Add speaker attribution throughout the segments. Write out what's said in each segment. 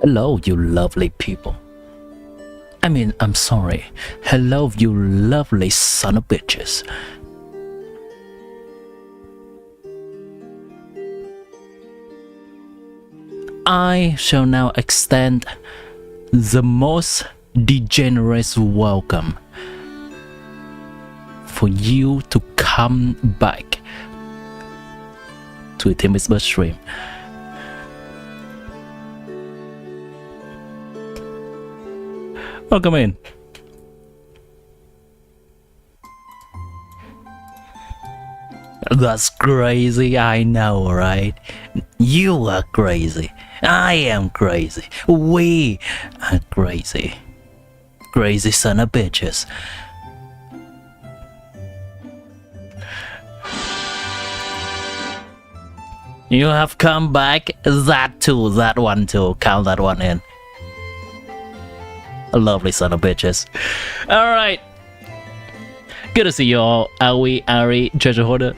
Speaker 1: Hello, you lovely people. I mean, I'm sorry. Hello, you lovely son of bitches. I shall now extend the most degenerate welcome for you to come back to a Timmy's Bird stream. Welcome in. That's crazy, I know, right? You are crazy. I am crazy. We are crazy. Crazy son of bitches. You have come back. That too, that one too. Count that one in. A lovely son of bitches. Alright. Good to see you all. Aoi, Ari, treasure hoarder.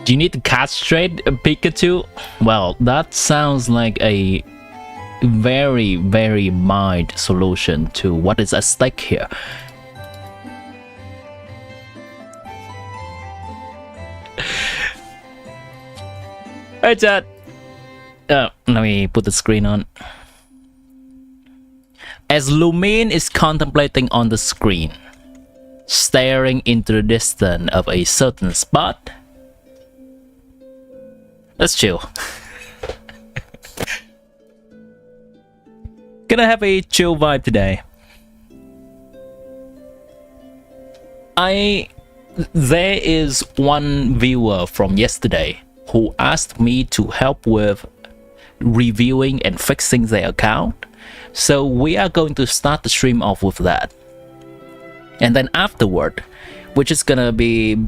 Speaker 1: Do you need to castrate a Pikachu? Well, that sounds like a very, very mild solution to what is at stake here. Hey chat. Let me put the screen on. As Lumine is contemplating on the screen, staring into the distance of a certain spot, let's chill. Gonna have a chill vibe today. There is one viewer from yesterday who asked me to help with reviewing and fixing their account. So we are going to start the stream off with that. And then afterward, we're just gonna be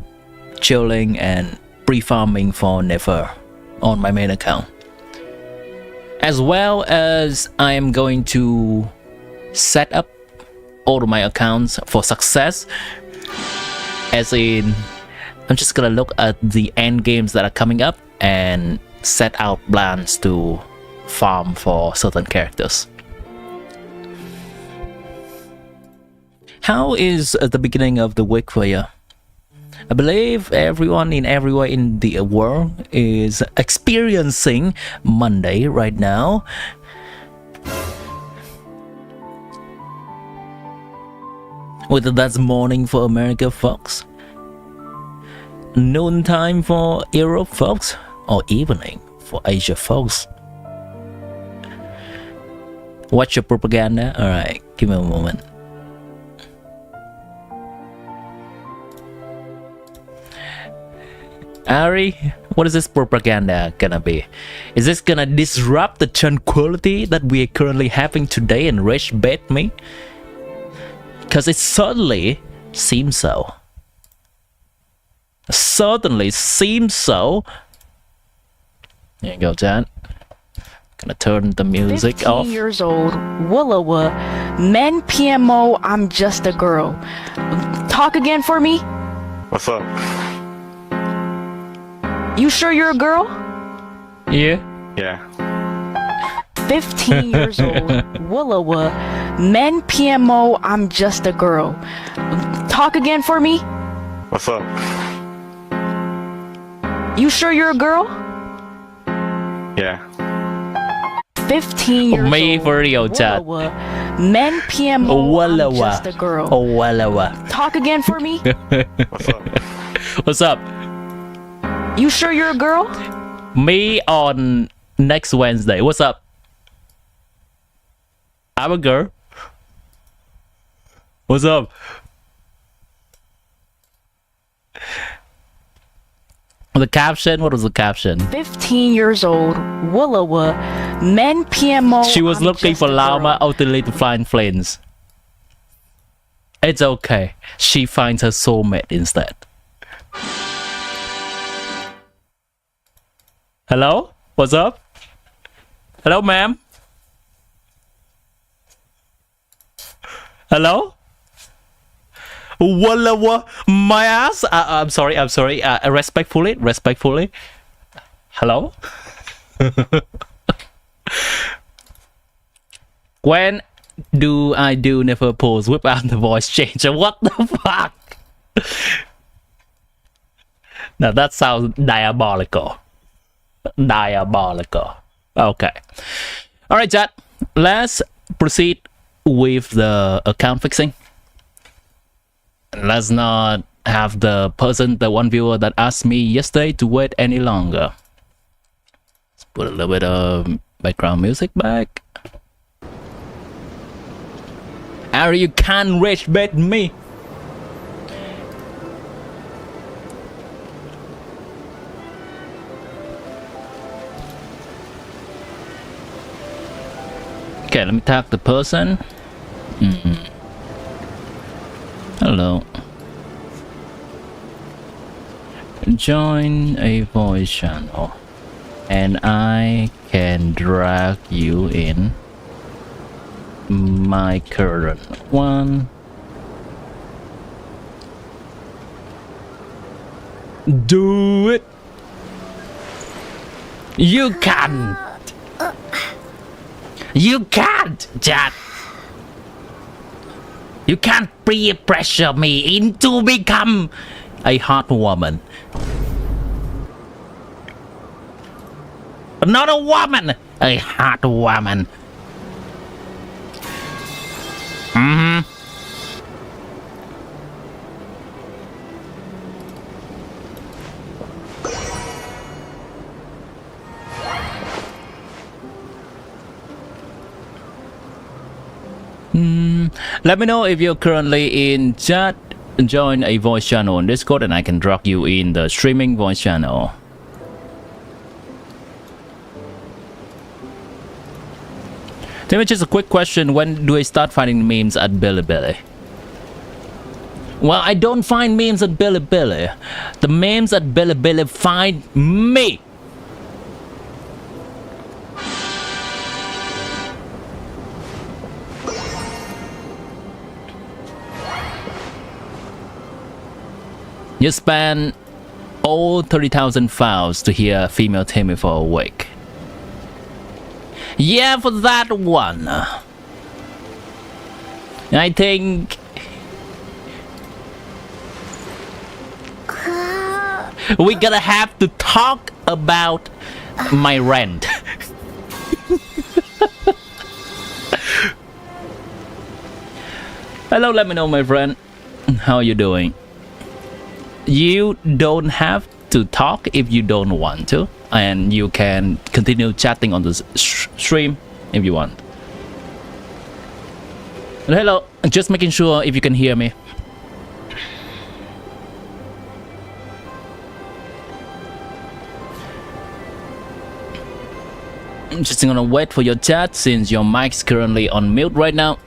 Speaker 1: chilling and pre-farming for Nefer on my main account. As well as I am going to set up all of my accounts for success. As in, I'm just gonna look at the end games that are coming up and set out plans to farm for certain characters. How is the beginning of the week for you? I believe everyone everywhere in the world is experiencing Monday right now. Whether that's morning for America folks, noon time for Europe folks, or evening for Asia folks. Watch your propaganda. Alright, give me a moment. Ari, what is this propaganda gonna be? Is this gonna disrupt the tranquility that we are currently having today and rage bait me? Because it certainly seems so. Certainly seems so. There you go, Jan. Gonna turn the music
Speaker 2: 15
Speaker 1: off.
Speaker 2: years old, Willowa, men PMO, I'm just a girl. Talk again for me?
Speaker 3: What's up?
Speaker 2: You sure you're a girl?
Speaker 1: Yeah.
Speaker 3: Yeah.
Speaker 2: 15 years old, Willowa, men PMO, I'm just a girl. Talk again for me?
Speaker 3: What's up?
Speaker 2: You sure you're a girl?
Speaker 3: Yeah.
Speaker 2: 15 years
Speaker 1: Me
Speaker 2: old,
Speaker 1: for real, chat.
Speaker 2: Willowa, men PMO, I'm just a girl. Talk again for me?
Speaker 3: What's up?
Speaker 1: What's up?
Speaker 2: You sure you're a girl?
Speaker 1: Me on next Wednesday. What's up? I'm a girl. What's up? The caption? What was the caption?
Speaker 2: 15 years old, Willowa, men PMO.
Speaker 1: She was
Speaker 2: I'm
Speaker 1: looking
Speaker 2: just
Speaker 1: for
Speaker 2: a
Speaker 1: llama
Speaker 2: girl.
Speaker 1: ultimately to flying flames. It's okay. She finds her soulmate instead. Hello? What's up? Hello, ma'am? Hello? Walla, my ass? I'm sorry. Respectfully. Hello? When do I do Nefer pose without the voice changer? What the fuck? Now that sounds diabolical. Diabolical. Okay. Alright, chat. Let's proceed with the account fixing. Let's not have the one viewer that asked me yesterday to wait any longer. Let's put a little bit of background music back. Ari, you can't rage bait me. Okay, let me tag the person. Hello. Join a voice channel, and I can drag you in my current one. Do it. You can't. You can't, chat. You can't peer pressure me into become a hot woman. Not a woman, a hot woman. Let me know if you're currently in chat. Join a voice channel on Discord and I can drag you in the streaming voice channel. Tell me just a quick question. When do I start finding memes at Bilibili? Well, I don't find memes at Bilibili. The memes at Bilibili find me. You spend all 30,000 Fowls to hear female Timmy for a week. Yeah, for that one. I think we're gonna have to talk about my rent. Hello, let me know, my friend. How are you doing? You don't have to talk if you don't want to, and you can continue chatting on the stream if you want. Hello, just making sure if you can hear me. I'm just gonna wait for your chat since your mic's currently on mute right now.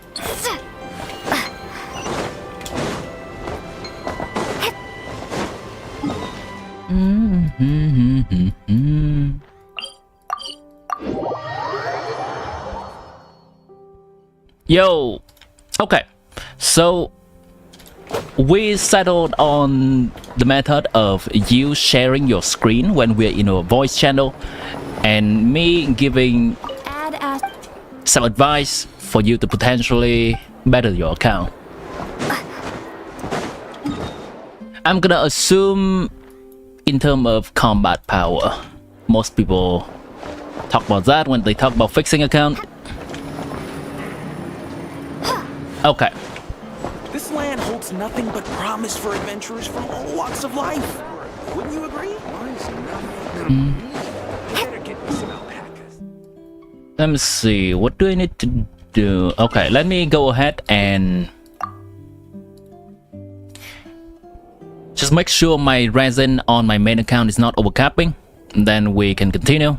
Speaker 1: Yo, okay, so we settled on the method of you sharing your screen when we're in a voice channel and me giving some advice for you to potentially better your account. I'm gonna assume in terms of combat power. Most people talk about that when they talk about fixing account. Okay.
Speaker 4: This land holds nothing but promise for adventurers from all walks of life. Wouldn't you agree?
Speaker 1: Let me see. What do I need to do? Okay, let me go ahead and just make sure my resin on my main account is not overcapping. Then we can continue.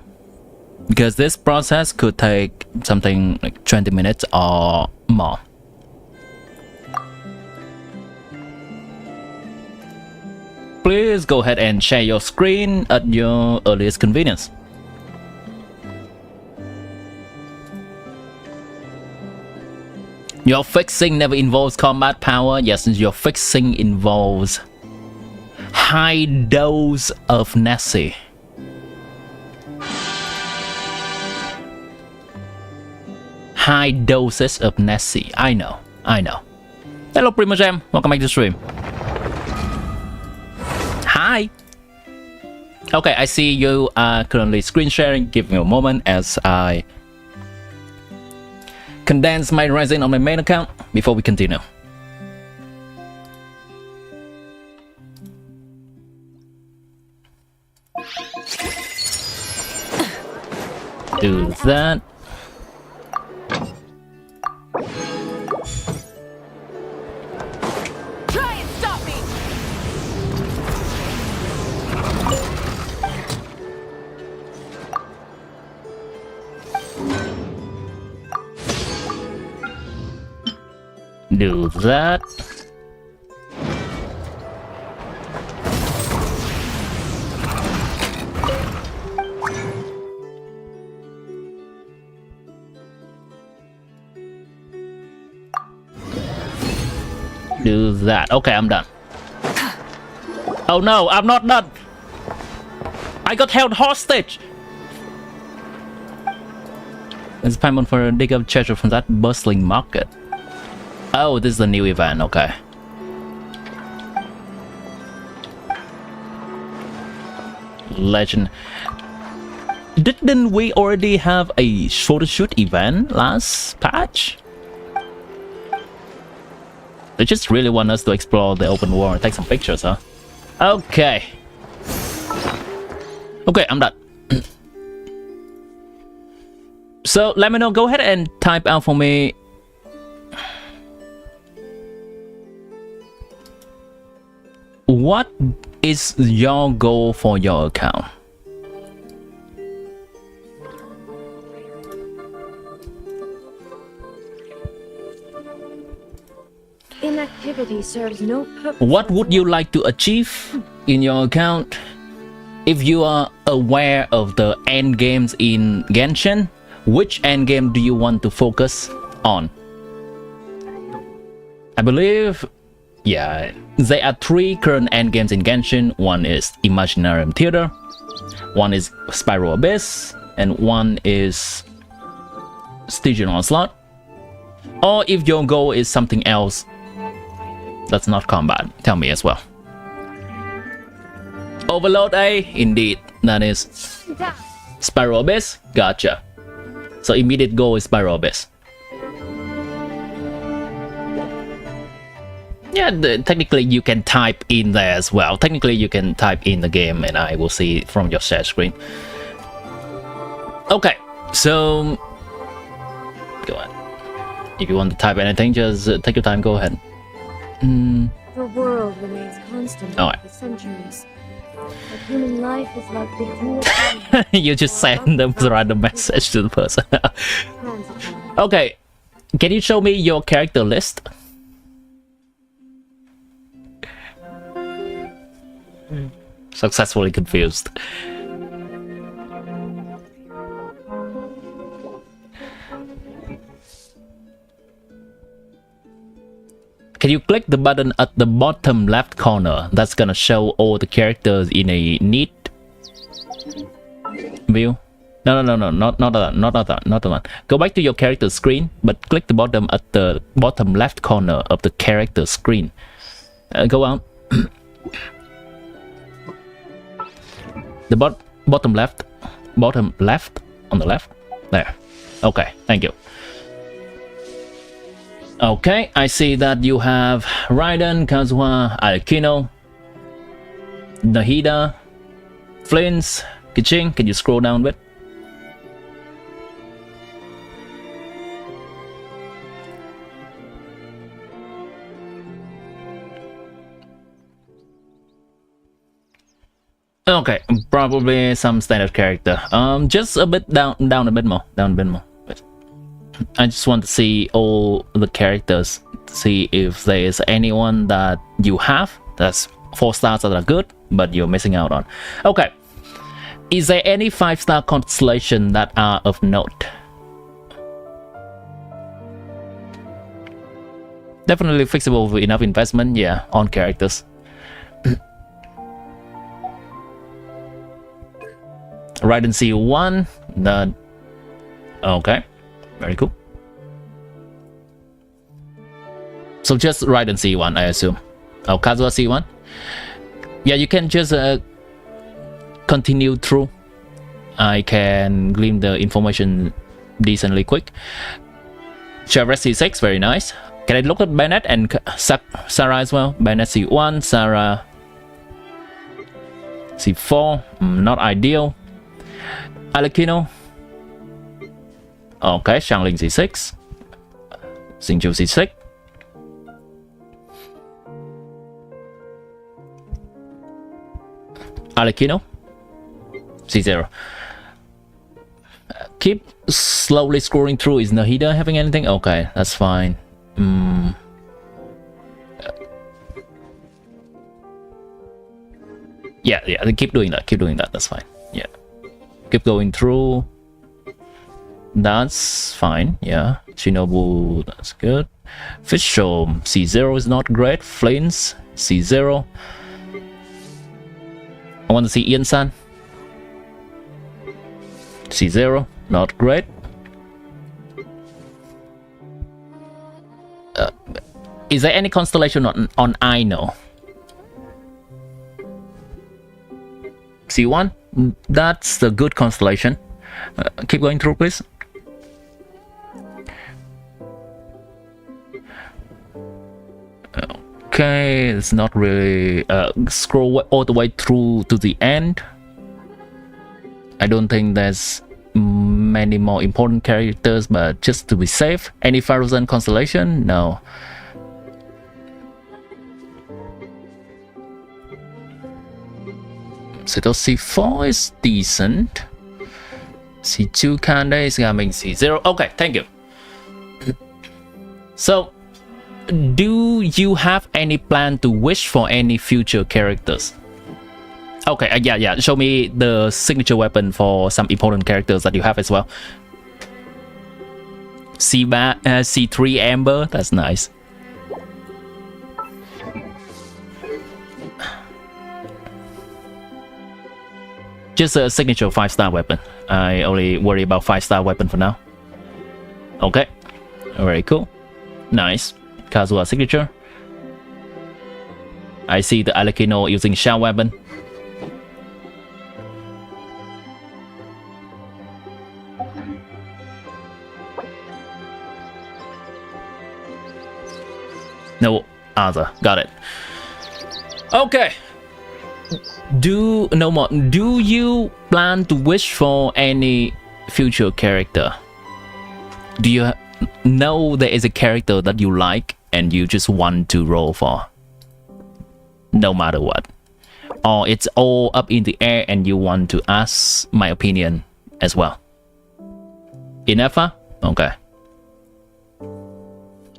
Speaker 1: Because this process could take something like 20 minutes or more. Please go ahead and share your screen at your earliest convenience. Your fixing never involves combat power. Yes, your fixing involves high dose of Nessie. High high doses of Nessie. I know. Hello, Primo Jam. Welcome back to the stream. Hi. Okay, I see you are currently screen sharing. Give me a moment as I condense my resin on my main account before we continue. Do that.
Speaker 2: Try and stop me!
Speaker 1: Do that. Do that. Okay, I'm done. Oh no, I'm not done. I got held hostage. It's payment for a dig up treasure from that bustling market. Oh, this is the new event. Okay. Legend. Didn't we already have a photo shoot event last patch? They just really want us to explore the open world and take some pictures, huh? Okay. Okay, I'm done. So let me know. Go ahead and type out for me. What is your goal for your account?
Speaker 5: Inactivity serves no purpose.
Speaker 1: What would you like to achieve in your account? If you are aware of the endgames in Genshin, which endgame do you want to focus on? I believe, yeah, there are 3 current endgames in Genshin. One is Imaginarium Theater, one is Spiral Abyss, and one is Stygian Onslaught. Or if your goal is something else that's not combat, tell me as well. Overload A, indeed, that is Spiral Abyss. Gotcha. So immediate goal is Spiral Abyss. Yeah, technically you can type in there as well. Technically you can type in the game and I will see it from your share screen. Okay, so go ahead. If you want to type anything, just take your time, go ahead.
Speaker 5: The world remains constant
Speaker 1: Alright.
Speaker 5: for centuries. But human life is like the dual
Speaker 1: You just send them the random message to the person.
Speaker 5: transitory.
Speaker 1: Okay, can you show me your character list? Successfully confused. Can you click the button at the bottom left corner? That's gonna show all the characters in a neat view. No, not that one. Go back to your character screen, but click the bottom at the bottom left corner of the character screen. Go out. The bottom left on the left. There. Okay, thank you. Okay, I see that you have Raiden, Kazuha, Alkino, Nahida, Flints, Kiching. Can you scroll down a bit? Okay, probably some standard character. Just a bit down a bit more. I just want to see all the characters, see if there is anyone that you have that's 4 stars that are good, but you're missing out on. Okay, is there any 5-star constellation that are of note? Definitely fixable with enough investment, yeah, on characters. Raiden C1, the... Okay, very cool. So just Raiden C1, I assume. Oh, Kazuha C1. Yeah, you can just continue through. I can glean the information decently quick. Chevrolet C6, very nice. Can I look at Bennett and Sarah as well? Bennett C1, Sarah C4, not ideal. Alekino. Okay, Shangling C6. Xingqiu C6. Alekino C0. Keep slowly scrolling through. Is Nahida having anything? Okay, that's fine. Yeah, keep doing that. Keep doing that. That's fine. Yeah, keep going through. That's fine. Yeah, Shinobu, that's good. Fisher C0 is not great. Flames C0. I want to see Ian-san. C0, not great. Is there any constellation on Aino? C1, that's a good constellation. Keep going through, please. Okay, it's not really scroll all the way through to the end. I don't think there's many more important characters, but just to be safe. Any Frozen constellation? No. So C4 is decent. C2 kinda is coming. C0. Okay, thank you. So, do you have any plan to wish for any future characters? Okay, yeah. Show me the signature weapon for some important characters that you have as well. C3 Amber, that's nice. Just a signature 5-star weapon. I only worry about 5-star weapon for now. Okay, very cool. Nice. Kazuha signature. I see the Alekino using shell weapon. No other. Got it. Okay. Do you plan to wish for any future character? Do you know there is a character that you like and you just want to roll for, no matter what? Or it's all up in the air and you want to ask my opinion as well? Nefer? Okay.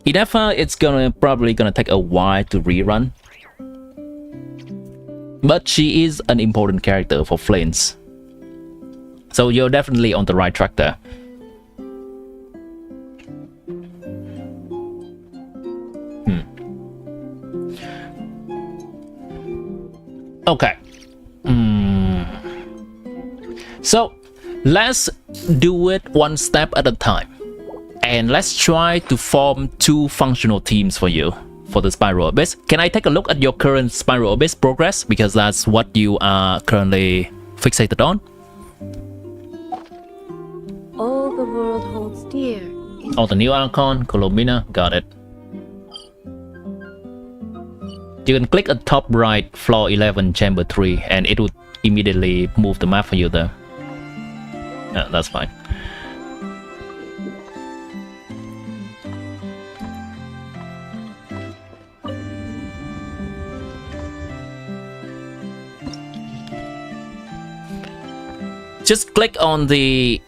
Speaker 1: Nefer, it's probably gonna take a while to rerun, but she is an important character for Flames, so you're definitely on the right track there. Okay. So let's do it one step at a time, and let's try to form 2 functional teams for you for the Spiral Abyss. Can I take a look at your current Spiral Abyss progress, because that's what you are currently fixated on?
Speaker 5: All the world holds dear.
Speaker 1: Oh, the new Archon, Colombina, got it. You can click at top right, floor 11, chamber 3, and it would immediately move the map for you there. Yeah, that's fine. Just click on the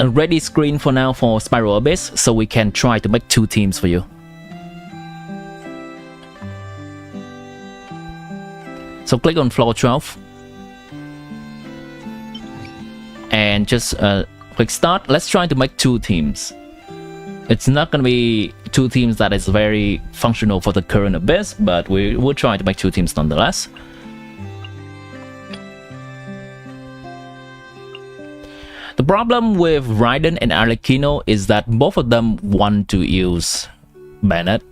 Speaker 1: ready screen for now for Spiral Abyss, so we can try to make 2 teams for you. So click on floor 12 and just click start. Let's try to make 2 teams. It's not gonna be 2 teams that is very functional for the current Abyss, but we will try to make 2 teams nonetheless. The problem with Raiden and Alekino is that both of them want to use Bennett.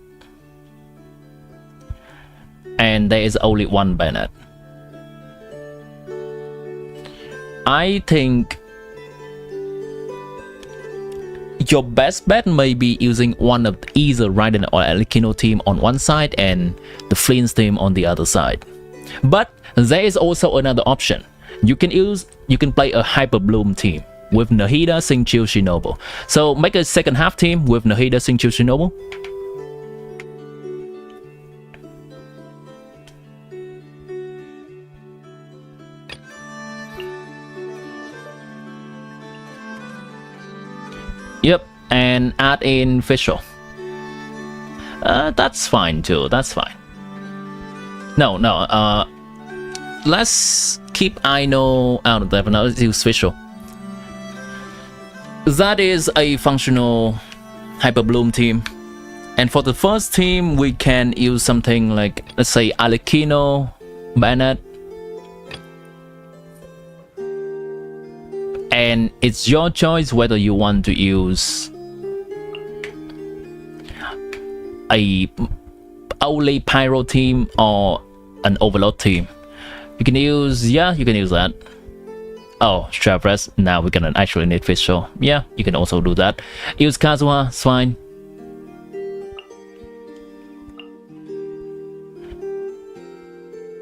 Speaker 1: and there is only one Bennett. I think your best bet may be using one of either Raiden or Alikino team on one side and the Flynn's team on the other side. But there is also another option. You can play a Hyper Bloom team with Nahida, Xingqiu, Shinobu. So make a second half team with Nahida, Xingqiu, Shinobu. Yep, and add in Fischl. That's fine too, that's fine. No, let's keep Aino out of that, but now let's use Fischl. That is a functional Hyper Bloom team. And for the first team, we can use something like, let's say, Alikino, Bennett. And it's your choice whether you want to use a only Pyro team or an Overload team. You can use, yeah, you can use that. Oh, Traverse, now we're gonna actually need Fischl. Yeah, you can also do that. Use Kazuha, it's fine.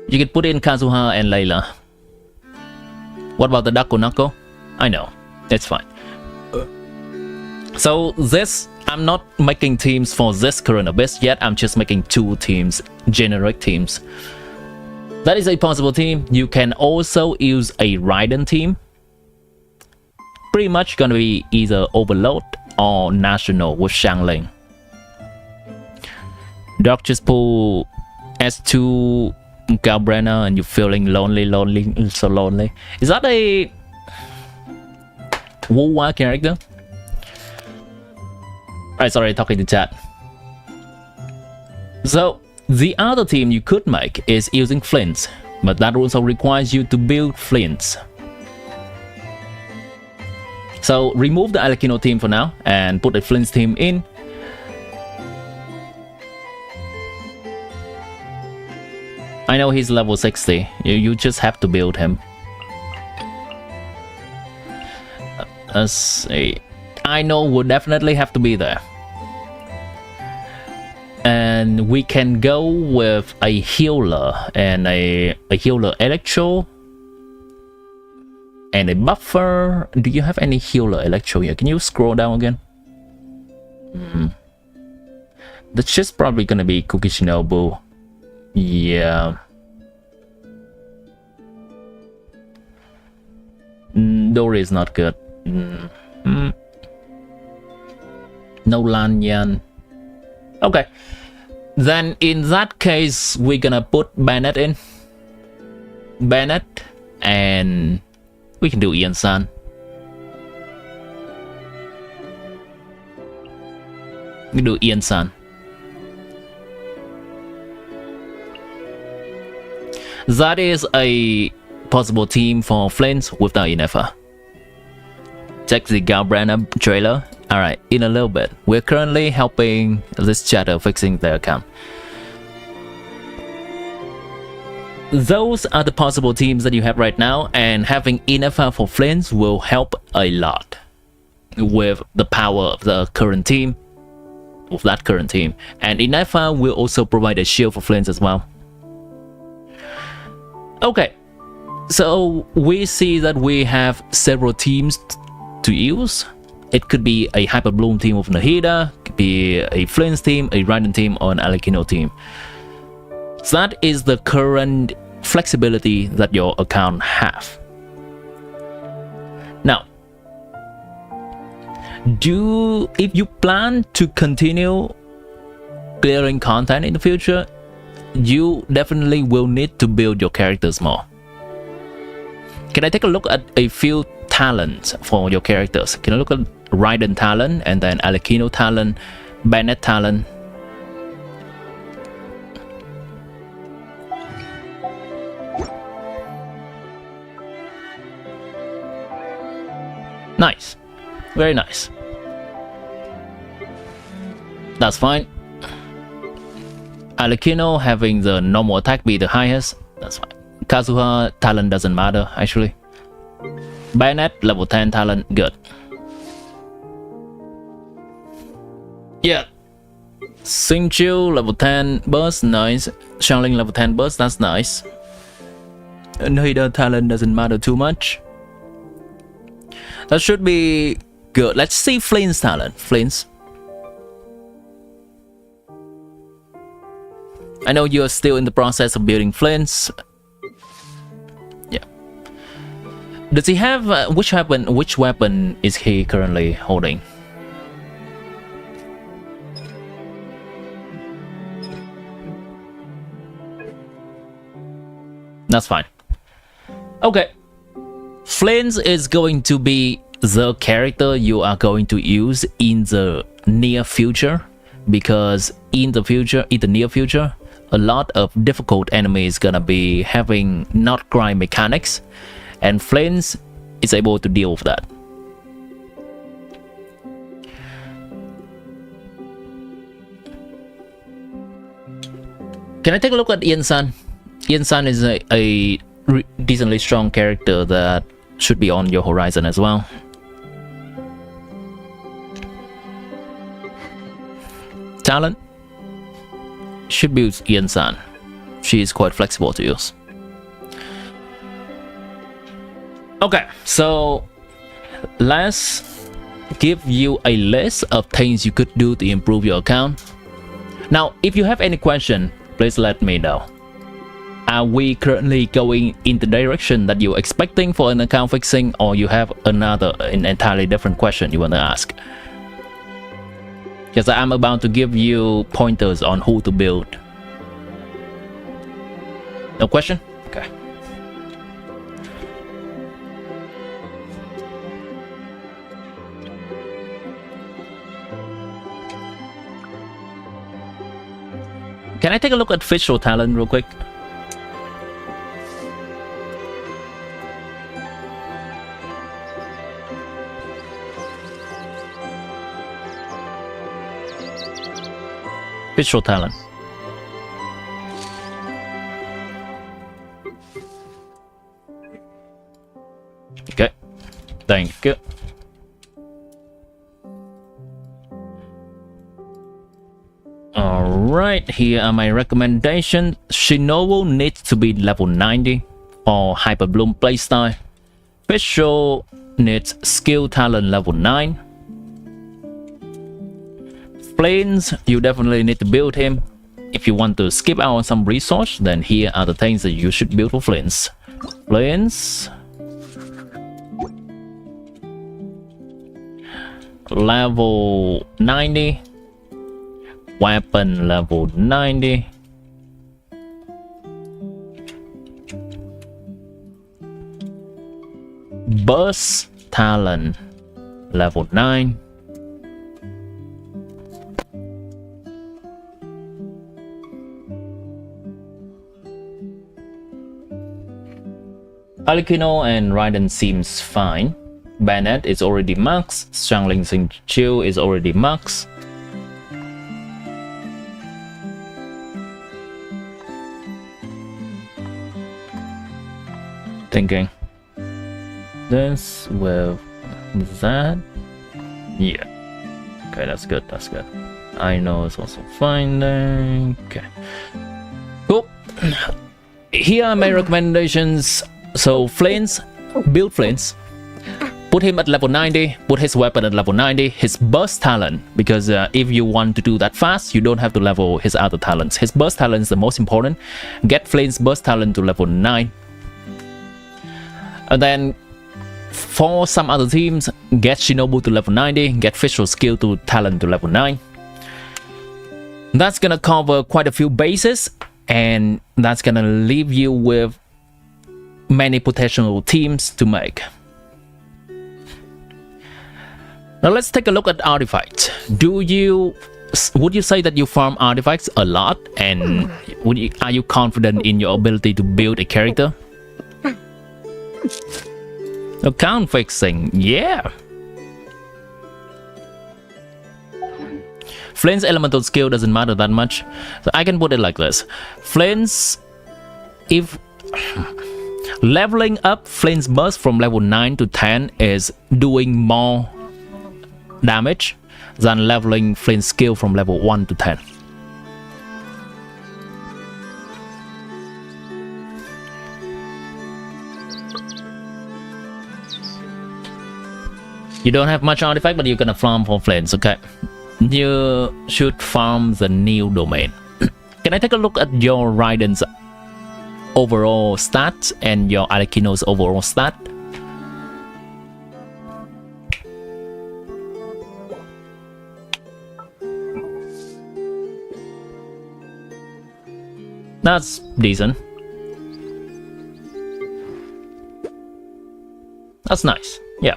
Speaker 1: You can put in Kazuha and Layla. What about the Dakonako? I know, that's fine. So this, I'm not making teams for this current abyss yet. I'm just making 2 teams, generic teams. That is a possible team. You can also use a Raiden team. Pretty much gonna be either Overload or National with Xiangling. Doc just pull S2 Galbrena and you're feeling lonely, so lonely. Is that a Wu character? Alright, sorry, talking to chat. So, the other team you could make is using Flints, but that also requires you to build Flints. So, remove the Alikino team for now and put a Flints team in. I know he's level 60, you just have to build him. Let's see. I know will definitely have to be there. And we can go with a healer and a healer Electro and a buffer. Do you have any healer Electro here? Can you scroll down again? That's just probably gonna be Kuki Shinobu. Yeah. Dori is not good. No Lanyan. Okay. Then in that case, we're gonna put Bennett in. Bennett, and we can do Ian-san. We can do Ian-san. That is a possible team for Flames without Nefer. Check the Galbrana trailer. Alright, in a little bit. We're currently helping this chatter fixing their account. Those are the possible teams that you have right now, and having Nefer for Flames will help a lot with the power of the current team, of that current team. And Nefer will also provide a shield for Flames as well. Okay, so we see that we have several teams to use. It could be a Hyper Bloom team with Nahida, could be a Flames team, a Raiden team, or an Alikino team. So that is the current flexibility that your account have. Now, if you plan to continue clearing content in the future, you definitely will need to build your characters more. Can I take a look at a few talents for your characters? Can I look at Raiden talent, and then Alikino talent, Bennett talent? Nice. Very nice. Alikino having the normal attack be the highest. That's fine. Kazuha talent doesn't matter actually. Bayonet level 10 talent, good. Yeah. Xingqiu level 10 burst, nice. Xiangling level 10 burst, that's nice. Nida talent doesn't matter too much. That should be good. Let's see Flint's talent. Flint's. I know you're still in the process of building Flint's. Yeah. Does he have which weapon? Which weapon is he currently holding? That's fine. Okay. Flint is going to be the character you are going to use in the near future, because in the near future, a lot of difficult enemies gonna be having nod-krai mechanics, and Flint is able to deal with that. Can I take a look at Ian-san? Ian-san is a decently strong character that should be on your horizon as well. Talent should be Ian-san. She is quite flexible to use. Okay, so let's give you a list of things you could do to improve your account. Now, if you have any question, please let me know. Are we currently going in the direction that you're expecting for an account fixing, or you have an entirely different question you want to ask? Because I'm about to give you pointers on who to build. No question? Okay. Can I take a look at visual talent real quick? Visual talent. Okay, thank you. Alright, here are my recommendations. Shinobu needs to be level 90 for Hyper Bloom playstyle. Visual needs skill talent level 9. Flames, you definitely need to build him. If you want to skip out on some resource, then here are the things that you should build for Flames. Flames, level 90. Weapon level 90. Burst talent level 9. Alikino and Raiden seems fine. Bayonet is already max. Xiangling Xingqiu is already max. Thinking this with that. Yeah. Okay, that's good. That's good. I know it's also fine then. Okay. Cool. Here are my recommendations. So Flames, build Flames. Put him at level 90, put his weapon at level 90, his burst talent, because if you want to do that fast, you don't have to level his other talents. His burst talent is the most important. Get Flames burst talent to level 9. And then for some other teams, get Shinobu to level 90, get visual skill to talent to level 9. That's gonna cover quite a few bases, and that's gonna leave you with many potential teams to make. Now let's take a look at artifacts. Would you say that you farm artifacts a lot, and are you confident in your ability to build a character? Account fixing, yeah. Flint's elemental skill doesn't matter that much. So I can put it like this. Flint's, if leveling up Flint's burst from level 9 to 10 is doing more damage than leveling Flint's skill from level 1 to 10. You don't have much artifact, but you're gonna farm for Flints, okay? You should farm the new domain. Can I take a look at your Raiden's overall stats and your Alekino's overall stat? That's decent. That's nice, yeah.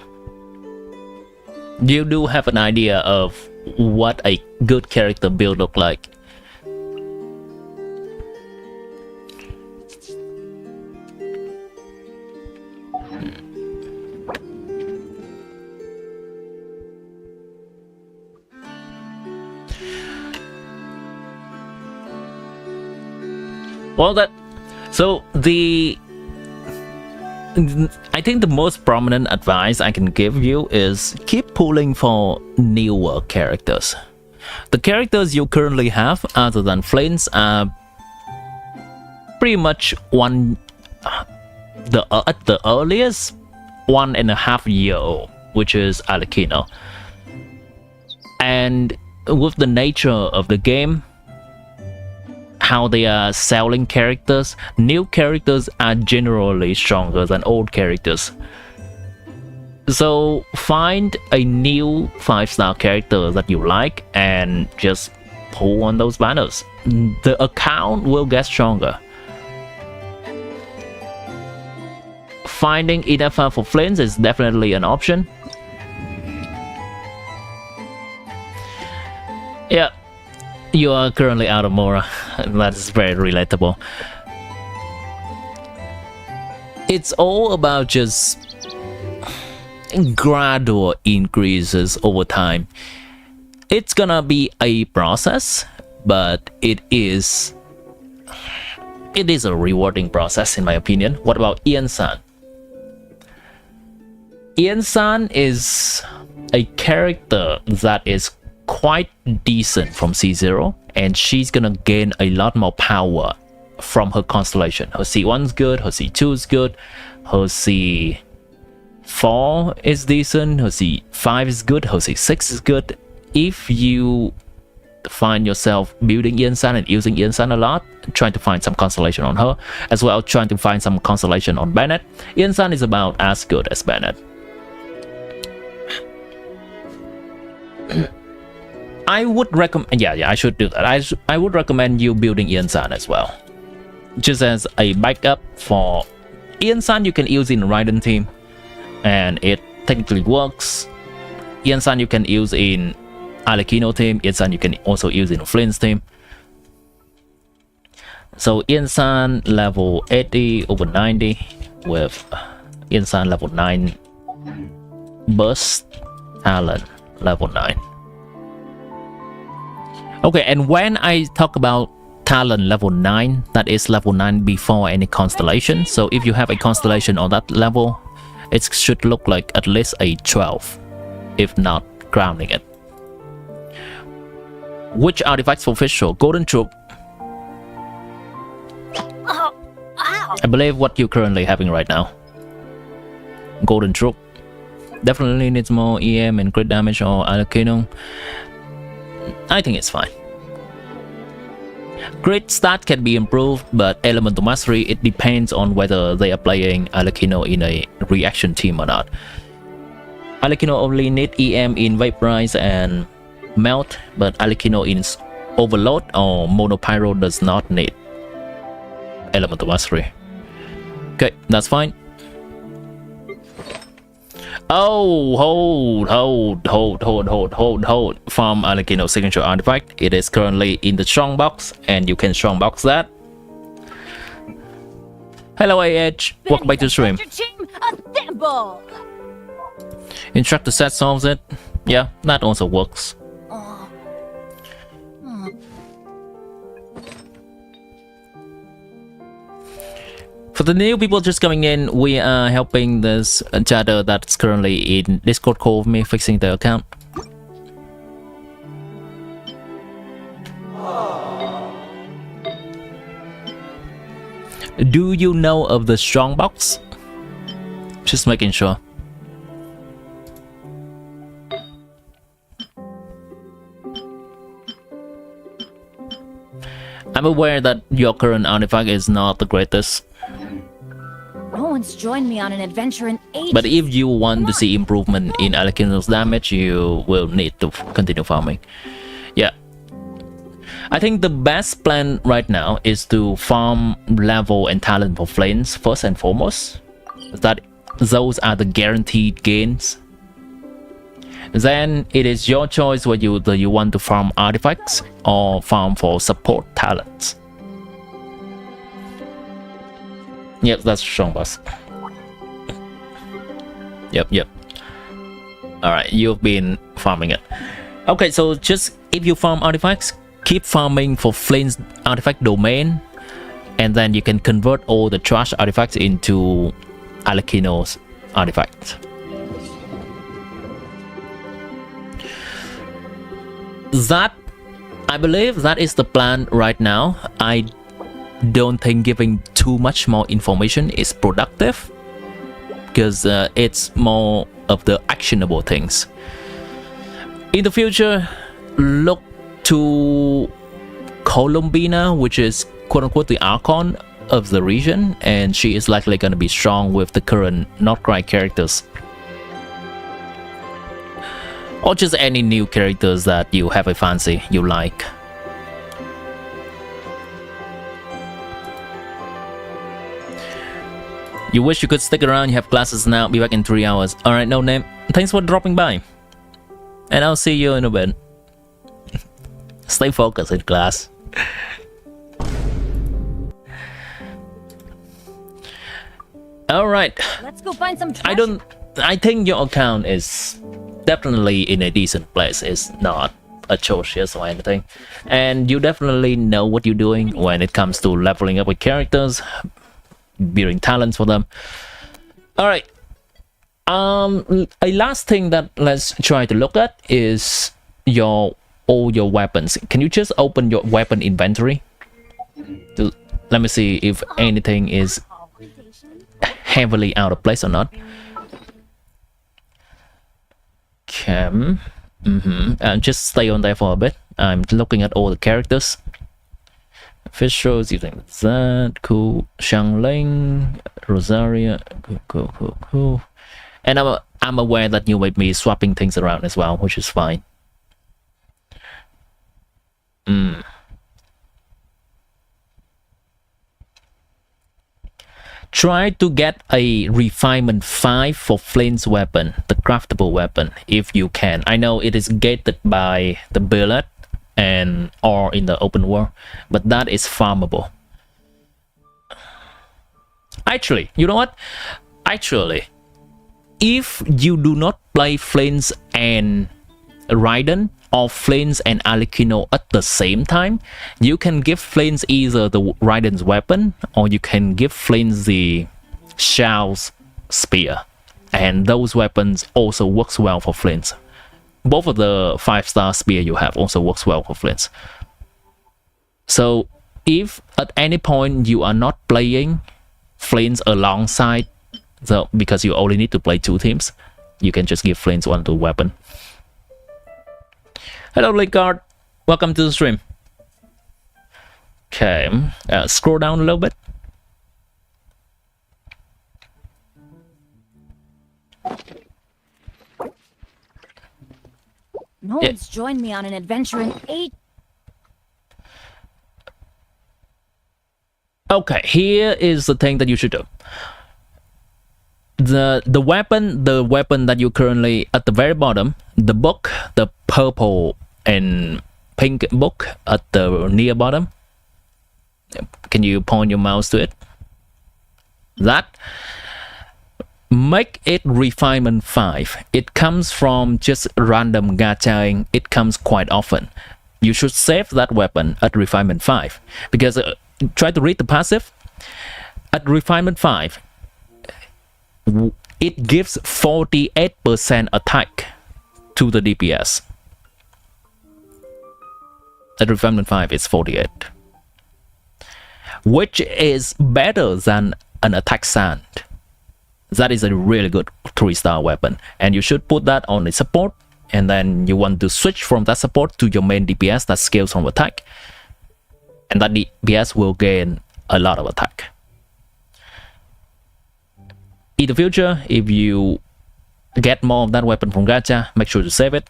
Speaker 1: You do have an idea of what a good character build look like. Well, I think the most prominent advice I can give you is keep pulling for newer characters. The characters you currently have, other than Flints, are pretty much at the earliest 1.5 year old, which is Alekino. And with the nature of the game, how they are selling characters, new characters are generally stronger than old characters. So find a new 5-star character that you like and just pull on those banners. The account will get stronger. Finding Nefer for Flints is definitely an option. Yeah. You are currently out of Mora. That is very relatable. It's all about just gradual increases over time. It's gonna be a process, but it is a rewarding process in my opinion. What about Ian-san? Ian-san is a character that is quite decent from C0, and she's gonna gain a lot more power from her constellation. Her C1 is good, her C2 is good, her C4 is decent, her C5 is good, her C6 is good. If you find yourself building Ian-san and using Ian-san a lot, trying to find some constellation on her, as well trying to find some constellation on Bennett, Ian-san is about as good as Bennett. I would recommend, I should do that. I would recommend you building Ian-san as well, just as a backup for Ian-san. You can use in Raiden team, and it technically works. Ian-san you can use in Alekino team. Ian-san you can also use in Flint's team. So Ian-san level 80 over 90 with Ian-san level 9 burst talent level 9. Okay, and when I talk about talent level 9, that is level 9 before any constellation. So if you have a constellation on that level, it should look like at least a 12, if not crowning it. Which artifacts for official? Golden Troop. I believe what you're currently having right now. Golden Troop. Definitely needs more EM and crit damage or Alekino. I think it's fine. Crit stat can be improved, but elemental mastery, it depends on whether they are playing Alekino in a reaction team or not. Alekino only need EM in Vaporize and Melt, but Alekino in Overload or Monopyro does not need elemental mastery. Okay, that's fine. Oh, hold. From Alekino's signature artifact. It is currently in the strongbox, and you can strongbox that. Hello, AH. Welcome back to the stream. Instructor set solves it. Yeah, that also works. For the new people just coming in, we are helping this chatter that's currently in Discord call with me fixing their account. Do you know of the strong box? Just making sure. I'm aware that your current artifact is not the greatest.
Speaker 5: No one's joined me on an adventure in ages.
Speaker 1: But if you want to see improvement in Alekino's damage, you will need to continue farming. Yeah. I think the best plan right now is to farm level and talent for flames first and foremost. That those are the guaranteed gains. Then it is your choice whether you want to farm artifacts or farm for support talents. Yep, that's strong boss. Yep. Alright, you've been farming it. Okay, so just if you farm artifacts, keep farming for Flame's artifact domain, and then you can convert all the trash artifacts into Alekino's artifact. That, I believe that is the plan right now. I don't think giving too much more information is productive, because it's more of the actionable things. In the future, look to Columbina, which is quote-unquote the Archon of the region, and she is likely going to be strong with the current nod-krai characters. Or just any new characters that you have a fancy you like. You wish you could stick around, you have classes now, be back in 3 hours. Alright, no name. Thanks for dropping by. And I'll see you in a bit. Stay focused in class. Alright.
Speaker 5: Let's go find some trash.
Speaker 1: I think your account is definitely in a decent place. It's not atrocious or anything. And you definitely know what you're doing when it comes to leveling up with characters, building talents for them. Alright. A last thing that let's try to look at is all your weapons. Can you just open your weapon inventory? Let me see if anything is heavily out of place or not. Okay. Just stay on there for a bit. I'm looking at all the characters. Officials using that. Cool. Xiangling, Rosaria. Cool. And I'm aware that you might be swapping things around as well, which is fine. Try to get a refinement 5 for Flint's weapon, the craftable weapon, if you can. I know it is gated by the billet and or in the open world, but that is farmable. Actually, you know what? Actually, if you do not play Flint's and Raiden or Flames and Alekino at the same time, you can give Flames either the Raiden's weapon or you can give Flames the Shell's spear, and those weapons also works well for Flames. Both of the 5-star spear you have also works well for Flames. So if at any point you are not playing Flames alongside because you only need to play 2 teams, you can just give Flames one to weapon. Hello, Linkard. Welcome to the stream. Okay, scroll down a little bit.
Speaker 5: No one's joined me on an adventure in 8.
Speaker 1: Okay, here is the thing that you should do. The weapon that you currently at the very bottom, the book, the purple and pink book at the near bottom. Can you point your mouse to it? That, make it refinement 5. It comes from just random gachaing. It comes quite often. You should save that weapon at refinement 5, because try to read the passive. At refinement 5, it gives 48% attack to the DPS. At refinement 5 it's 48, which is better than an attack sand. That is a really good 3-star weapon, and you should put that on the support, and then you want to switch from that support to your main DPS that scales from attack, and that DPS will gain a lot of attack. In the future, if you get more of that weapon from gacha, make sure to save it.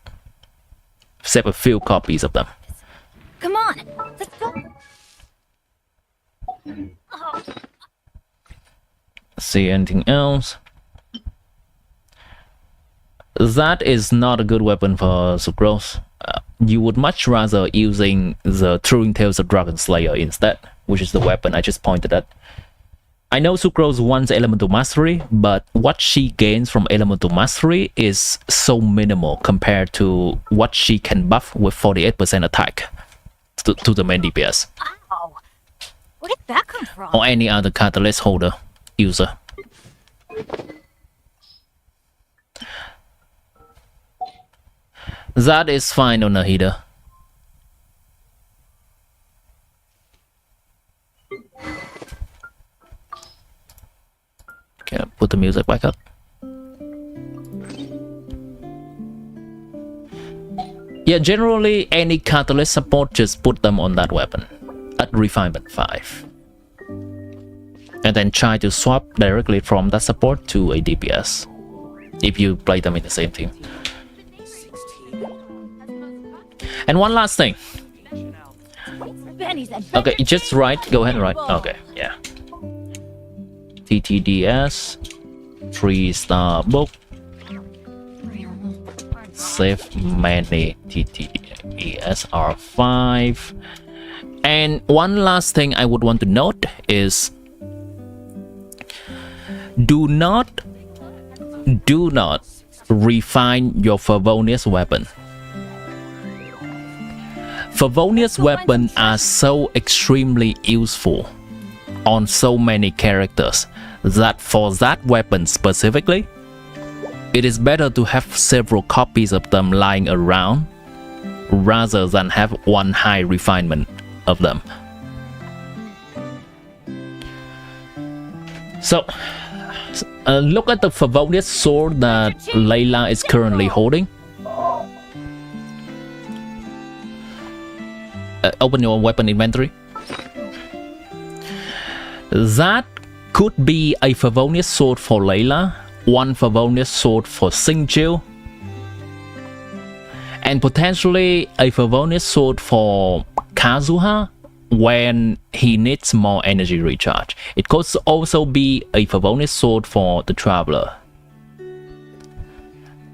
Speaker 1: Save a few copies of them.
Speaker 6: Come on, let's go. Oh.
Speaker 1: See anything else? That is not a good weapon for Sucrose. You would much rather using the Throwing Tales of Dragon Slayer instead, which is the weapon I just pointed at. I know Sucrose wants Elemental Mastery, but what she gains from Elemental Mastery is so minimal compared to what she can buff with 48% attack to the main DPS.
Speaker 6: Ow. Where did that come from?
Speaker 1: Or any other Catalyst holder user. That is fine on Nahida. Okay, put the music back up. Yeah, generally any Catalyst support, just put them on that weapon at refinement 5. And then try to swap directly from that support to a DPS if you play them in the same team. And one last thing. Okay, just write. Go ahead and write. Okay, yeah. TTDS 3-star book. Save many TTDS R5. And one last thing I would want to note is do not refine your Favonius weapon. Favonius weapons are so extremely useful on so many characters that for that weapon specifically, it is better to have several copies of them lying around rather than have one high refinement of them. So, look at the Favonius sword that Layla is currently holding. Open your weapon inventory. That could be a Favonius sword for Layla, one Favonius sword for Xingqiu, and potentially a Favonius sword for Kazuha when he needs more energy recharge. It could also be a Favonius sword for the Traveler.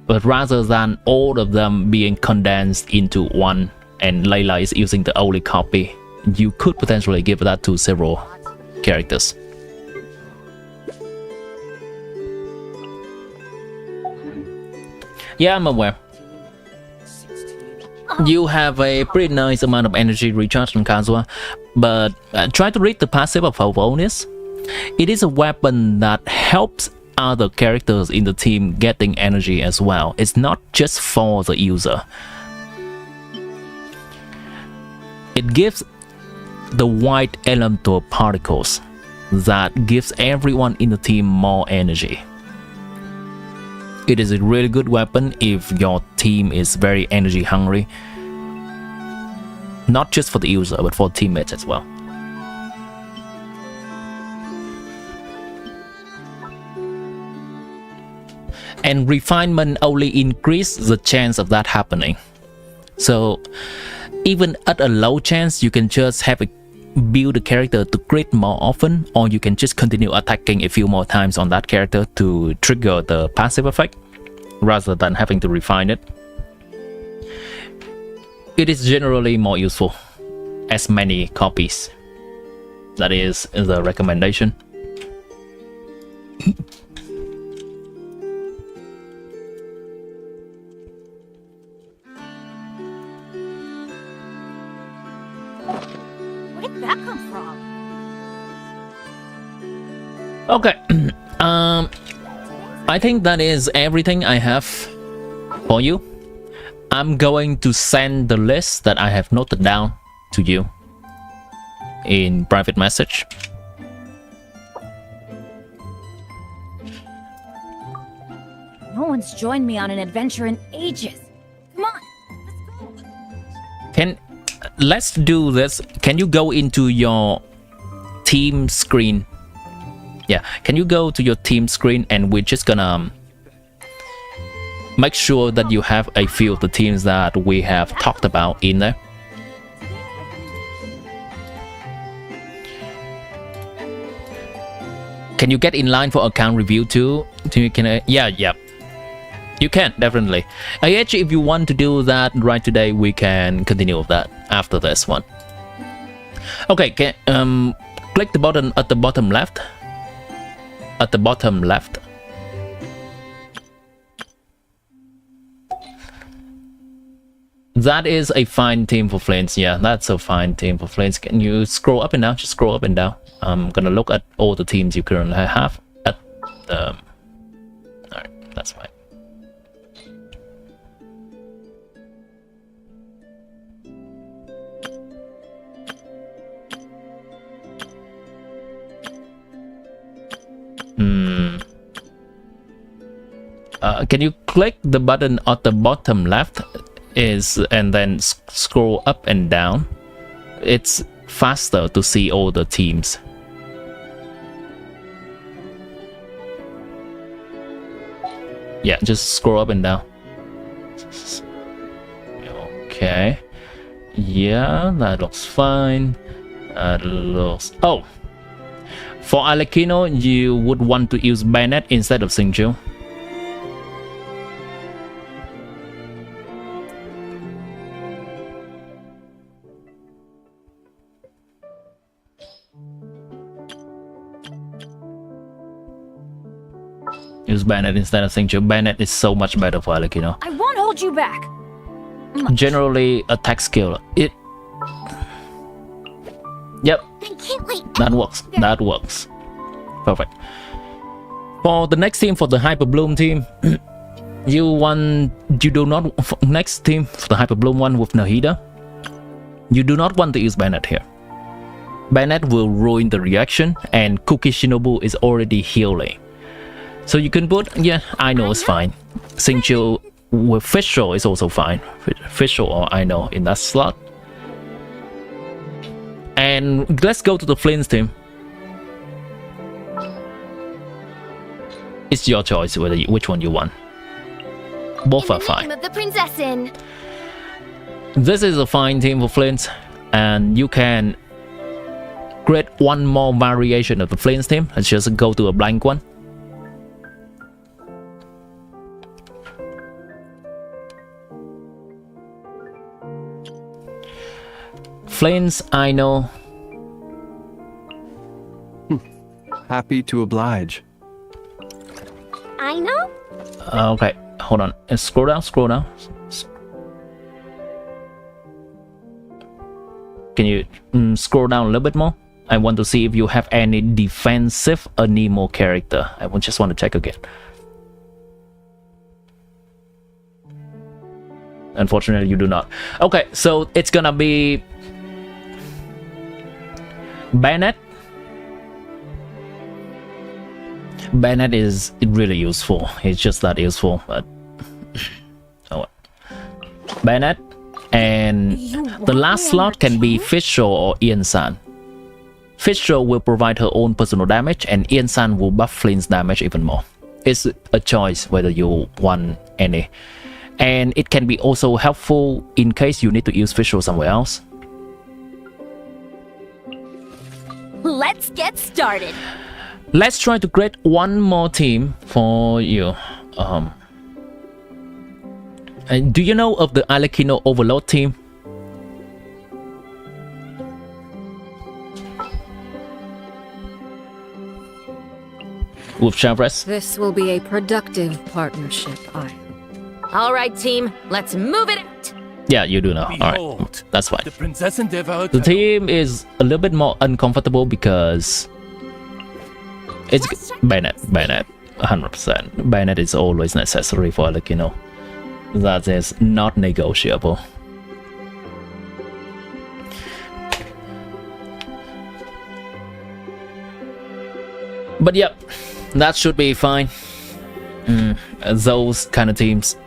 Speaker 1: But rather than all of them being condensed into one, and Layla is using the only copy, you could potentially give that to several characters. Yeah, I'm aware. You have a pretty nice amount of energy recharge from Kazuha, but try to read the passive of Favonius. It is a weapon that helps other characters in the team getting energy as well. It's not just for the user. It gives the white elemental particles that gives everyone in the team more energy. It is a really good weapon if your team is very energy hungry. Not just for the user, but for teammates as well. And refinement only increases the chance of that happening. So even at a low chance, you can just have a build a character to crit more often, or you can just continue attacking a few more times on that character to trigger the passive effect rather than having to refine it. It is generally more useful as many copies. That is the recommendation.
Speaker 6: Where did that come from?
Speaker 1: Okay. I think that is everything I have for you. I'm going to send the list that I have noted down to you in private message.
Speaker 6: No one's joined me on an adventure in ages. Come on, let's go.
Speaker 1: Let's do this. Can you go into your team screen? Yeah, can you go to your team screen, and we're just gonna make sure that you have a few of the teams that we have talked about in there. Can you get in line for account review too? Yeah, you can definitely. Actually, if you want to do that right today, we can continue with that after this one. Okay, click the button at the bottom left. At the bottom left. That is a fine team for Flames. Yeah, that's a fine team for Flames. Can you scroll up and down? Just scroll up and down. I'm gonna look at all the teams you currently have at the... Alright, that's fine. Can you click the button at the bottom left and then scroll up and down? It's faster to see all the teams. Yeah, just scroll up and down. Okay. Yeah, that looks fine. That looks... Oh! For Alekino, you would want to use Bennett instead of Singju. Use Bennett instead of Singju. Bennett is so much better for Alekino.
Speaker 6: I won't hold you back.
Speaker 1: Generally, attack skill. Yep.
Speaker 6: I can't wait.
Speaker 1: That works. That works. Perfect. For the next team, for the Hyper Bloom team, next team for the Hyper Bloom one with Nahida, you do not want to use Bennett here. Bennett will ruin the reaction, and Cookie Shinobu is already healing. So you can put, yeah, I know it's fine. Singju with Fischl is also fine. Fischl or I know in that slot. And let's go to the Flames team. It's your choice which one you want. Both are fine.
Speaker 5: Of the Prinzessin.
Speaker 1: This is a fine team for Flames, and you can create one more variation of the Flames team. Let's just go to a blank one. Flames, I know.
Speaker 7: Happy to oblige.
Speaker 5: I know.
Speaker 1: Okay, hold on. Scroll down, scroll down. Can you scroll down a little bit more? I want to see if you have any defensive Anemo character. I just want to check again. Unfortunately, you do not. Okay, so it's gonna be Bennett. Bennett is really useful. It's just that useful, but oh, Bennett, and the last slot can be Fischl or Ian-san. Fischl will provide her own personal damage, and Ian-san will buff Flame's damage even more. It's a choice whether you want any, and it can be also helpful in case you need to use Fischl somewhere else.
Speaker 6: Let's get started.
Speaker 1: Let's try to create one more team for you. Do you know of the Alekino Overload team? With Chavez?
Speaker 8: This will be a productive partnership, All right, team, let's move it out.
Speaker 1: Yeah, you do know. Alright, that's fine.
Speaker 4: The Prinzessin der Welt.
Speaker 1: The team is a little bit more uncomfortable because It's Bennett, 100%. Bennett is always necessary for Alekino. That is not negotiable. But yep, that should be fine. Those kind of teams.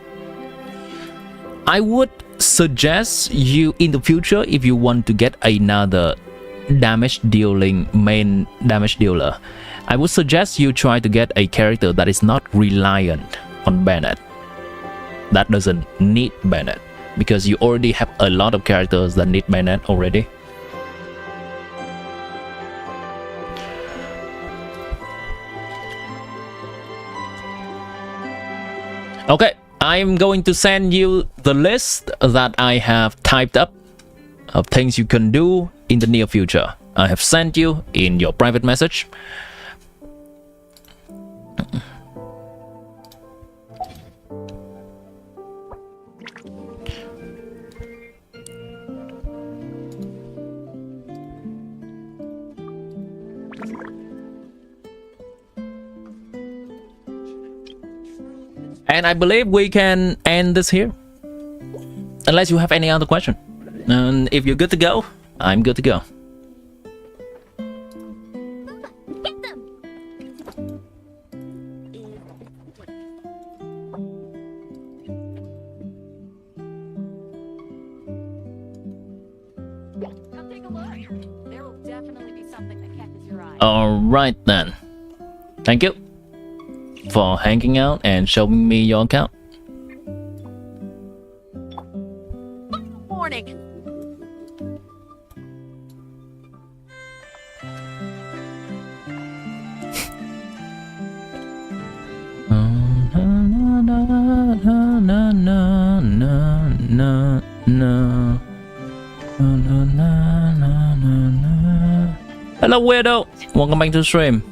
Speaker 1: I would suggest you in the future, if you want to get another damage dealing main damage dealer, I would suggest you try to get a character that is not reliant on Bennett, that doesn't need Bennett, because you already have a lot of characters that need Bennett already. Okay, I'm going to send you the list that I have typed up of things you can do in the near future. I have sent you in your private message. And I believe we can end this here, unless you have any other question. And if you're good to go, I'm good to go.
Speaker 6: Come take a look. There will definitely be something that catches your eye.
Speaker 1: All right then. Thank you for hanging out and showing me your account.
Speaker 6: Morning.
Speaker 1: Hello weirdo, welcome back to the stream.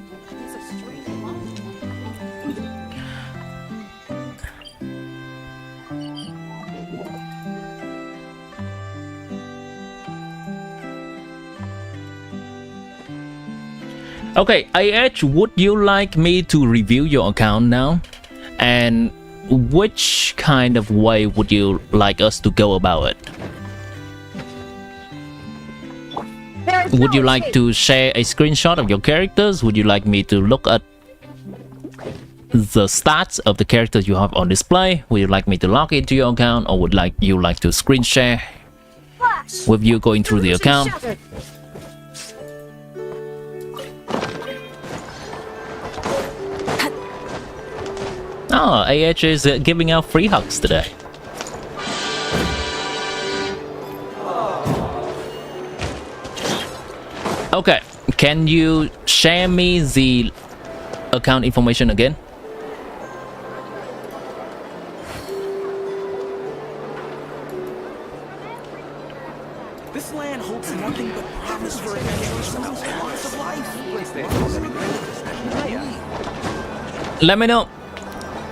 Speaker 1: Okay, AH, would you like me to review your account now? And which kind of way would you like us to go about it? Would you like to share a screenshot of your characters? Would you like me to look at the stats of the characters you have on display? Would you like me to log into your account, or would you like to screen share with you going through the account? Oh, AH is giving out free hugs today. Okay, can you share me the account information again?
Speaker 4: This land holds nothing but promise for adventures from all walks of life.
Speaker 1: Let me know.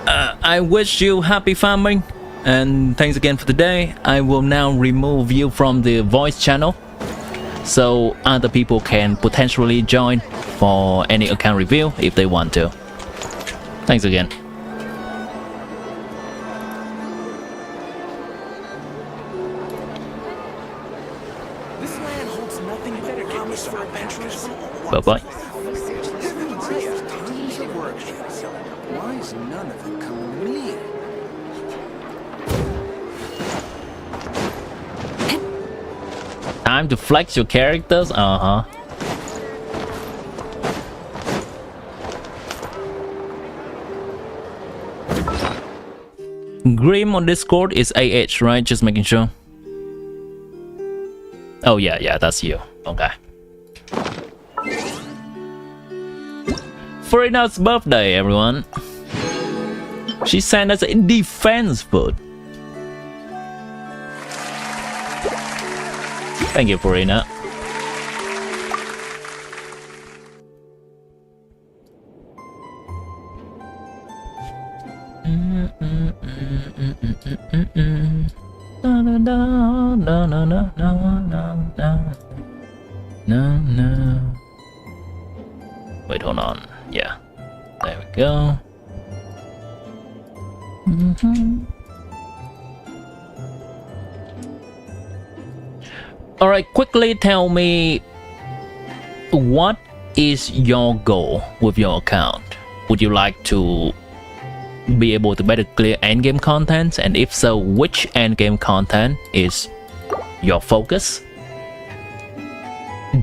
Speaker 1: I wish you happy farming, and thanks again for today. I will now remove you from the voice channel so other people can potentially join for any account review if they want to. Thanks again.
Speaker 4: This land holds nothing but promise for adventures from all walks
Speaker 1: Bye bye.
Speaker 4: Why is none of them coming to me?
Speaker 1: Time to flex your characters? Grim on Discord is AH, right? Just making sure. Oh yeah, that's you. Okay. Farina's birthday, everyone. She sent us a defense food. Thank you, Farina. Wait, hold on. Yeah, there we go. Alright, quickly tell me, what is your goal with your account? Would you like to be able to better clear endgame content? And if so, which endgame content is your focus?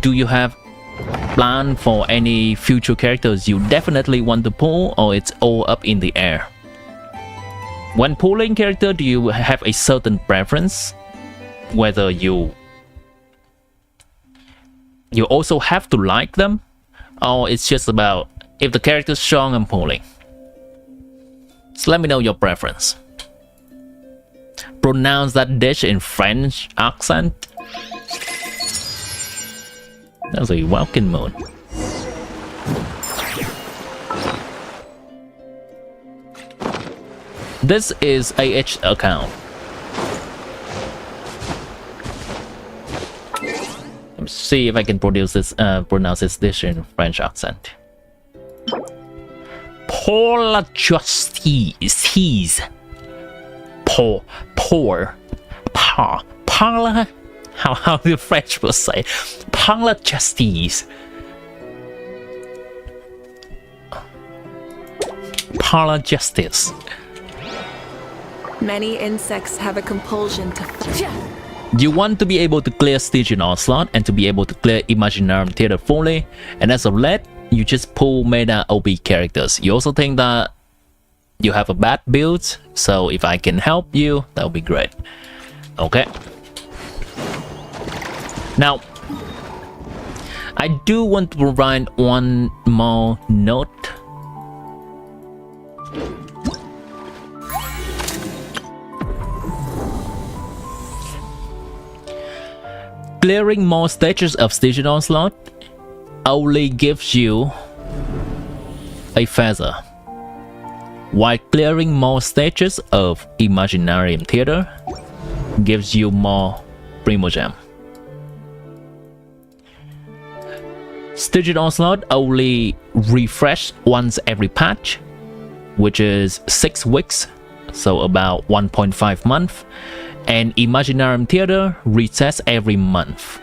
Speaker 1: Do you have plan for any future characters you definitely want to pull, or it's all up in the air? When pulling character, do you have a certain preference? Whether you also have to like them, or it's just about if the character's strong, I'm pulling. So let me know your preference. Pronounce that dish in French accent. That was a Welkin moon. This is AH account. Let me see if I can pronounce this dish in French accent. Pour justice. Parle. How the French will say? Parle justice. Parle justice.
Speaker 9: Many insects have a compulsion to.
Speaker 1: You want to be able to clear Stygian Onslaught and to be able to clear Imaginarium Theater fully, and as of late, you just pull meta OP characters. You also think that you have a bad build, so if I can help you, that would be great. Okay. Now, I do want to provide one more note. Clearing more stages of Stygian Onslaught only gives you a feather, while clearing more stages of Imaginarium Theater gives you more Primogem. Stygian Onslaught only refresh once every patch, which is 6 weeks, so about 1.5 months, and Imaginarium Theater resets every month.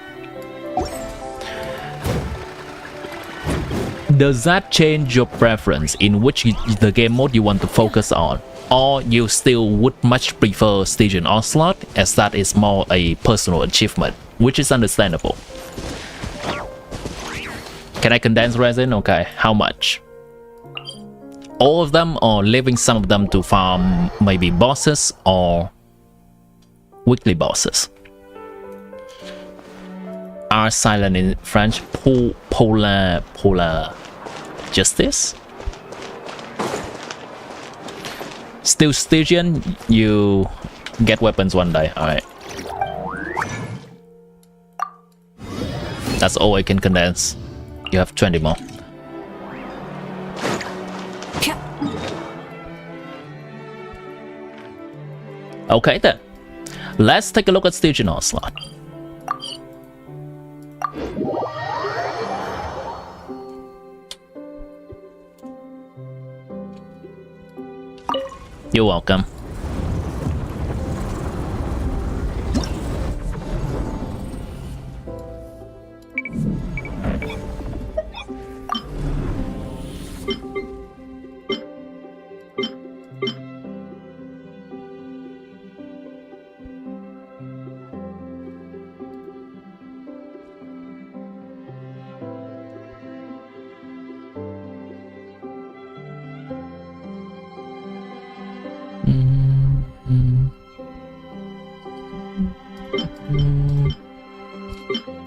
Speaker 1: Does that change your preference in which the game mode you want to focus on? Or you still would much prefer Stygian Onslaught, as that is more a personal achievement, which is understandable. Can I condense resin? Okay, how much? All of them, or leaving some of them to farm maybe bosses or weekly bosses? Are silent in French. Polar justice. Still Stygian, you get weapons one day. Alright. That's all I can condense. You have 20 more. Okay then. Let's take a look at Stygian Onslaught. You're welcome.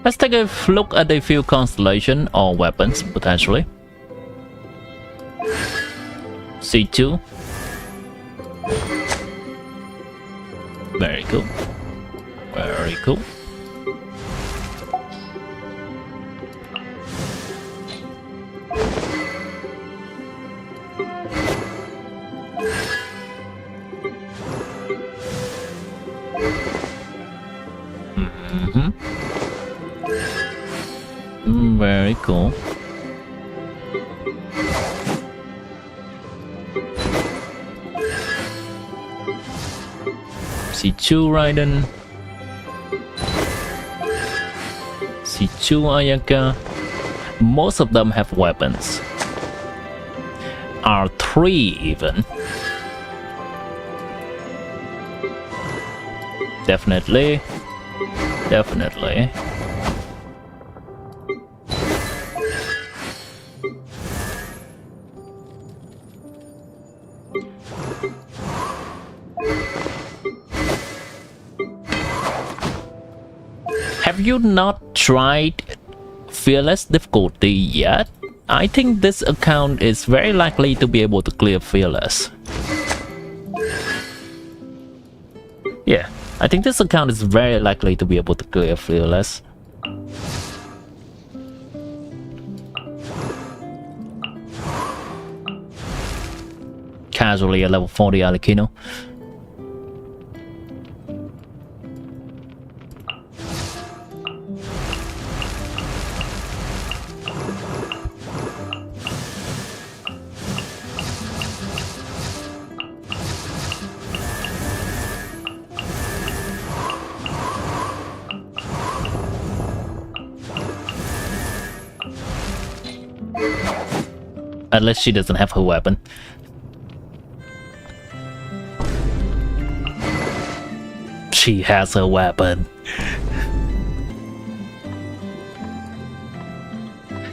Speaker 1: Let's take a look at a few constellation or weapons, potentially. C2. Very cool. Very cool. Very cool. C2 Raiden. C2 Ayaka. Most of them have weapons. R3 even. Definitely. Definitely. Have you not tried Fearless difficulty yet? I think this account is very likely to be able to clear Fearless. Yeah, I think this account is very likely to be able to clear Fearless. Casually a level 40 Alikino. Unless she doesn't have her weapon. She has her weapon.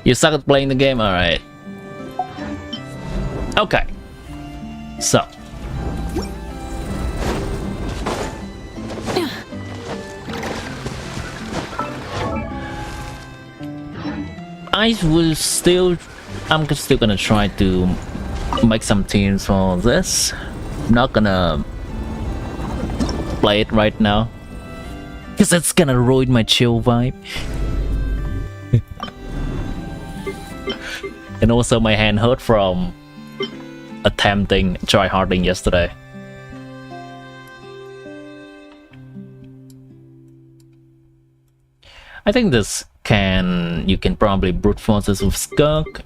Speaker 1: You suck at playing the game? Alright. Okay. So. I'm still gonna try to make some teams for this. I'm not gonna play it right now because it's gonna ruin my chill vibe. And also my hand hurt from attempting tryharding yesterday. I think you can probably brute force this with Skunk.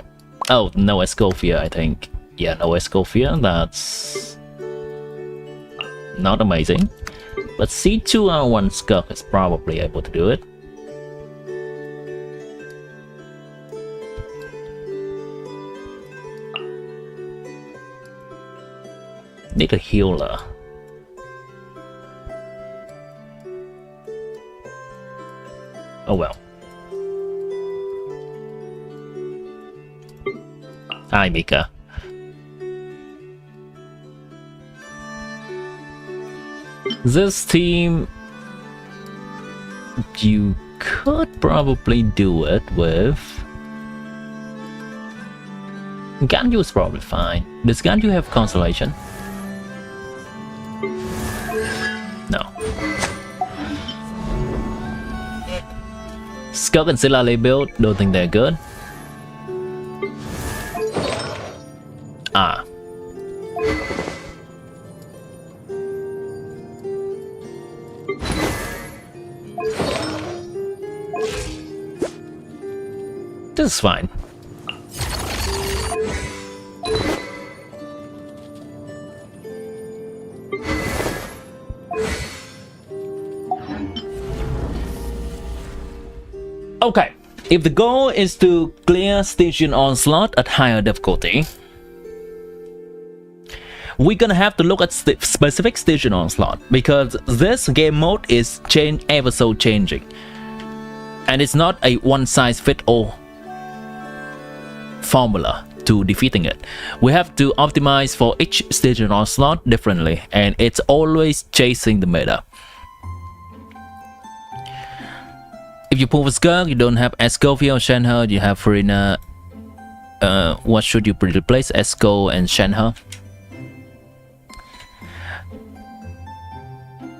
Speaker 1: Oh, no Escofia, I think. Yeah, no Escofia, that's not amazing. But C2R1 Skunk is probably able to do it. Need a healer. Oh well. Hi, Mika. This team, you could probably do it with Ganyu is probably fine. Does Ganyu have consolation? No. Skunk and Silale build, don't think they're good. Ah. This is fine. Okay, if the goal is to clear Station Onslaught at higher difficulty, we're gonna have to look at specific Station Onslaught because this game mode is ever so changing. And it's not a one-size-fits-all formula to defeating it. We have to optimize for each Station Onslaught differently, and it's always chasing the meta. If you pull a Skunk, you don't have Escofia or Shenhe, you have Farina. What should you replace? Esco and Shenhe.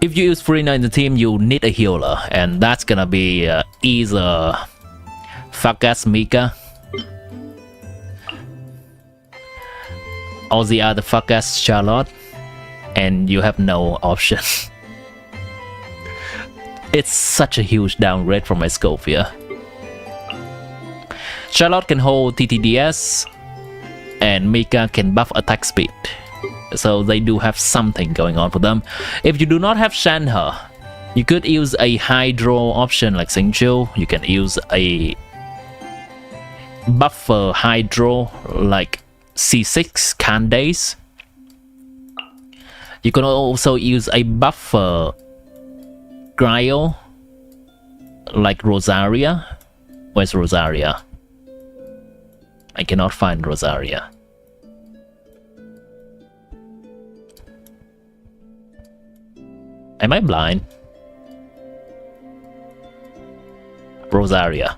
Speaker 1: If you use Farina in the team, you need a healer, and that's gonna be either Fakas Mika or the other Fakas Charlotte, and you have no option. It's such a huge downgrade from Escofia. Charlotte can hold TTDS, and Mika can buff attack speed. So they do have something going on for them. If you do not have Shanhe, you could use a hydro option like Xingqiu. You can use a buffer hydro like C6 Candace. You can also use a buffer Cryo like Rosaria. Where's Rosaria? I cannot find Rosaria. Am I blind? Rosaria.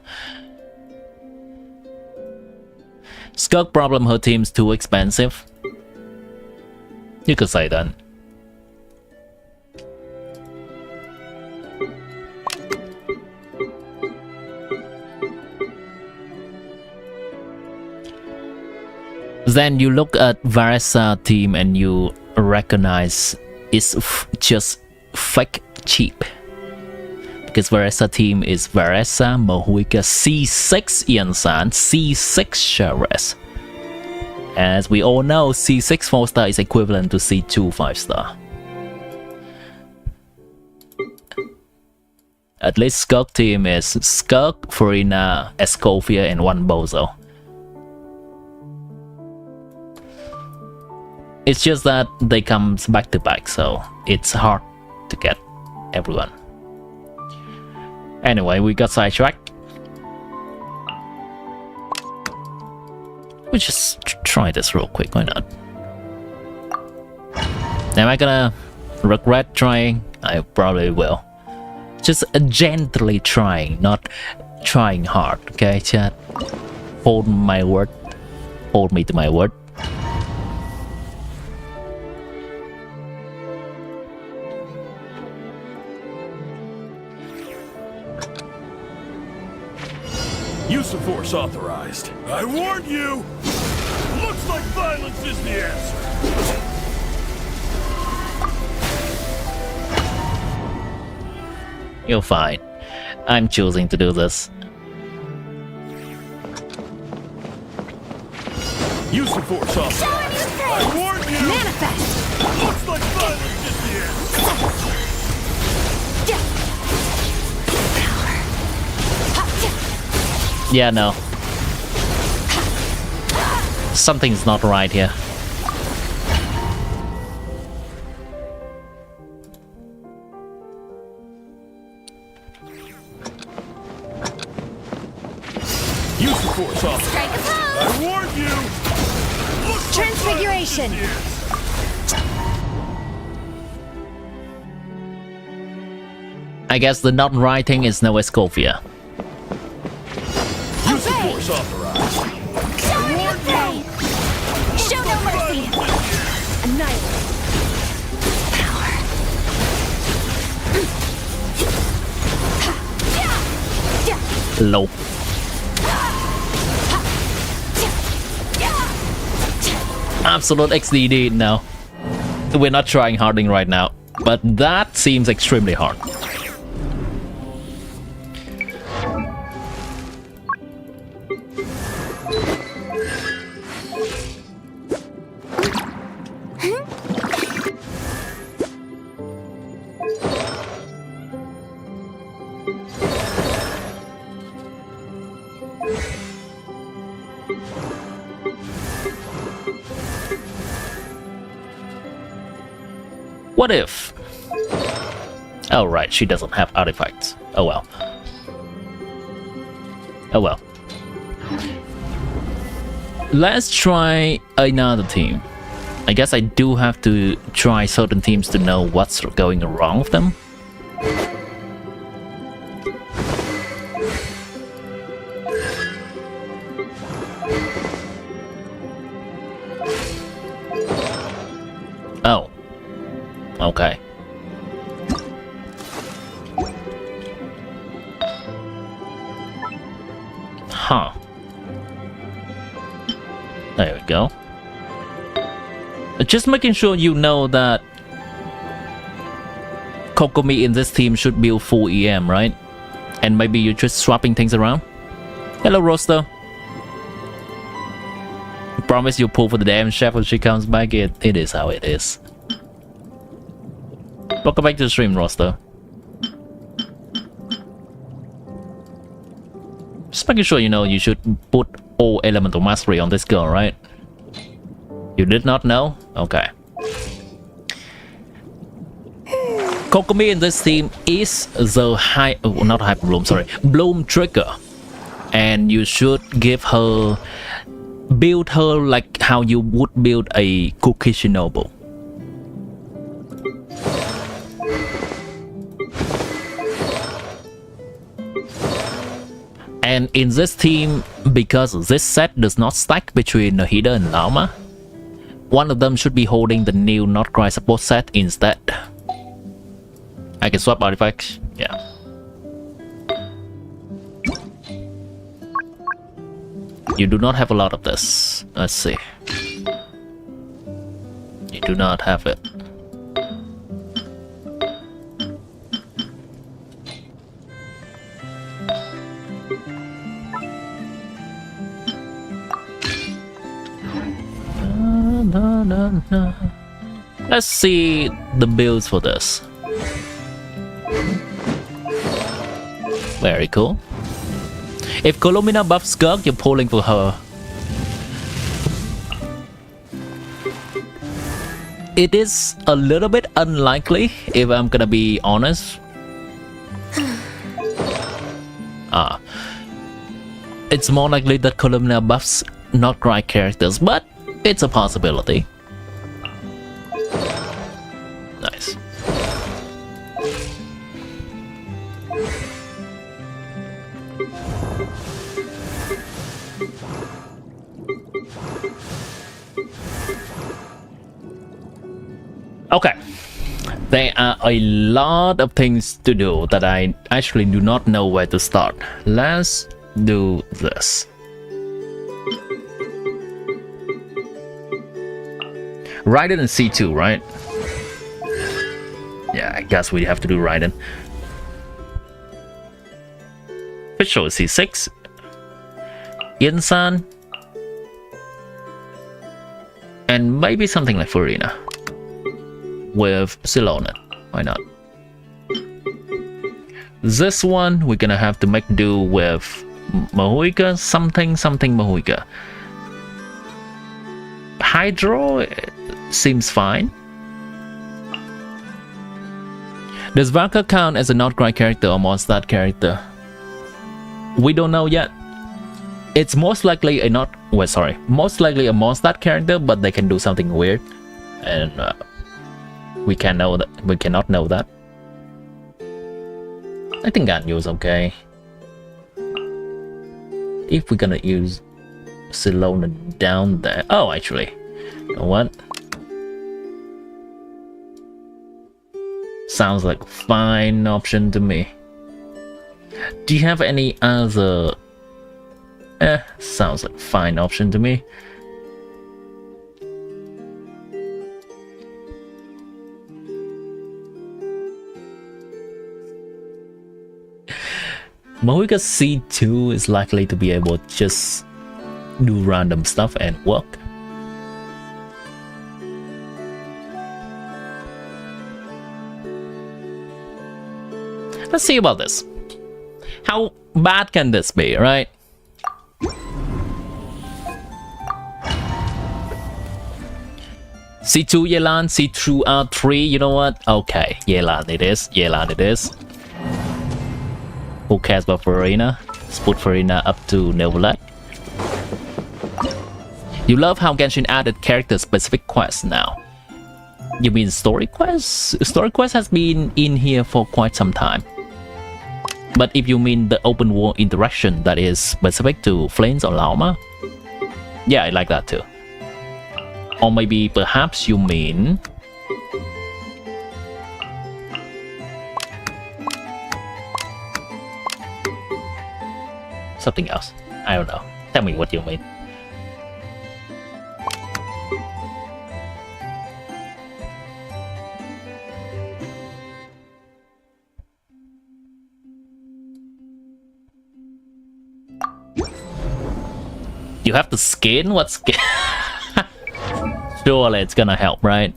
Speaker 1: Skirk problem, her team's too expensive. You could say that. Then you look at Varesa team and you recognize it's just fake cheap. Because Varesa team is Varesa, Mohuika, C6 Yansan, C6 Sheres. As we all know, C6 4-star is equivalent to C2 5-star. At least Skirk team is Skirk, Farina, Escofia, and one Bozo. It's just that they come back to back, so it's hard to get everyone. Anyway, we got sidetracked. We'll just try this real quick, why not? Am I gonna regret trying? I probably will. Just gently trying, not trying hard, okay, chat? Hold my word. Hold me to my word.
Speaker 4: Use of force authorized. I warned you! Looks like violence is the answer.
Speaker 1: You're fine. I'm choosing to do this.
Speaker 4: Use of force authorized. I warned you!
Speaker 6: Manifest!
Speaker 4: Looks like violence is the answer.
Speaker 1: Yeah, no. Something's not right here.
Speaker 4: Use the force off.
Speaker 6: Strike a pose!
Speaker 4: I warned you! Looks like
Speaker 6: Transfiguration!
Speaker 4: violence is the answer.
Speaker 1: I guess the not right thing is no Escofia.
Speaker 4: Use the force authorized. I warned you!
Speaker 6: Show no mercy! Annihilate!
Speaker 1: Low. Absolute XDD now. We're not trying harding right now, but that seems extremely hard. What if? Oh right, she doesn't have artifacts. Oh well. Oh well. Let's try another team. I guess I do have to try certain teams to know what's going wrong with them. Oh. Okay. Huh. There we go. Just making sure you know that Kokomi in this team should build full EM, right? And maybe you're just swapping things around. Hello, Roster. Promise you'll pull for the damn chef when she comes back. It is how it is. Welcome back to the stream, roster. Just making sure you know you should put all elemental mastery on this girl, right? You did not know? Okay. Kokomi in this team is the not hyper bloom, sorry, bloom trigger, and you should give her, build her like how you would build a cookie shinobu. And in this team, because this set does not stack between Nahida and Lauma, one of them should be holding the new nod-krai support set instead. I can swap artifacts, yeah. You do not have a lot of this. Let's see. You do not have it. Let's see the builds for this. Very cool. If Colomina buffs Gurk, you're pulling for her. It is a little bit unlikely, if I'm gonna be honest. It's more likely that Colomina buffs nod-krai characters, but it's a possibility. Nice. Okay. There are a lot of things to do that I actually do not know where to start. Let's do this. Raiden and C2, right? Yeah, I guess we have to do Raiden. Official is C6. Yin-san. And maybe something like Furina. With Silona. Why not? This one, we're gonna have to make do with Mahuika, something Mahuika. Hydro seems fine. Does Valka count as a nod-krai character or Mondstadt character? We don't know yet. It's most likely a most likely a Mondstadt character, but they can do something weird, and we cannot know that. I think Ganyu is okay. If we're gonna use Silona down there. Oh, actually, you know what? Sounds like a fine option to me. Do you have any other? Sounds like a fine option to me. Mahuika C2 is likely to be able to just do random stuff and work. Let's see about this. How bad can this be, right? C2 Yelan, C2 R3, you know what? Okay, Yelan it is, Yelan it is. Who cares about Farina? Let's put Farina up to Neverland. You love how Genshin added character-specific quests now. You mean story quests? Story quests has been in here for quite some time. But if you mean the open world interaction that is specific to Flames or Lauma, yeah, I like that too. Or maybe perhaps you mean something else. I don't know. Tell me what you mean. You have the skin? What skin? Surely it's gonna help, right?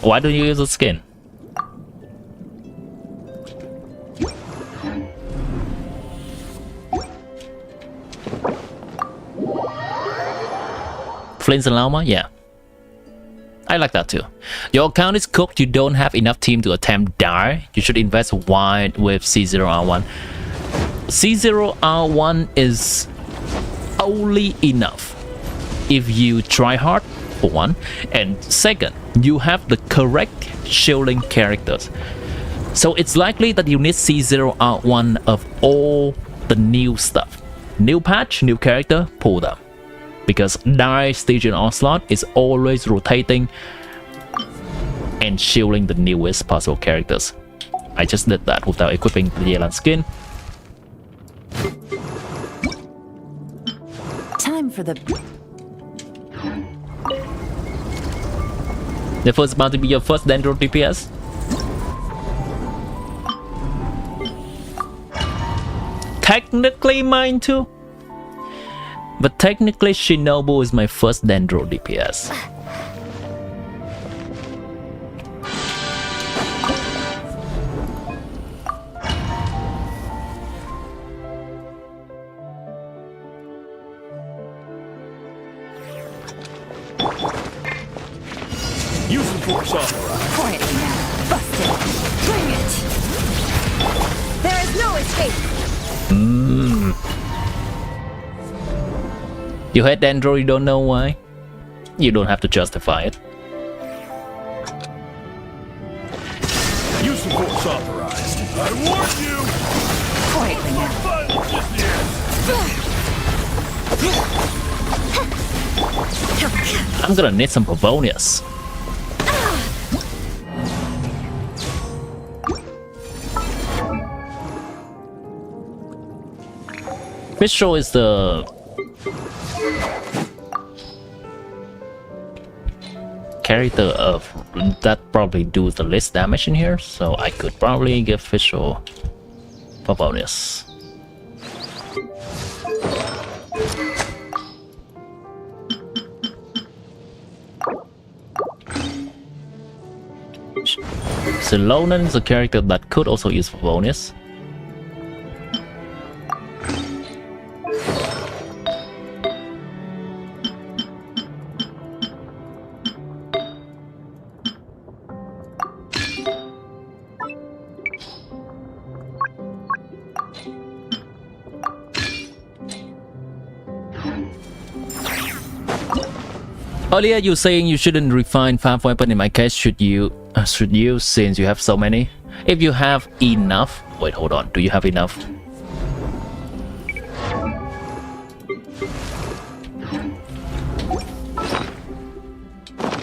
Speaker 1: Why don't you use the skin? Flint's and Llama? Yeah. I like that too. Your account is cooked, you don't have enough team to attempt die. You should invest wide with C0R1. C0R1 is only enough if you try hard, for one, and second, you have the correct shielding characters. So it's likely that you need C0R1 of all the new stuff. New patch, new character, pull them. Because Die, Stygian Onslaught is always rotating and shielding the newest possible characters. I just did that without equipping the Yelan skin.
Speaker 6: Time for the...
Speaker 1: Nefer is about to be your first Dendro DPS. Technically mine too. But technically Shinobu is my first Dendro DPS.
Speaker 4: Use the force authorized.
Speaker 6: Quietly now. Busted. Bring it. There is no escape.
Speaker 1: You hate Dendro, you don't know why? You don't have to justify it.
Speaker 4: Use the force authorized. I warn you.
Speaker 6: Quietly now.
Speaker 1: I'm gonna need some Pavonius. Fischl is the character of that probably do the least damage in here, so I could probably give Fischl Pavonius. Silonen is a character that could also use Pavonius. Earlier you saying you shouldn't refine 5 weapon. In my case, should you since you have so many? If you have enough. Wait, hold on. Do you have enough?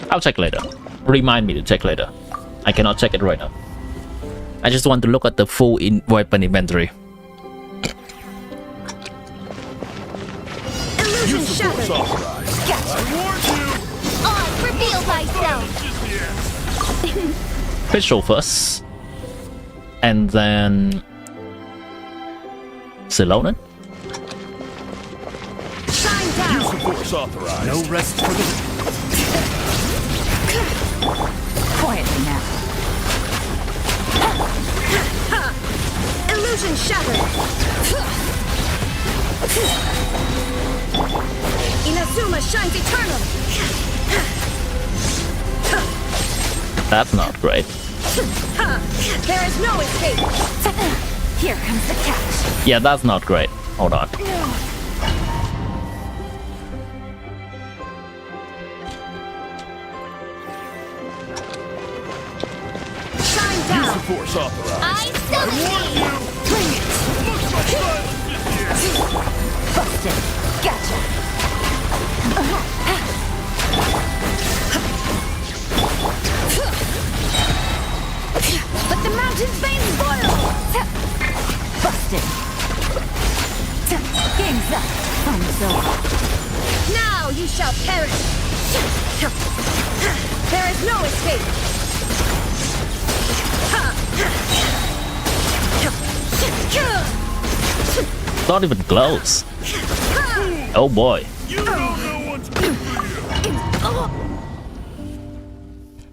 Speaker 1: I'll check later. Remind me to check later. I cannot check it right now. I just want to look at the full weapon inventory.
Speaker 6: Illusion shattered. Gotcha. Reveal thyself.
Speaker 1: Fischl first. And then Silonen.
Speaker 6: Shine down.
Speaker 4: Use the force authorized. No rest for the...
Speaker 6: Quietly now. Illusion shattered. Inazuma shines eternal.
Speaker 1: That's not great.
Speaker 6: There is no escape. Here comes the catch.
Speaker 1: Yeah, that's not great. Hold on.
Speaker 6: Shine down.
Speaker 4: Use the force authorized.
Speaker 6: I summon you. Bring it. Busted. Gotcha. Let the mountain's veins boil. Busted. Game's up. Fun's over. Now you shall perish. There is no escape.
Speaker 1: Not even close. Oh boy.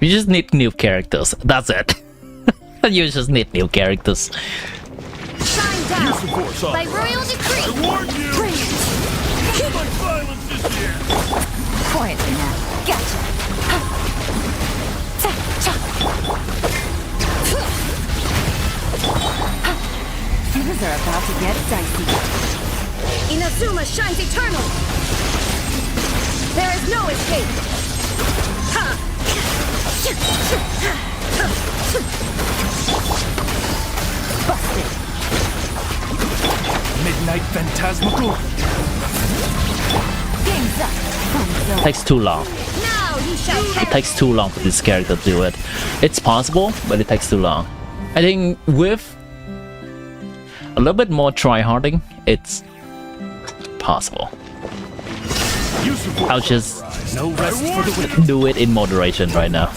Speaker 1: You just need new characters. That's it. You just need new characters.
Speaker 6: Shine down by royal decree. Bring it. Quietly now. Gotcha. Things are about to get dicey. Inazuma shines eternal. There is no escape. Busted.
Speaker 4: Midnight Phantasmical.
Speaker 6: Game's up.
Speaker 1: Takes too long.
Speaker 6: Now you shall
Speaker 1: It takes too long for this character to do it. It's possible, but it takes too long. I think with a little bit more try-harding, it's possible. I'll just
Speaker 4: No rest for the wicked.
Speaker 1: do it in moderation right now.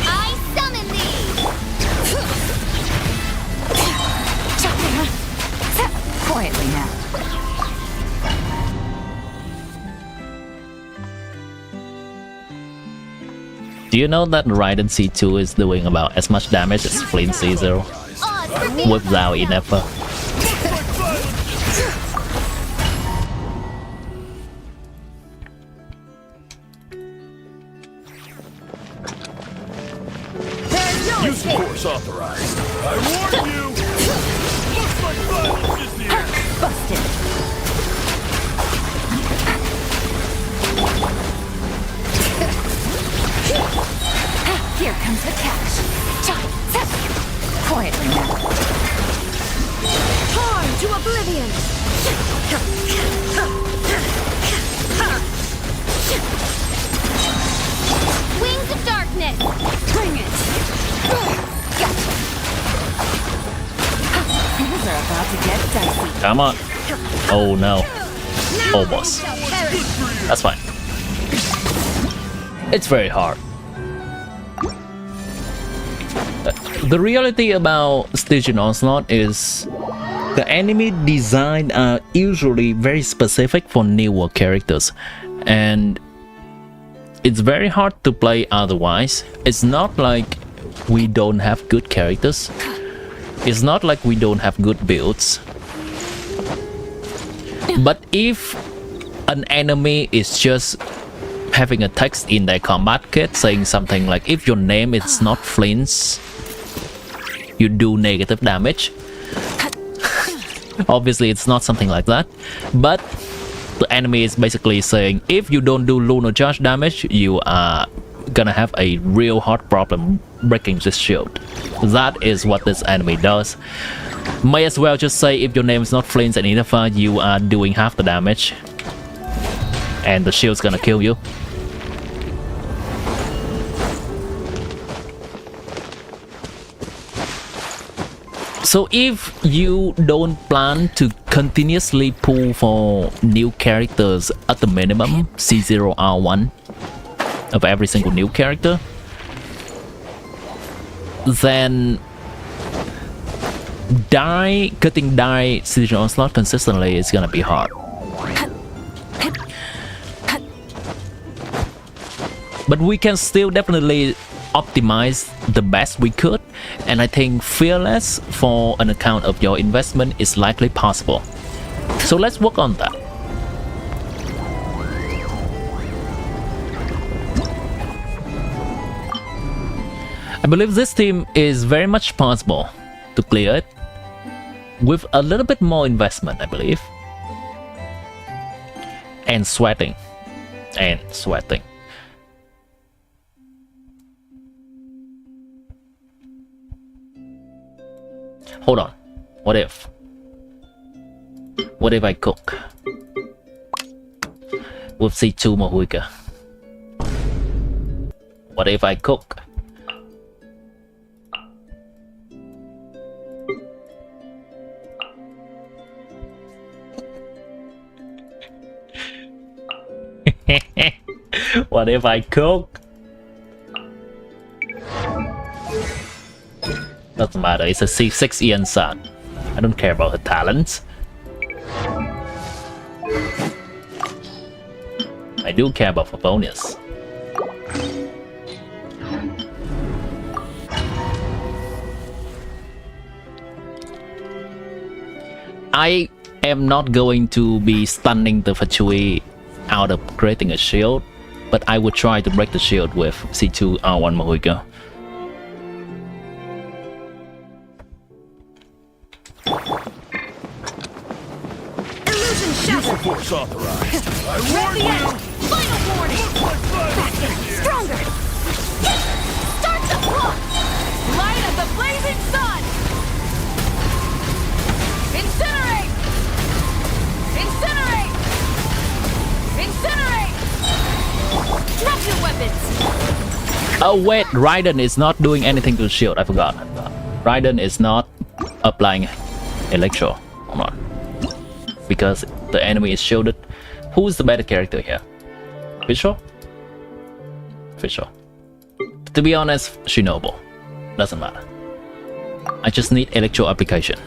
Speaker 6: I summon thee. Quietly now.
Speaker 1: Do you know that Raiden C2 is doing about as much damage as Flint C0 without Nefer?
Speaker 6: There is no escape.
Speaker 4: Force authorized. I warn you. Looks like violence is the answer.
Speaker 6: Busted. Here comes the catch. Quietly now. Torn to oblivion. Wings of darkness. Bring it. Gotcha. Things are about to get dicey.
Speaker 1: Come on. Oh no. Almost. That's fine. It's very hard. The reality about Stygian Onslaught is the enemy design are usually very specific for newer characters, and it's very hard to play otherwise. It's not like we don't have good characters. It's not like we don't have good builds. But if an enemy is just having a text in their combat kit saying something like, if your name is not Flint's, you do negative damage. Obviously it's not something like that, but the enemy is basically saying, if you don't do lunar charge damage, you are gonna have a real hard problem breaking this shield. That is what this enemy does. May as well just say, if your name is not Flint and Nefer, you are doing half the damage and the shield's gonna kill you. So if you don't plan to continuously pull for new characters at the minimum C0R1 of every single new character, then cutting die Stygian Onslaught consistently is gonna be hard. But we can still definitely optimize the best we could, and I think fearless for an account of your investment is likely possible. So let's work on that. I believe this team is very much possible to clear it with a little bit more investment, I believe. And sweating. Hold on. What if I cook with C2 Mohuika? What if I cook? What if I cook? Doesn't matter, it's a 6 Ian Sun. I don't care about her talents. I do care about her bonus. I am not going to be stunning the Fachui out of creating a shield, but I would try to break the shield with C2 R1 Mohica.
Speaker 6: Illusion shattered.
Speaker 4: Force authorized. I
Speaker 6: Ready end. Final warning. Faster. Stronger. Start the clock. Light of the blazing sun. Incinerate. Incinerate. Incinerate. Drop your weapons.
Speaker 1: Oh wait, Raiden is not doing anything to the shield. I forgot. Raiden is not applying Electro. Hold on. Because the enemy is shielded. Who's the better character here? Fischl? Fischl. To be honest, Shinobu. Doesn't matter. I just need Electro application.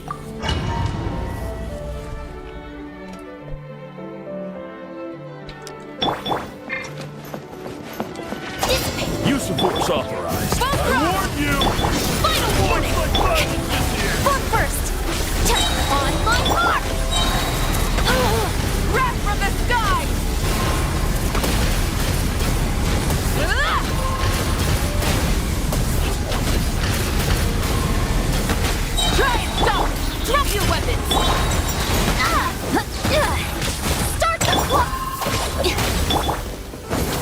Speaker 4: Use of force authorized.
Speaker 6: Both
Speaker 4: I warn you.
Speaker 6: Final warning. Fork first. On my mark. Wrath from the sky. Try and stop. Drop your weapons. Start the clock.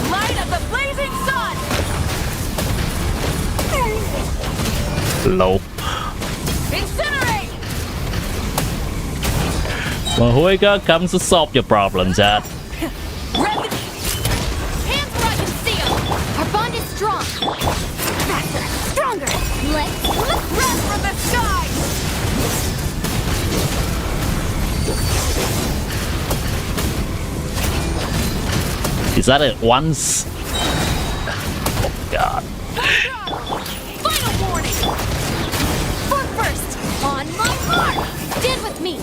Speaker 6: Light of the blazing sun.
Speaker 1: Low.
Speaker 6: Incinerate.
Speaker 1: Mohica comes to solve your problems, Dad.
Speaker 6: Hands where I can see 'em. Our bond is strong. Faster, stronger. Let's run from the sky.
Speaker 1: Is that it once? Oh god.
Speaker 6: Final warning. Fork first. On my mark. Stand with me.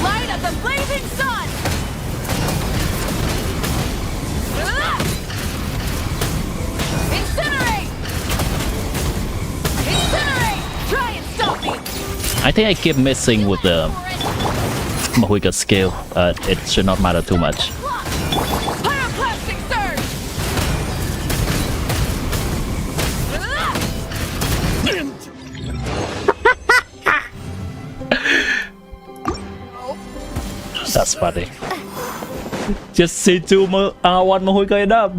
Speaker 6: Light of the blazing sun. Incinerate. Incinerate. Try and stop me.
Speaker 1: I think I keep missing with the Mohica skill. It should not matter too much.
Speaker 6: Pyroclastic surge.
Speaker 1: That's funny. Just C2 R1 Mohica enough.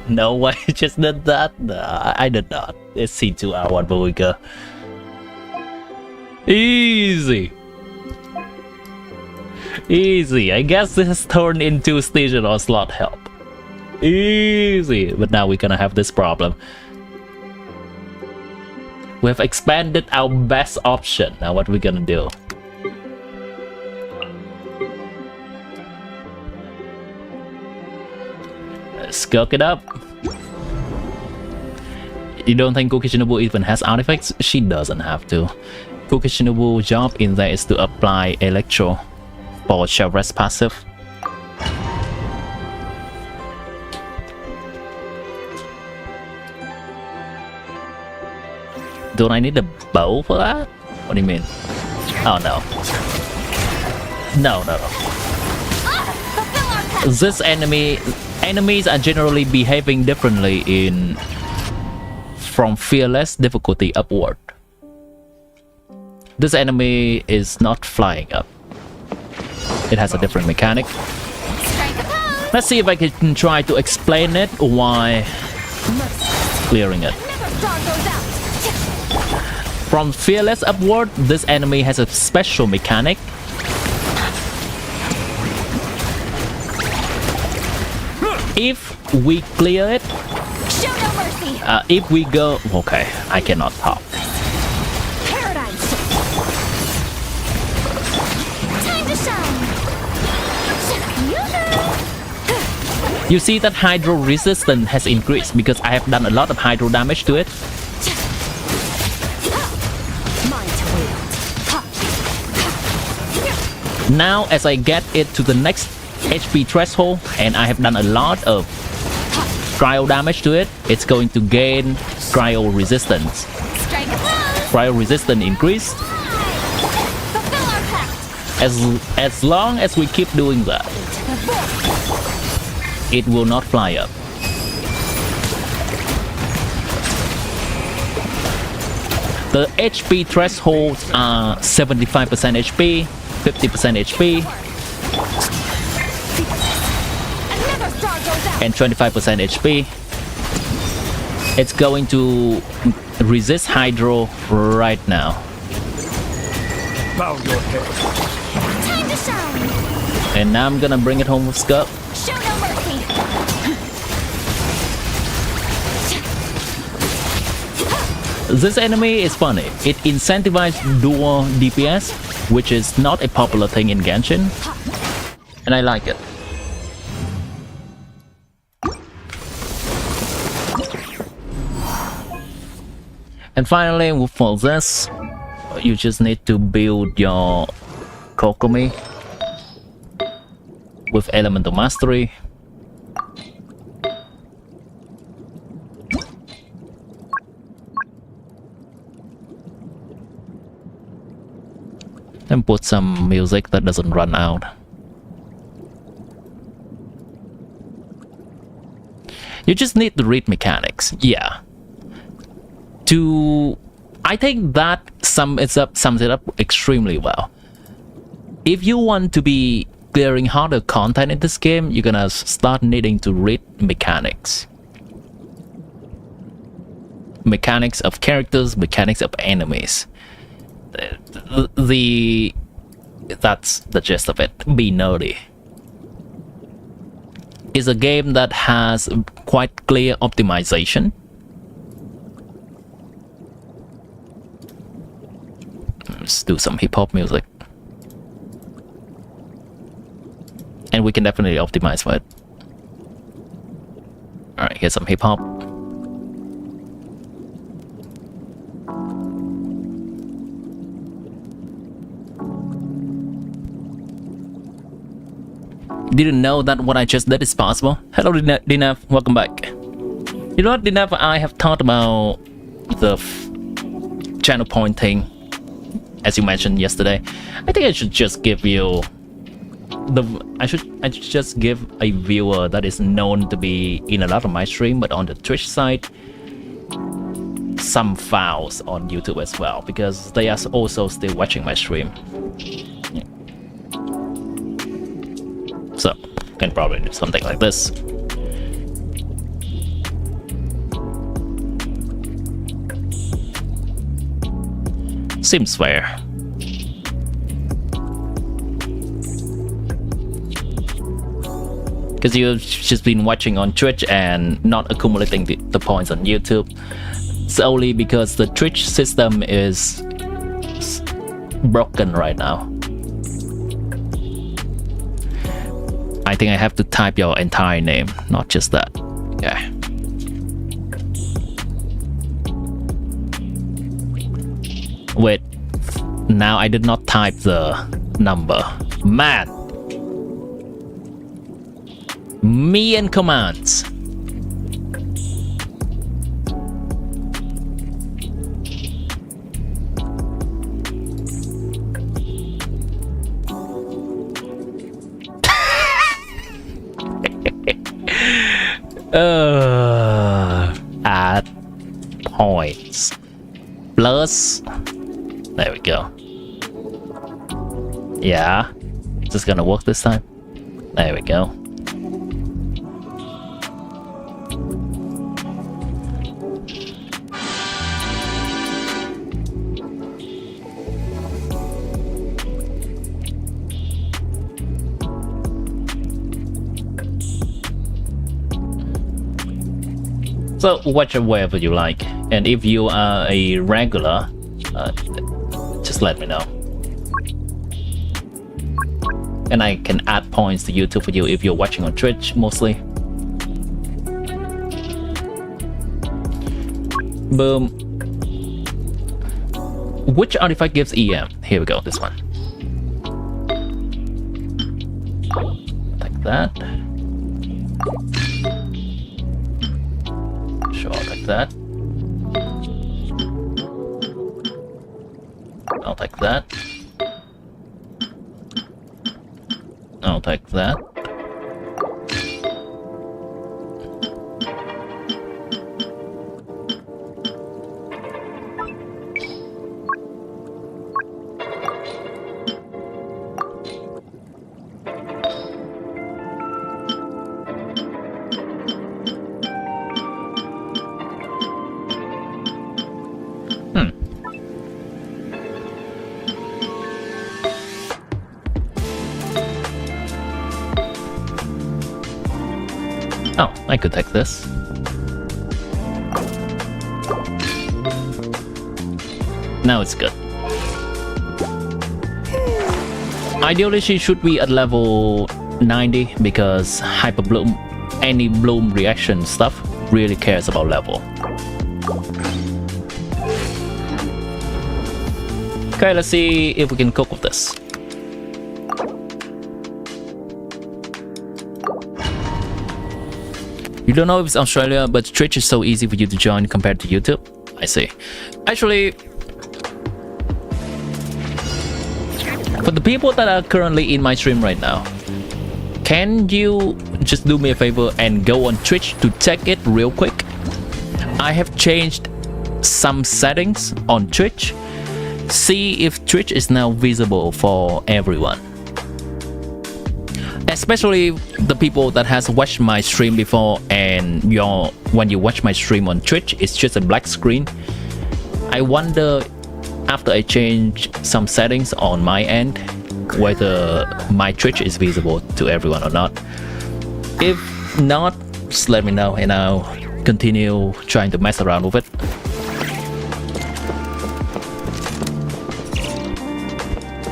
Speaker 1: No way, just did that? Nah, I did not. It's C2 R1 Mohica. Easy. Easy. I guess this has turned into station or slot help. Easy. But now we're gonna have this problem. We have expanded our best option. Now what are we gonna do? Let's cook it up. You don't think Kuki Shinobu even has artifacts? She doesn't have to. Kuki Shinobu's job in there is to apply Electro for Shavret's passive. Don't I need a bow for that? What do you mean? Oh no. No. This enemies are generally behaving differently from fearless difficulty upward. This enemy is not flying up. It has a different mechanic. Let's see if I can try to explain it while clearing it. From fearless upward, this enemy has a special mechanic. If we clear it, if we go, okay, I cannot talk. You see that hydro resistance has increased because I have done a lot of hydro damage to it. Now as I get it to the next HP threshold and I have done a lot of cryo damage to it, it's going to gain cryo resistance.
Speaker 6: Strike close.
Speaker 1: Cryo resistance increase.
Speaker 6: Fulfill our pact.
Speaker 1: As long as we keep doing that, it will not fly up. The HP thresholds are 75% HP, 50% HP,
Speaker 6: Another star goes out.
Speaker 1: and 25% HP. It's going to resist Hydro right now.
Speaker 6: Time to shine.
Speaker 1: And now I'm gonna bring it home with Scud.
Speaker 6: Show no mercy.
Speaker 1: This enemy is funny. It incentivizes dual DPS, which is not a popular thing in Genshin, and I like it. And finally, for this, you just need to build your Kokomi with Elemental Mastery. And put some music that doesn't run out. You just need to read mechanics, yeah. I think that sums it up extremely well. If you want to be clearing harder content in this game, you're gonna start needing to read mechanics. Mechanics of characters, mechanics of enemies. That's the gist of it. Be nerdy. It's a game that has quite clear optimization. Let's do some hip-hop music. And we can definitely optimize for it. Alright, here's some hip-hop. Didn't know that what I just did is possible. Hello Dinaf, welcome back. You know what, Dinaf, I have thought about the channel pointing, as you mentioned yesterday. I think I should just give you I should just give a viewer that is known to be in a lot of my stream, but on the Twitch side, some Fowls on YouTube as well, because they are also still watching my stream. Yeah. So, can probably do something like this. Seems fair. Because you've just been watching on Twitch and not accumulating the points on YouTube. Solely because the Twitch system is broken right now. I think I have to type your entire name, not just that. Yeah. Wait, now I did not type the number. Man! Me and commands. Add points plus. There we go. Yeah, is this gonna work this time? There we go. So watch it wherever you like, and if you are a regular, just let me know. And I can add points to YouTube for you if you're watching on Twitch mostly. Boom. Which artifact gives EM? Here we go, this one. that. Sure, I'll take that. I'll take that. I'll take that. Oh, I could take this. Now it's good. Ideally, she should be at level 90 because Hyper Bloom, any Bloom reaction stuff, really cares about level. Okay, let's see if we can cope with this. You don't know if it's Australia, but Twitch is so easy for you to join compared to YouTube. I see. Actually, for the people that are currently in my stream right now, can you just do me a favor and go on Twitch to check it real quick? I have changed some settings on Twitch. See if Twitch is now visible for everyone. Especially the people that has watched my stream before, and when you watch my stream on Twitch, it's just a black screen. I wonder, after I change some settings on my end, whether my Twitch is visible to everyone or not. If not, just let me know and I'll continue trying to mess around with it.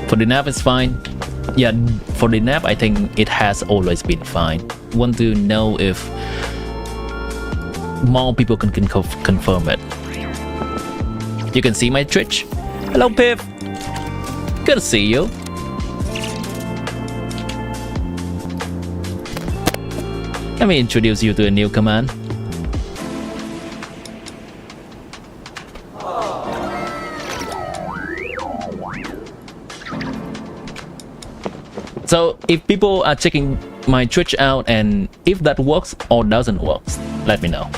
Speaker 1: For the nav, it's fine. Yeah, for the nav, I think it has always been fine. Want to know if more people can confirm it. You can see my Twitch. Hello, Pip. Good to see you. Let me introduce you to a new command. So if people are checking my Twitch out and if that works or doesn't work, let me know.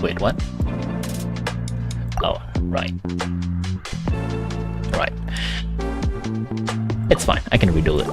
Speaker 1: Wait, what? Oh, right. Right. It's fine, I can redo it.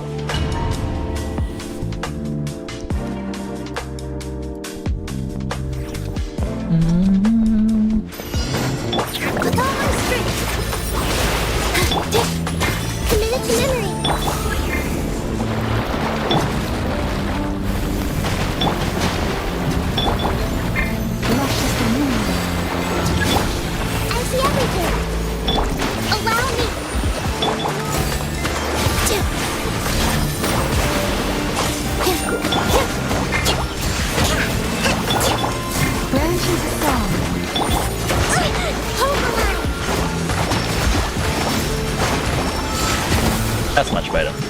Speaker 1: That's much better.
Speaker 6: This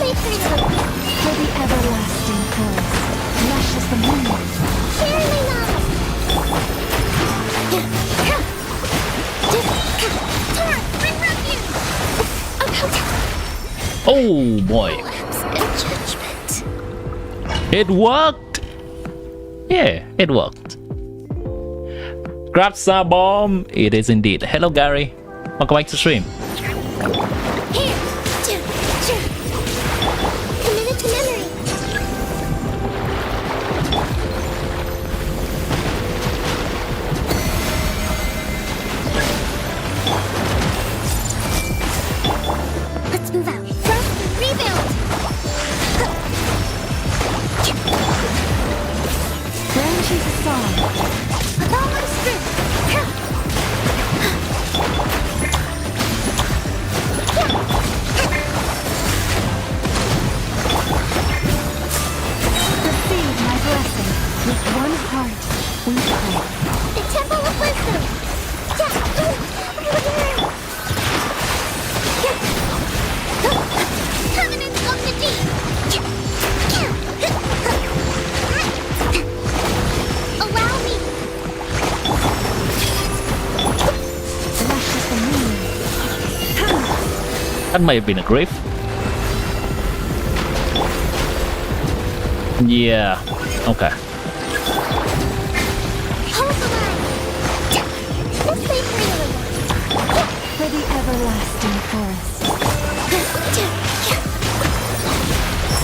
Speaker 6: way for you.
Speaker 5: For the everlasting forest, lush as the moon.
Speaker 6: Here my novel.
Speaker 1: Oh boy. It worked. Yeah, it worked. Grab some bomb. It is indeed. Hello, Gary. Welcome back to stream.
Speaker 6: Let's move out. First, rebuild.
Speaker 5: Branches a song.
Speaker 6: With all my strength.
Speaker 5: Receive my blessing. With one heart, we pray.
Speaker 6: The Temple of Wisdom.
Speaker 1: That may have been a grief. Yeah, okay.
Speaker 6: For the everlasting forest.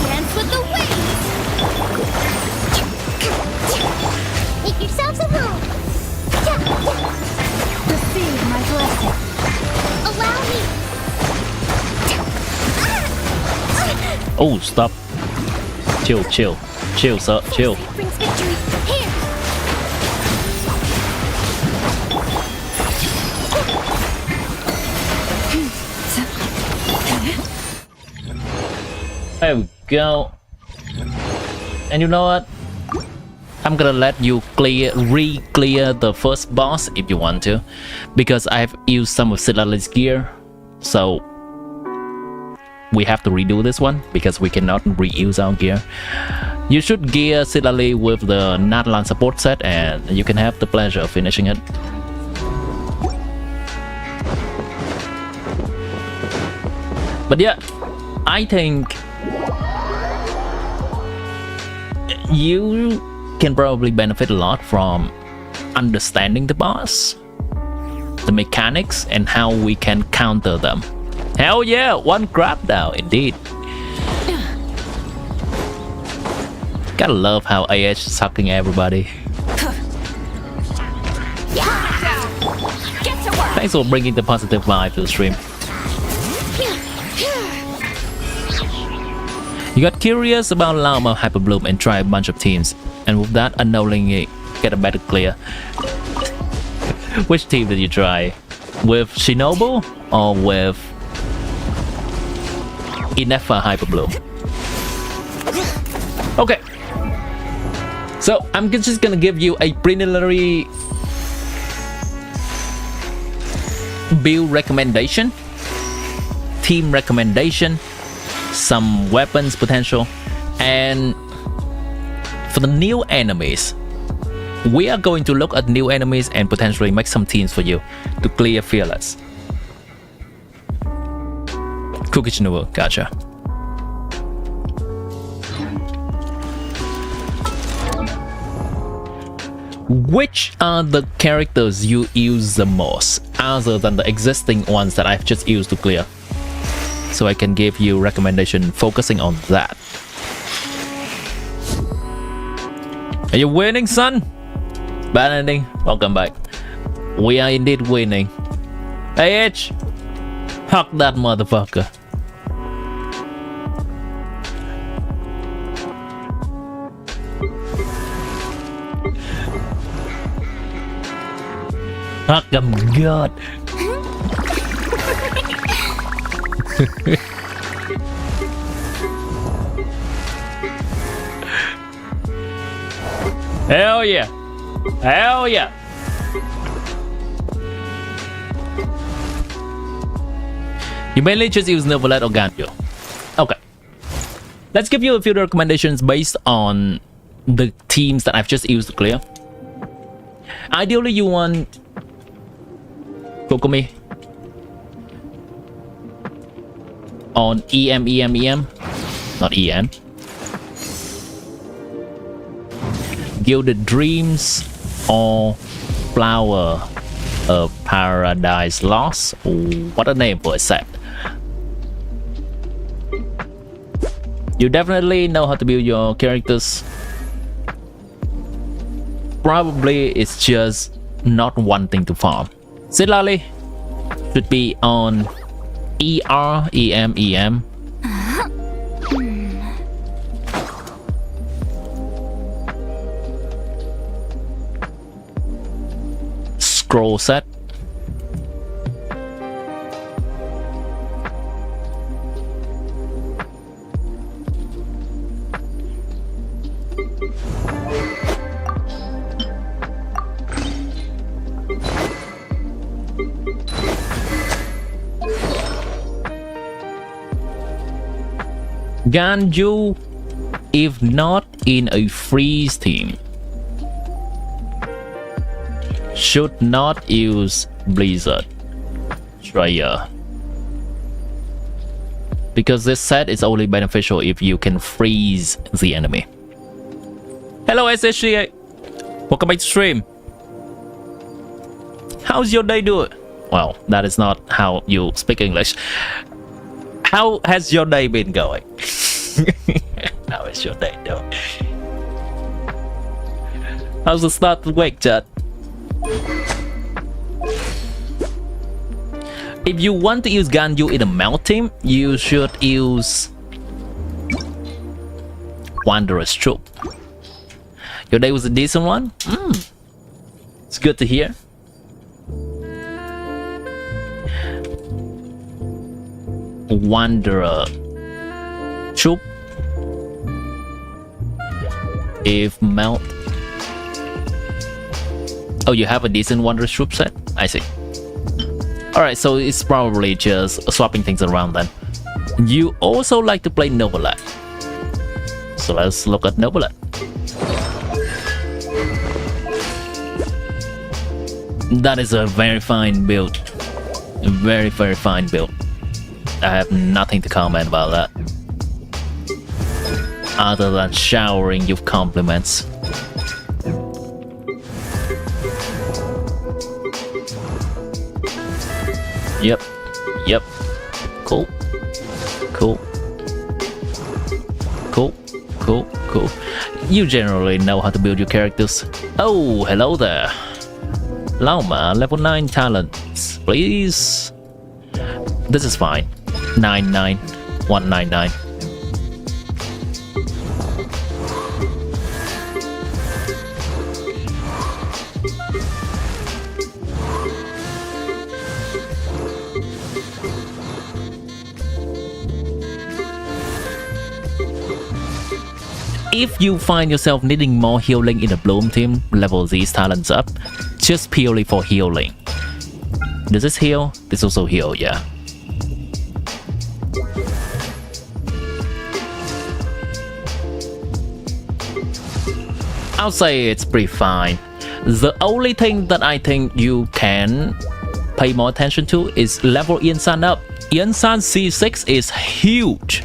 Speaker 6: Dance with the waves! Make yourselves at home! Receive my blessing. Allow me!
Speaker 1: Oh, stop. Chill, chill. Chill, sir, chill.
Speaker 6: Brings victory. Here!
Speaker 1: There we go. And you know what? I'm gonna let you re-clear the first boss if you want to, because I've used some of Silali's gear, so we have to redo this one because we cannot reuse our gear. You should gear Silali with the Natlan support set and you can have the pleasure of finishing it. But yeah, I think you can probably benefit a lot from understanding the boss, the mechanics, and how we can counter them. Hell yeah, one grab now, indeed. Gotta love how AH is sucking everybody. Thanks for bringing the positive vibe to the stream. You got curious about Llama Hyperbloom and try a bunch of teams, and with that unknowingly get a better clear. Which team did you try? With Shinobu or with Nefer Hyperbloom? Okay. So I'm just gonna give you a preliminary build recommendation, team recommendation, some weapons potential, and for the new enemies, we are going to look at new enemies and potentially make some teams for you to clear Fearless. Cookie Chinua, gotcha. Which are the characters you use the most, other than the existing ones that I've just used to clear? So I can give you recommendation focusing on that. Are you winning, son? Bad ending, welcome back. We are indeed winning. Hey, H! Huck that motherfucker. Huck him good. Hell yeah! Hell yeah! You mainly just use Neverlet or Ganjo. Okay. Let's give you a few recommendations based on the teams that I've just used to clear. Ideally, you want Kokomi on EM, not EN. Gilded Dreams or Flower of Paradise Lost. What a name for a set. You definitely know how to build your characters. Probably it's just not wanting to farm. Silali should be on ER, EM. Scroll set. Ganju, if not in a freeze team, should not use Blizzard. Traya. because this set is only beneficial if you can freeze the enemy. Hello SHGA, welcome back to stream. How's your day doing? Well, that is not how you speak English. How has your day been going? How is your day doing? How's the start of the week, chat? If you want to use Ganyu in a mount team, you should use Wanderer's Troop. Your day was a decent one? It's good to hear. Wanderer Troop. If mount. Oh, you have a decent Wanderer Troop set? I see. Alright, so it's probably just swapping things around then. You also like to play Novalet. So let's look at Novalet. That is a very fine build. A very, very fine build. I have nothing to comment about that. Other than showering you compliments. Yep. Yep. Cool. Cool. Cool. Cool. Cool. You generally know how to build your characters. Oh, hello there. Lauma, level 9 talents, please. This is fine. 99199. If you find yourself needing more healing in the Bloom team, level these talents up, just purely for healing. Does this heal? This also heal, yeah. I'll say it's pretty fine. The only thing that I think you can pay more attention to is level Ian-san up. Ian-san C6 is huge.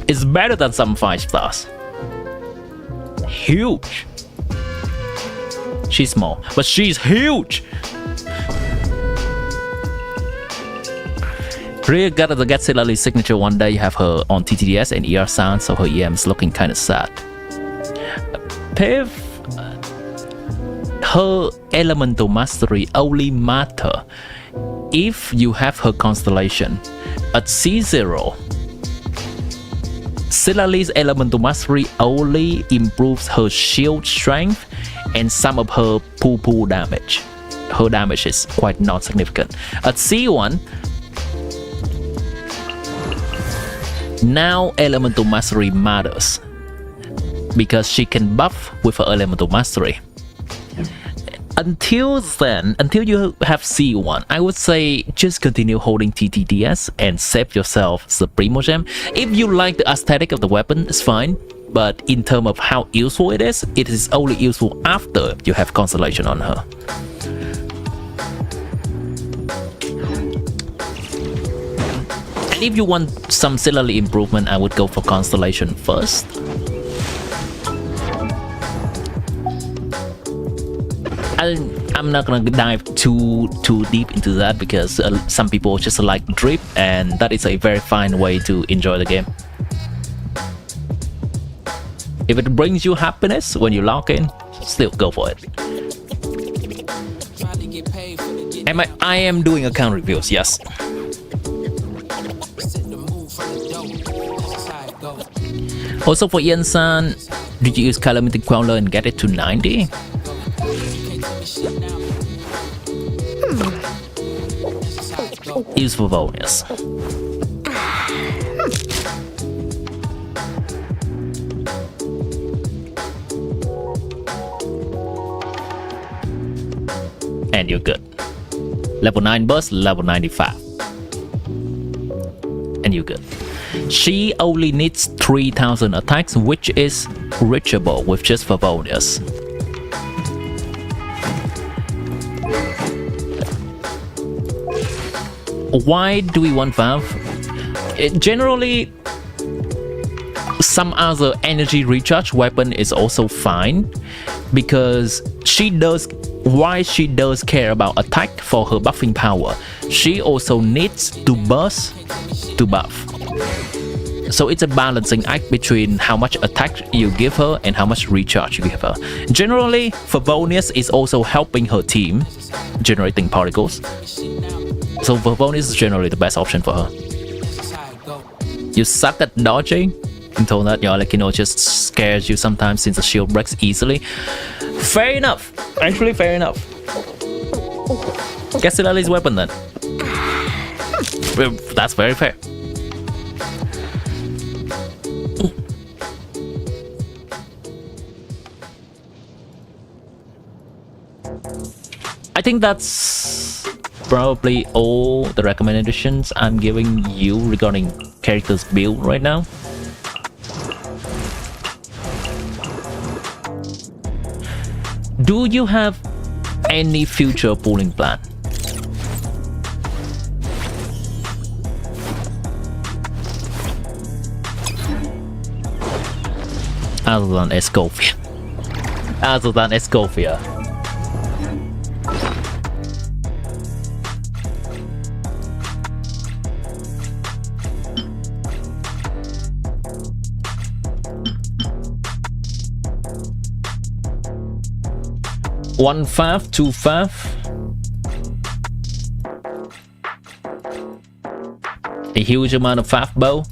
Speaker 1: It's better than some 5 stars. Huge. She's small, but she's huge. Rhea got the Gatsila signature one day. You have her on TTDS and ER-san, so her EM is looking kind of sad. Piv, her elemental mastery only matter if you have her constellation. At C0, Silali's elemental mastery only improves her shield strength and some of her poo-poo damage. Her damage is quite not significant. At C1, now elemental mastery matters because she can buff with her elemental mastery. Until then, until you have C1, I would say just continue holding TTDS and save yourself Supremo Gem. If you like the aesthetic of the weapon, it's fine. But in terms of how useful it is only useful after you have Constellation on her. And if you want some Silali improvement, I would go for Constellation first. I'm not gonna dive too deep into that because some people just like drip, and that is a very fine way to enjoy the game. If it brings you happiness when you log in, still go for it. And I am doing account reviews, yes. Also for Ian-san, did you use Calamity Queller and get it to 90? Useful bonus. And you're good. Level 9 burst, level 95. And you're good. She only needs 3000 attacks, which is reachable with just for bonus. Why do we want Valve? Generally, some other energy recharge weapon is also fine because while she does care about attack for her buffing power, she also needs to burst to buff. So it's a balancing act between how much attack you give her and how much recharge you give her. Generally, Favonius is also helping her team generating particles. So Favonius is generally the best option for her. You suck at dodging until that your Alekino just scares you sometimes since the shield breaks easily. Fair enough. Actually, fair enough. Guess Silali's weapon then. Well, that's very fair. I think that's probably all the recommendations I'm giving you regarding characters build right now. Do you have any future pooling plan? Other than Escofia. Other than Escofia. One fav, two fav. A huge amount of fav bow.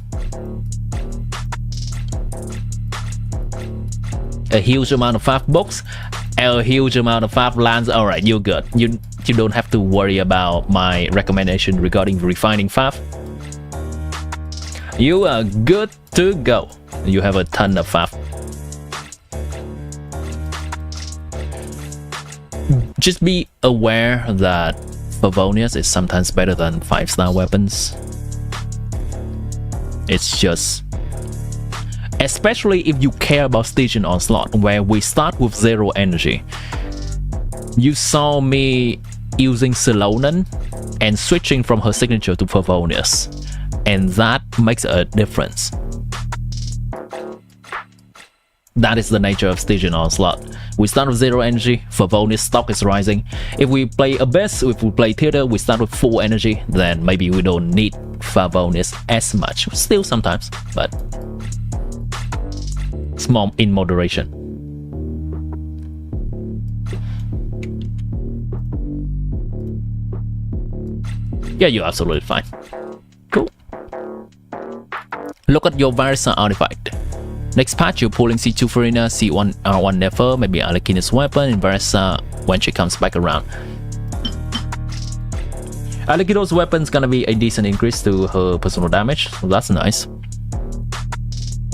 Speaker 1: A huge amount of fav books. A huge amount of fav lands. Alright, you're good. You don't have to worry about my recommendation regarding refining fav. You are good to go. You have a ton of fav. Just be aware that Favonius is sometimes better than 5-star weapons. It's just... Especially if you care about Stygian Onslaught, where we start with 0 energy. You saw me using Celonan and switching from her signature to Favonius. And that makes a difference. That is the nature of Stygian Onslaught. We start with 0 energy, Favonius stock is rising. If we play Abyss, if we play Theater, we start with full energy, then maybe we don't need Favonius as much. Still sometimes, but small in moderation. Yeah, you're absolutely fine. Cool. Look at your Varisa artifact. Next patch, you're pulling C2 Farina, C1 R1 Nefer, maybe Alekina's weapon, and Varisa when she comes back around. Alekina's weapon's gonna be a decent increase to her personal damage, so that's nice.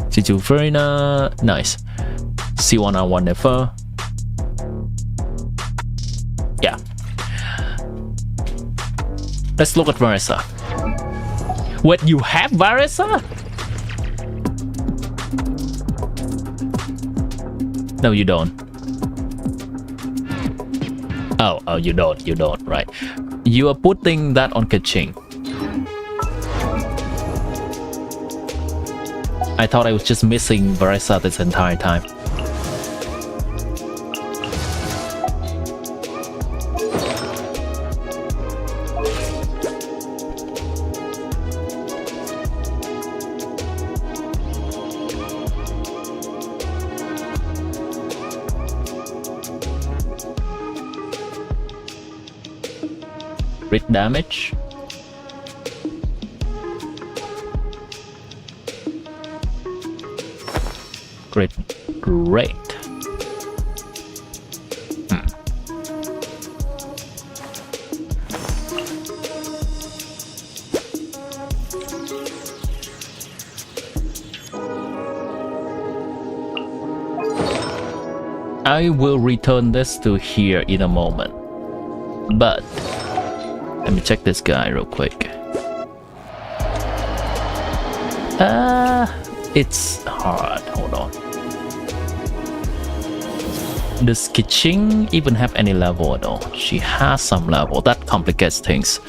Speaker 1: C2 Farina, nice. C1 R1 Nefer. Yeah. Let's look at Varisa. What, you have Varisa? No, you don't. Oh, you don't, right. You are putting that on Kaching. I thought I was just missing Varisa this entire time. Crit damage. Great. I will return this to here in a moment, but let me check this guy real quick. It's hard. Hold on. Does Kiching even have any level at all? She has some level. That complicates things.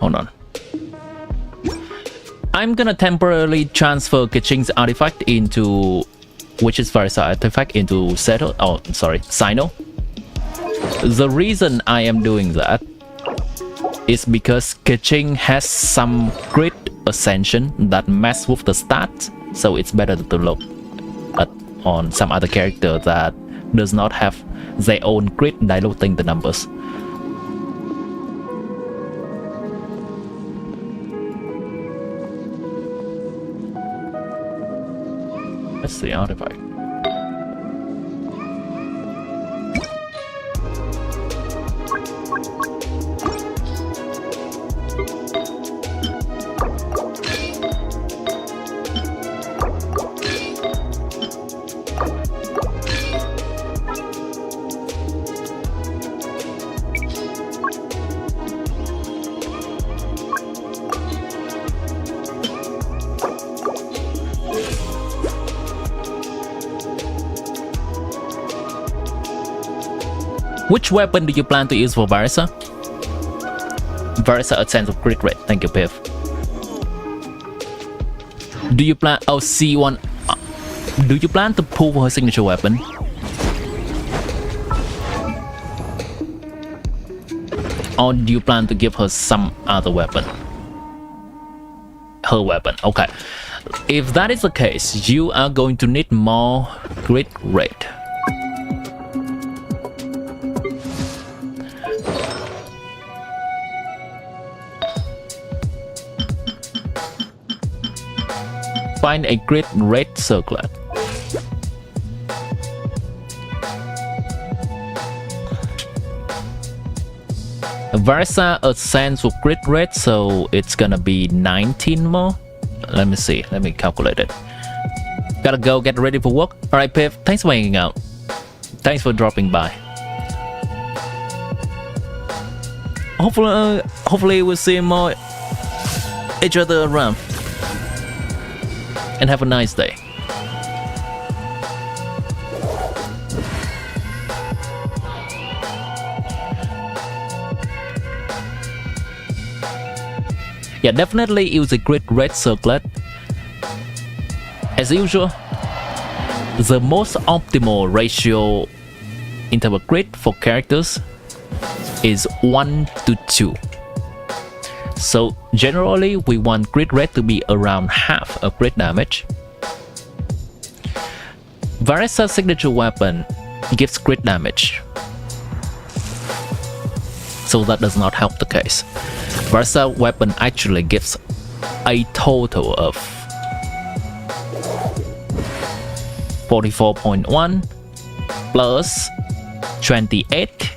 Speaker 1: Hold on. I'm gonna temporarily transfer Kichin's artifact into, which is Varsa artifact, into Settle. Oh, sorry, Sino. The reason I am doing that is because Kichin has some grid ascension that mess with the stats, so it's better to look at on some other character that does not have their own grid diluting the numbers. That's the artifact. Which weapon do you plan to use for Varsa? Varsa, a sense of crit rate. Thank you, Piff. Do you plan? Oh, C1. Do you plan to pull her signature weapon? Or do you plan to give her some other weapon? Her weapon. Okay. If that is the case, you are going to need more crit rate. Find a grid red circlet. Varsa ascends with grid red, so it's gonna be 19 more. Let me see, let me calculate it. Gotta go get ready for work. Alright, Piff, thanks for hanging out. Thanks for dropping by. Hopefully we'll see more each other around. And have a nice day. Yeah, definitely use a grid red circlet. As usual, the most optimal ratio in terms of grid for characters is 1 to 2. So generally we want grid red to be around half of grid damage. Varsa's signature weapon gives grid damage, so that does not help the case. Varsa's weapon actually gives a total of 44.1 plus 28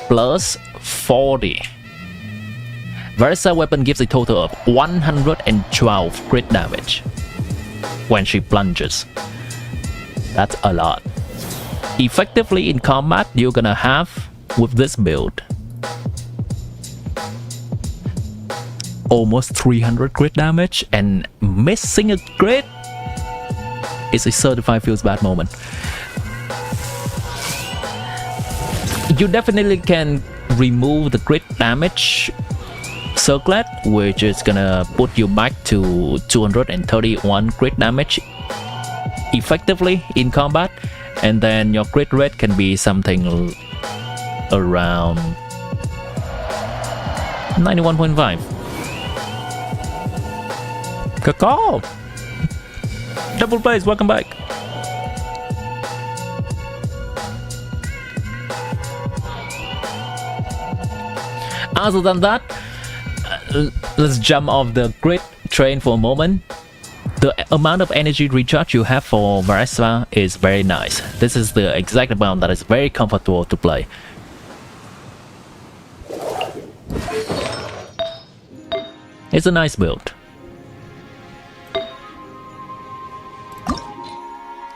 Speaker 1: plus 40. Varsa's weapon gives a total of 112 crit damage when she plunges. That's a lot. Effectively in combat, you're gonna have, with this build, almost 300 crit damage, and missing a crit is a certified feels bad moment. You definitely can remove the crit damage circlet, which is gonna put you back to 231 crit damage effectively in combat, and then your crit rate can be something around 91.5. Cacao! Double plays, welcome back. Other than that, let's jump off the grid train for a moment. The amount of energy recharge you have for Varsa is very nice. This is the exact amount that is very comfortable to play. It's a nice build.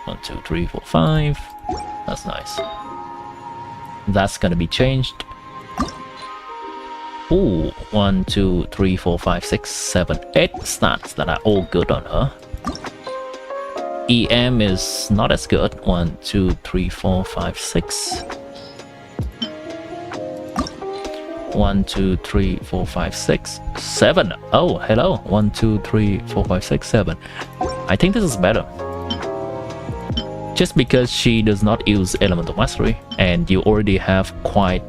Speaker 1: 1, 2, 3, 4, 5. That's nice. That's gonna be changed. Ooh, 1, 2, 3, 4, 5, 6, 7, 8 stats that are all good on her. EM is not as good. 1, 2, 3, 4, 5, 6. 1, 2, 3, 4, 5, 6, 7. Oh, hello. 1, 2, 3, 4, 5, 6, 7. I think this is better. Just because she does not use Elemental Mastery, and you already have quite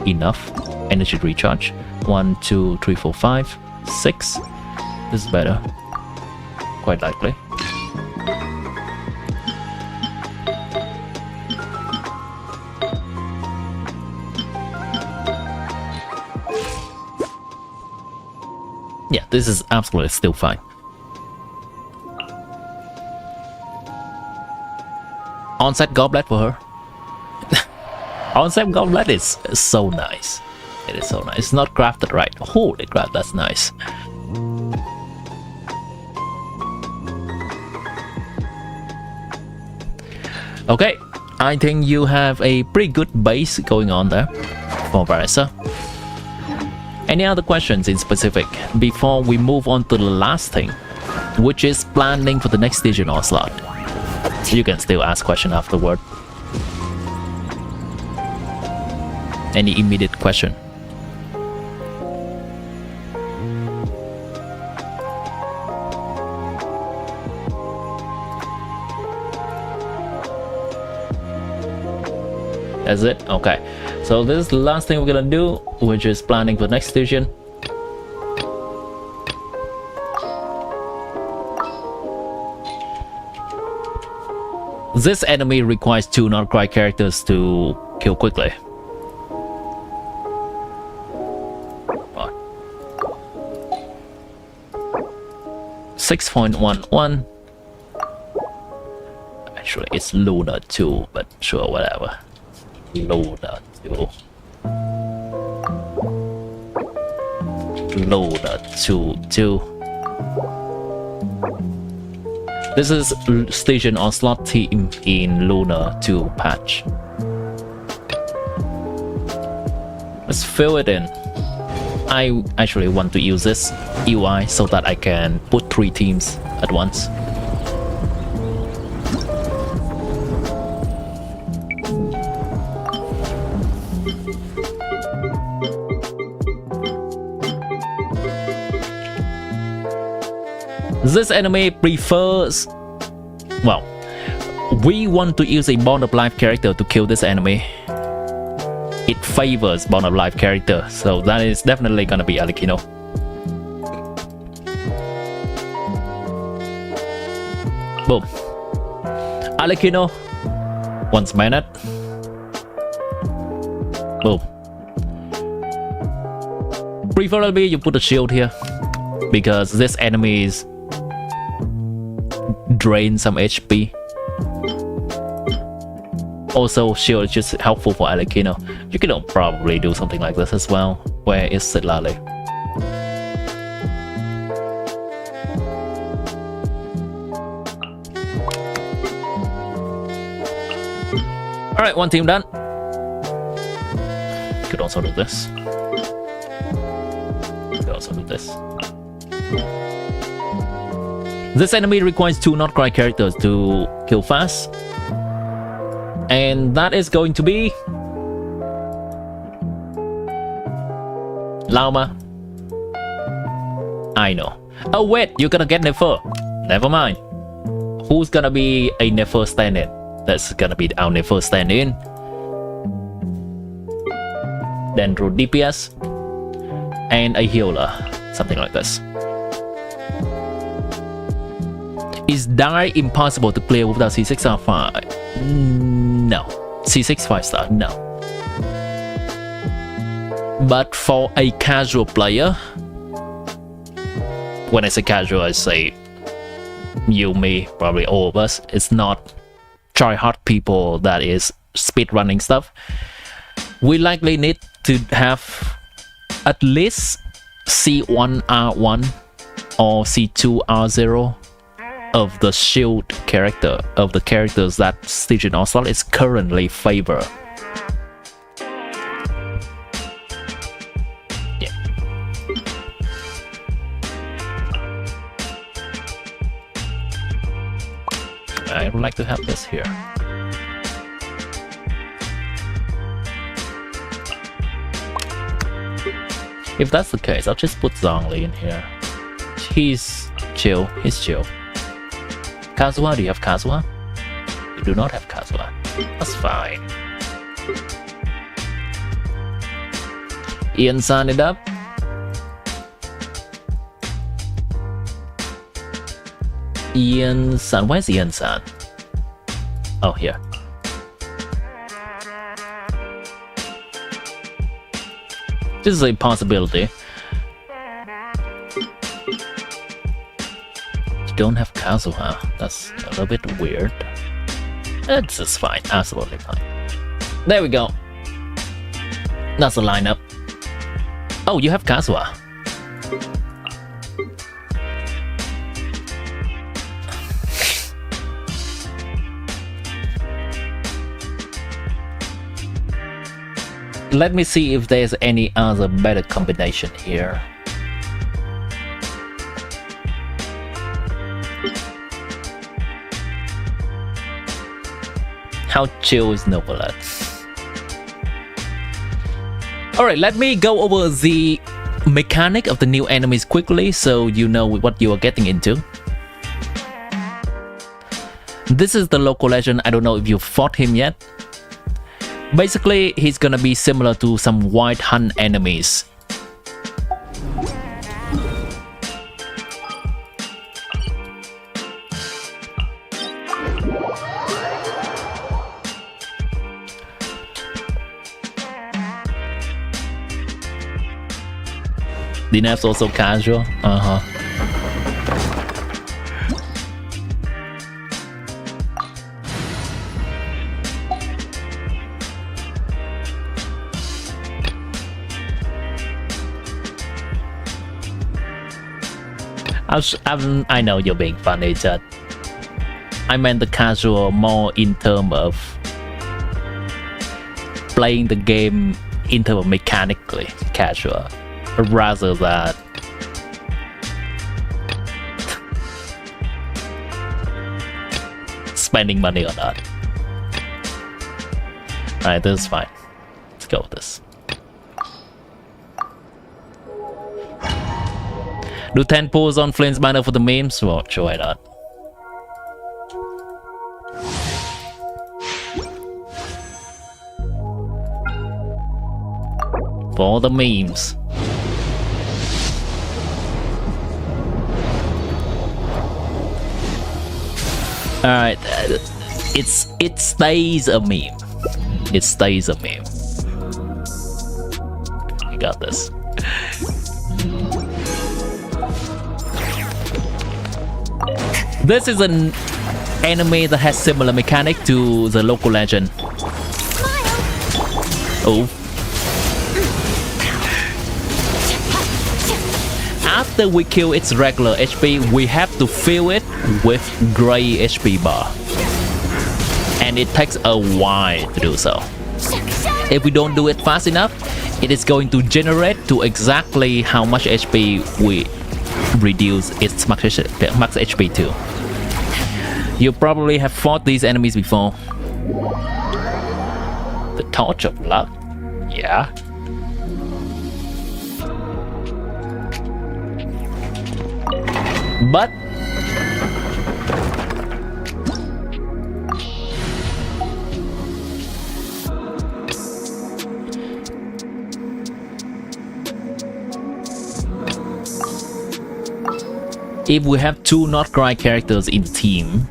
Speaker 1: enough energy recharge. 1, 2, 3, 4, 5, 6. This is better. Quite likely. Yeah, this is absolutely still fine. Onset Goblet for her. Onset Goblet is so nice. It is so nice. It's not crafted right. Holy crap, that's nice. Okay, I think you have a pretty good base going on there for Varesa. Any other questions in specific before we move on to the last thing, which is planning for the next stage in Onslaught? You can still ask questions afterward. Any immediate question? That's it? Okay. So this is the last thing we're gonna do, which is planning for the next station. This enemy requires 2 nod-krai characters to kill quickly. 6.11. Actually, it's Luna 2, but sure, whatever. Luna 2. Luna 2. This is Station Onslaught team in Luna 2 patch. Let's fill it in. I actually want to use this UI so that I can put 3 teams at once. This enemy prefers... Well, we want to use a Bond of Life character to kill this enemy. It favors Bond of Life character, so that is definitely gonna be Alikino. Boom. Alikino. Once minute. Boom. Preferably you put a shield here, because this enemy is drain some HP. Also, shield is just helpful for Alikino. You can probably do something like this as well. Where is Sitlali? Alright, 1 team done. Could also do this. Could also do this. This enemy requires 2 nod-krai characters to kill fast. And that is going to be... Lauma. I know. Oh wait, you're gonna get Nefer. Never mind. Who's gonna be a Nefer stand-in? That's gonna be our Nefer stand-in. Then through DPS. And a healer. Something like this. Is Die impossible to clear without C6 R5? No. C6 5-star, no. But for a casual player, when I say casual, I say you, me, probably all of us. It's not try-hard people that is speedrunning stuff. We likely need to have at least C1 R1 or C2 R0 of the shield character, of the characters that Stygian Onslaught is currently favor. Yeah. I would like to have this here. If that's the case, I'll just put Zhongli in here. He's chill. He's chill. Kazuha, do you have Kazuha? You do not have Kazuha. That's fine. Ian-san it up. Ian-san, where's Ian-san? Oh, here. This is a possibility. You don't have Kazuha. That's a little bit weird. It's just fine. Absolutely fine. There we go. That's the lineup. Oh, you have Kazuha. Let me see if there's any other better combination here. How chill is Novolat? Alright, let me go over the mechanic of the new enemies quickly so you know what you are getting into. This is the local legend. I don't know if you fought him yet. Basically, he's gonna be similar to some white hunt enemies. The Nef's also casual. I know you're being funny, Chad. I meant the casual more in terms of playing the game in terms of mechanically casual, rather than spending money on that. Alright, this is fine. Let's go with this. Do 10 pulls on Flame's banner for the memes? Well, sure, why not? For the memes. Alright, it stays a meme. It stays a meme. You got this. This is an anime that has similar mechanic to the local legend. Oh. After we kill its regular HP, we have to fill it with gray HP bar. And it takes a while to do so. If we don't do it fast enough, it is going to generate to exactly how much HP we reduce its max HP to. You probably have fought these enemies before. The Torch of Luck? Yeah. But if we have two nod-krai characters in the team,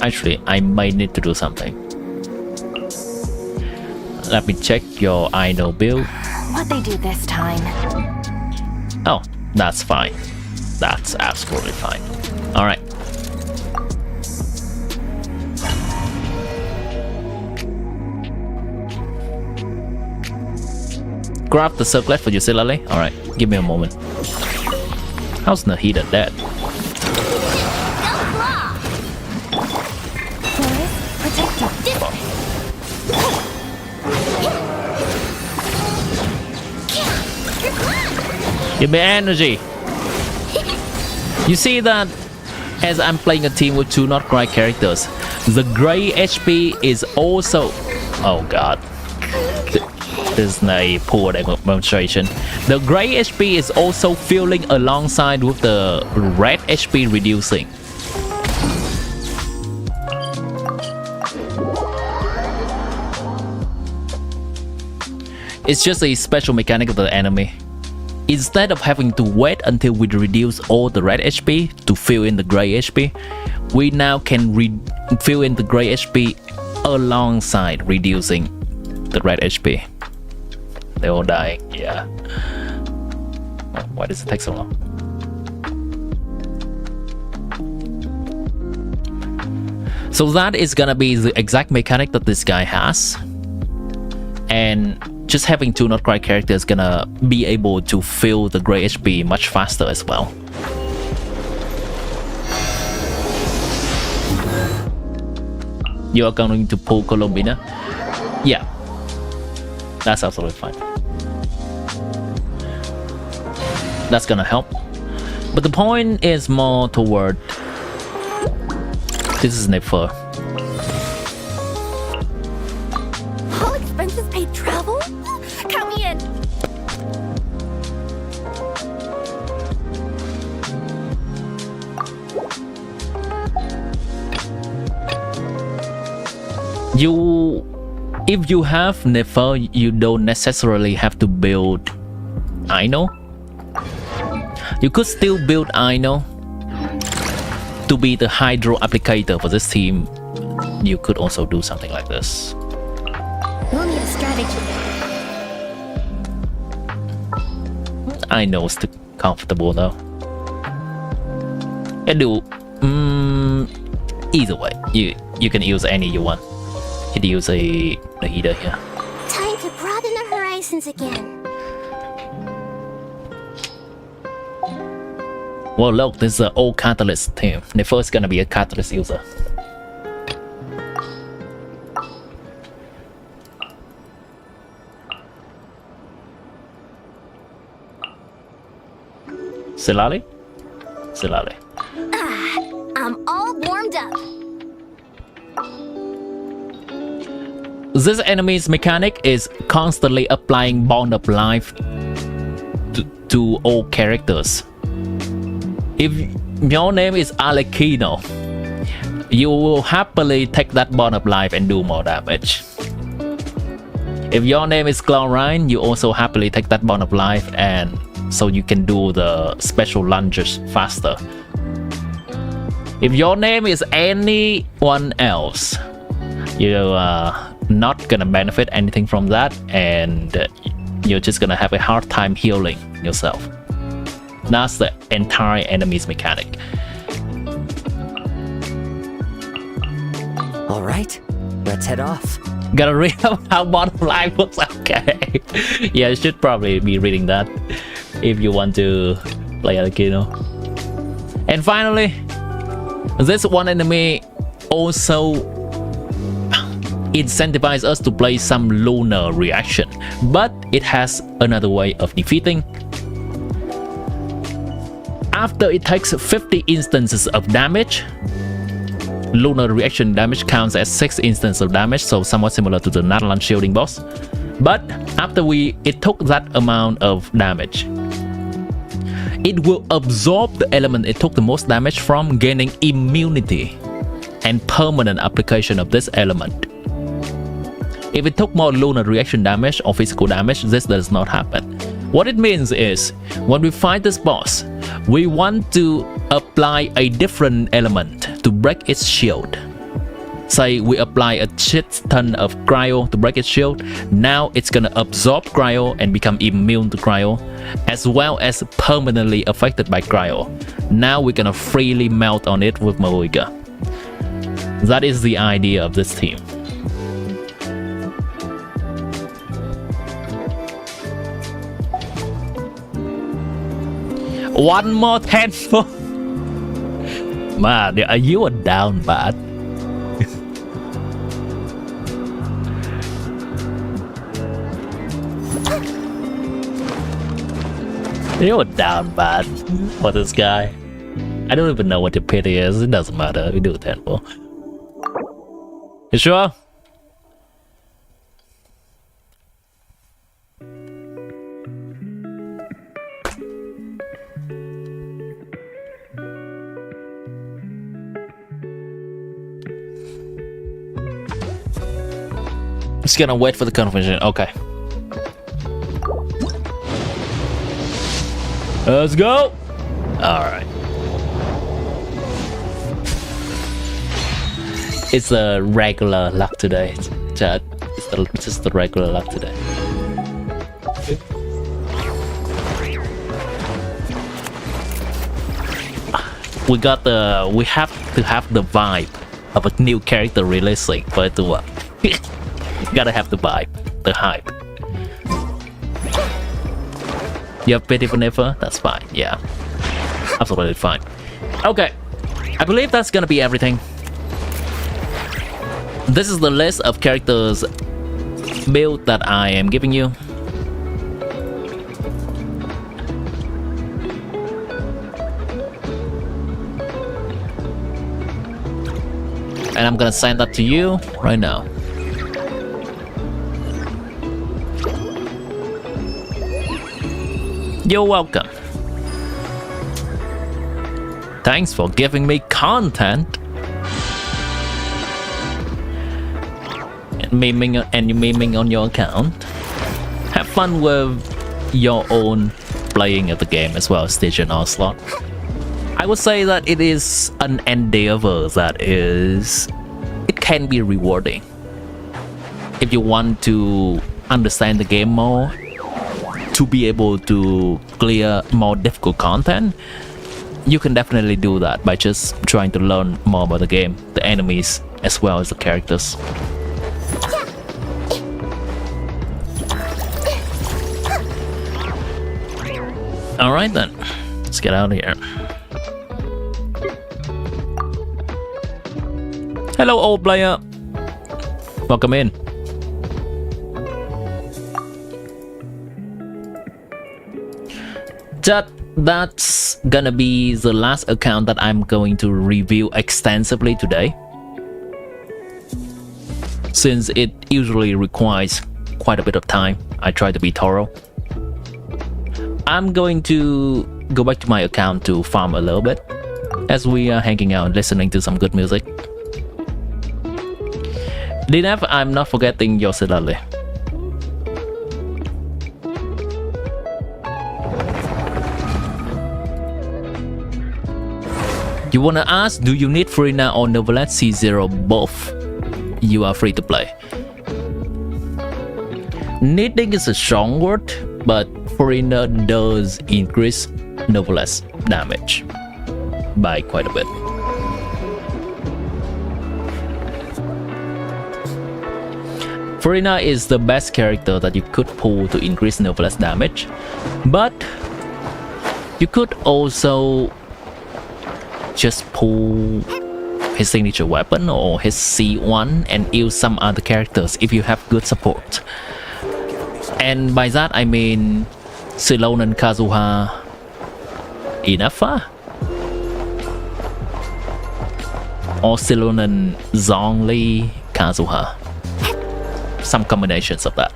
Speaker 1: actually, I might need to do something. Let me check your idol build.
Speaker 6: What they do this time?
Speaker 1: Oh, that's fine. That's absolutely fine. Alright. Grab the circlet for ukulele. Alright, give me a moment. How's Nahida dead? Give me energy. You see that as I'm playing a team with two nod-krai characters, the gray HP is also Oh god. This is a poor demonstration. The gray HP is also filling alongside with the red HP reducing. It's just a special mechanic of the enemy. Instead of having to wait until we reduce all the red HP to fill in the gray HP, we now can fill in the gray HP alongside reducing the red HP. They're all dying, yeah. Why does it take so long? So that is gonna be the exact mechanic that this guy has. And just having two nod-krai characters gonna be able to fill the gray HP much faster as well. You are going to pull Colombina? Yeah. That's absolutely fine. That's gonna help. But the point is more toward... This is Nefer.
Speaker 6: All expenses paid travel? Count me in.
Speaker 1: If you have Nefer, you don't necessarily have to build Ino. You could still build Ino to be the hydro applicator for this team. You could also do something like this.
Speaker 6: We'll need a strategy.
Speaker 1: Ino's too comfortable though. And do either way, you can use any you want. You can use the heater here.
Speaker 6: Time to broaden the horizons again.
Speaker 1: Well, look, this is an old catalyst team. Nefer is gonna be a catalyst user. Silali? Silali.
Speaker 6: Ah, I'm all warmed up.
Speaker 1: This enemy's mechanic is constantly applying Bond of Life to all characters. If your name is Alekino, you will happily take that Bond of Life and do more damage. If your name is Chlorine, you also happily take that Bond of Life, and so you can do the special lunges faster. If your name is anyone else, you're not gonna benefit anything from that, and you're just gonna have a hard time healing yourself. That's the entire enemy's mechanic.
Speaker 10: All right, let's head off.
Speaker 1: Gotta read up how Bottom Life looks. Okay. Yeah, you should probably be reading that if you want to play Alekino. And finally, this one enemy also incentivizes us to play some lunar reaction, but it has another way of defeating. After it takes 50 instances of damage, lunar reaction damage counts as 6 instances of damage, so somewhat similar to the Natlan shielding boss. But after it took that amount of damage, it will absorb the element it took the most damage from, gaining immunity and permanent application of this element. If it took more lunar reaction damage or physical damage, this does not happen. What it means is, when we fight this boss, we want to apply a different element to break its shield. Say we apply a shit ton of cryo to break its shield, now it's gonna absorb cryo and become immune to cryo, as well as permanently affected by cryo. Now we're gonna freely melt on it with Moiga. That is the idea of this team. One more 10 for... Man, are you a down bad? You're down bad for this guy. I don't even know what your pity is. It doesn't matter. We do 10 for. You sure? Just gonna wait for the confirmation. Okay. Let's go. All right. It's a regular luck today, chat. It's just the regular luck today. We have to have the vibe of a new character releasing for it to work. Gotta have the vibe, the hype. You have pity for Nefer? That's fine, yeah. Absolutely fine. Okay, I believe that's gonna be everything. This is the list of characters build that I am giving you. And I'm gonna send that to you right now. You're welcome. Thanks for giving me content. And memeing on your account. Have fun with your own playing of the game as well, Station Onslaught. I would say that it is an endeavor that it can be rewarding. If you want to understand the game more, to be able to clear more difficult content, you can definitely do that by just trying to learn more about the game, the enemies, as well as the characters. Alright then, let's get out of here. Hello, old player. Welcome in. That's gonna be the last account that I'm going to review extensively today, since it usually requires quite a bit of time. I try to be thorough. I'm going to go back to my account to farm a little bit as we are hanging out, listening to some good music. Nefer, I'm not forgetting your Silale. You wanna ask, do you need Farina or Novelette C0? Both. You are free to play. Needing is a strong word, but Farina does increase Novelette's damage by quite a bit. Farina is the best character that you could pull to increase Novelette's damage, but you could also just pull his signature weapon or his C1 and use some other characters if you have good support. And by that I mean Silonen Kazuha Nefer or Silonen Zhongli Kazuha. Some combinations of that.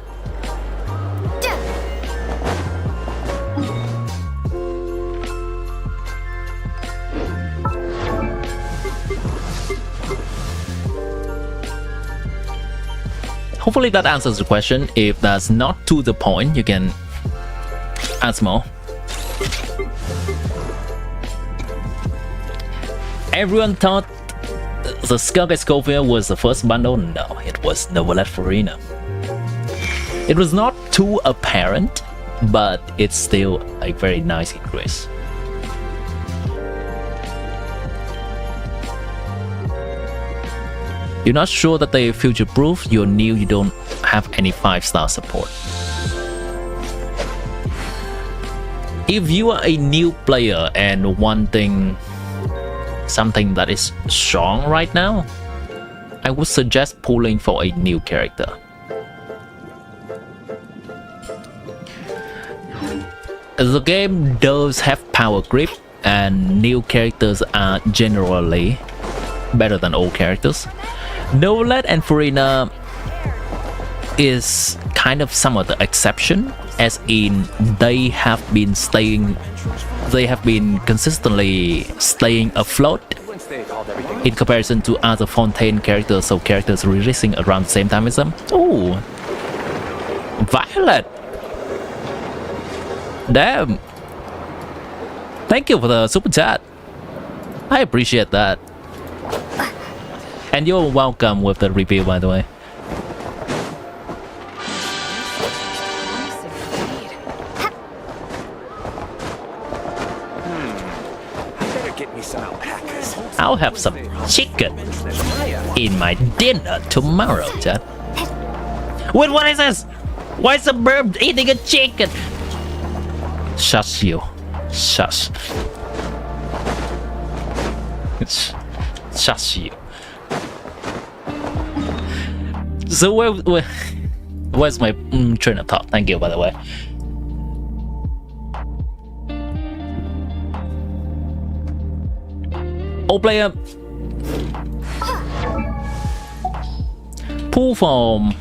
Speaker 1: Hopefully that answers the question. If that's not to the point, you can ask more. Everyone thought the Skunk Escovia was the first bundle. No, it was Novelette Farina. It was not too apparent, but it's still a very nice increase. You're not sure that they future-proof, you're new, you don't have any 5-star support. If you are a new player and wanting something that is strong right now, I would suggest pulling for a new character. The game does have power creep, and new characters are generally better than old characters. Novelette and Farina is kind of somewhat the exception, as in they have been consistently staying afloat in comparison to other Fontaine characters, so characters releasing around the same time as them. Oh, Violet! Damn! Thank you for the super chat. I appreciate that. And you're welcome with the review, by the way. I'll have some chicken in my dinner tomorrow, chat. Wait, what is this? Why is a bird eating a chicken? Shush you. Shush. Shush you. So where's my train of thought? Thank you, by the way. Old player. Pull from.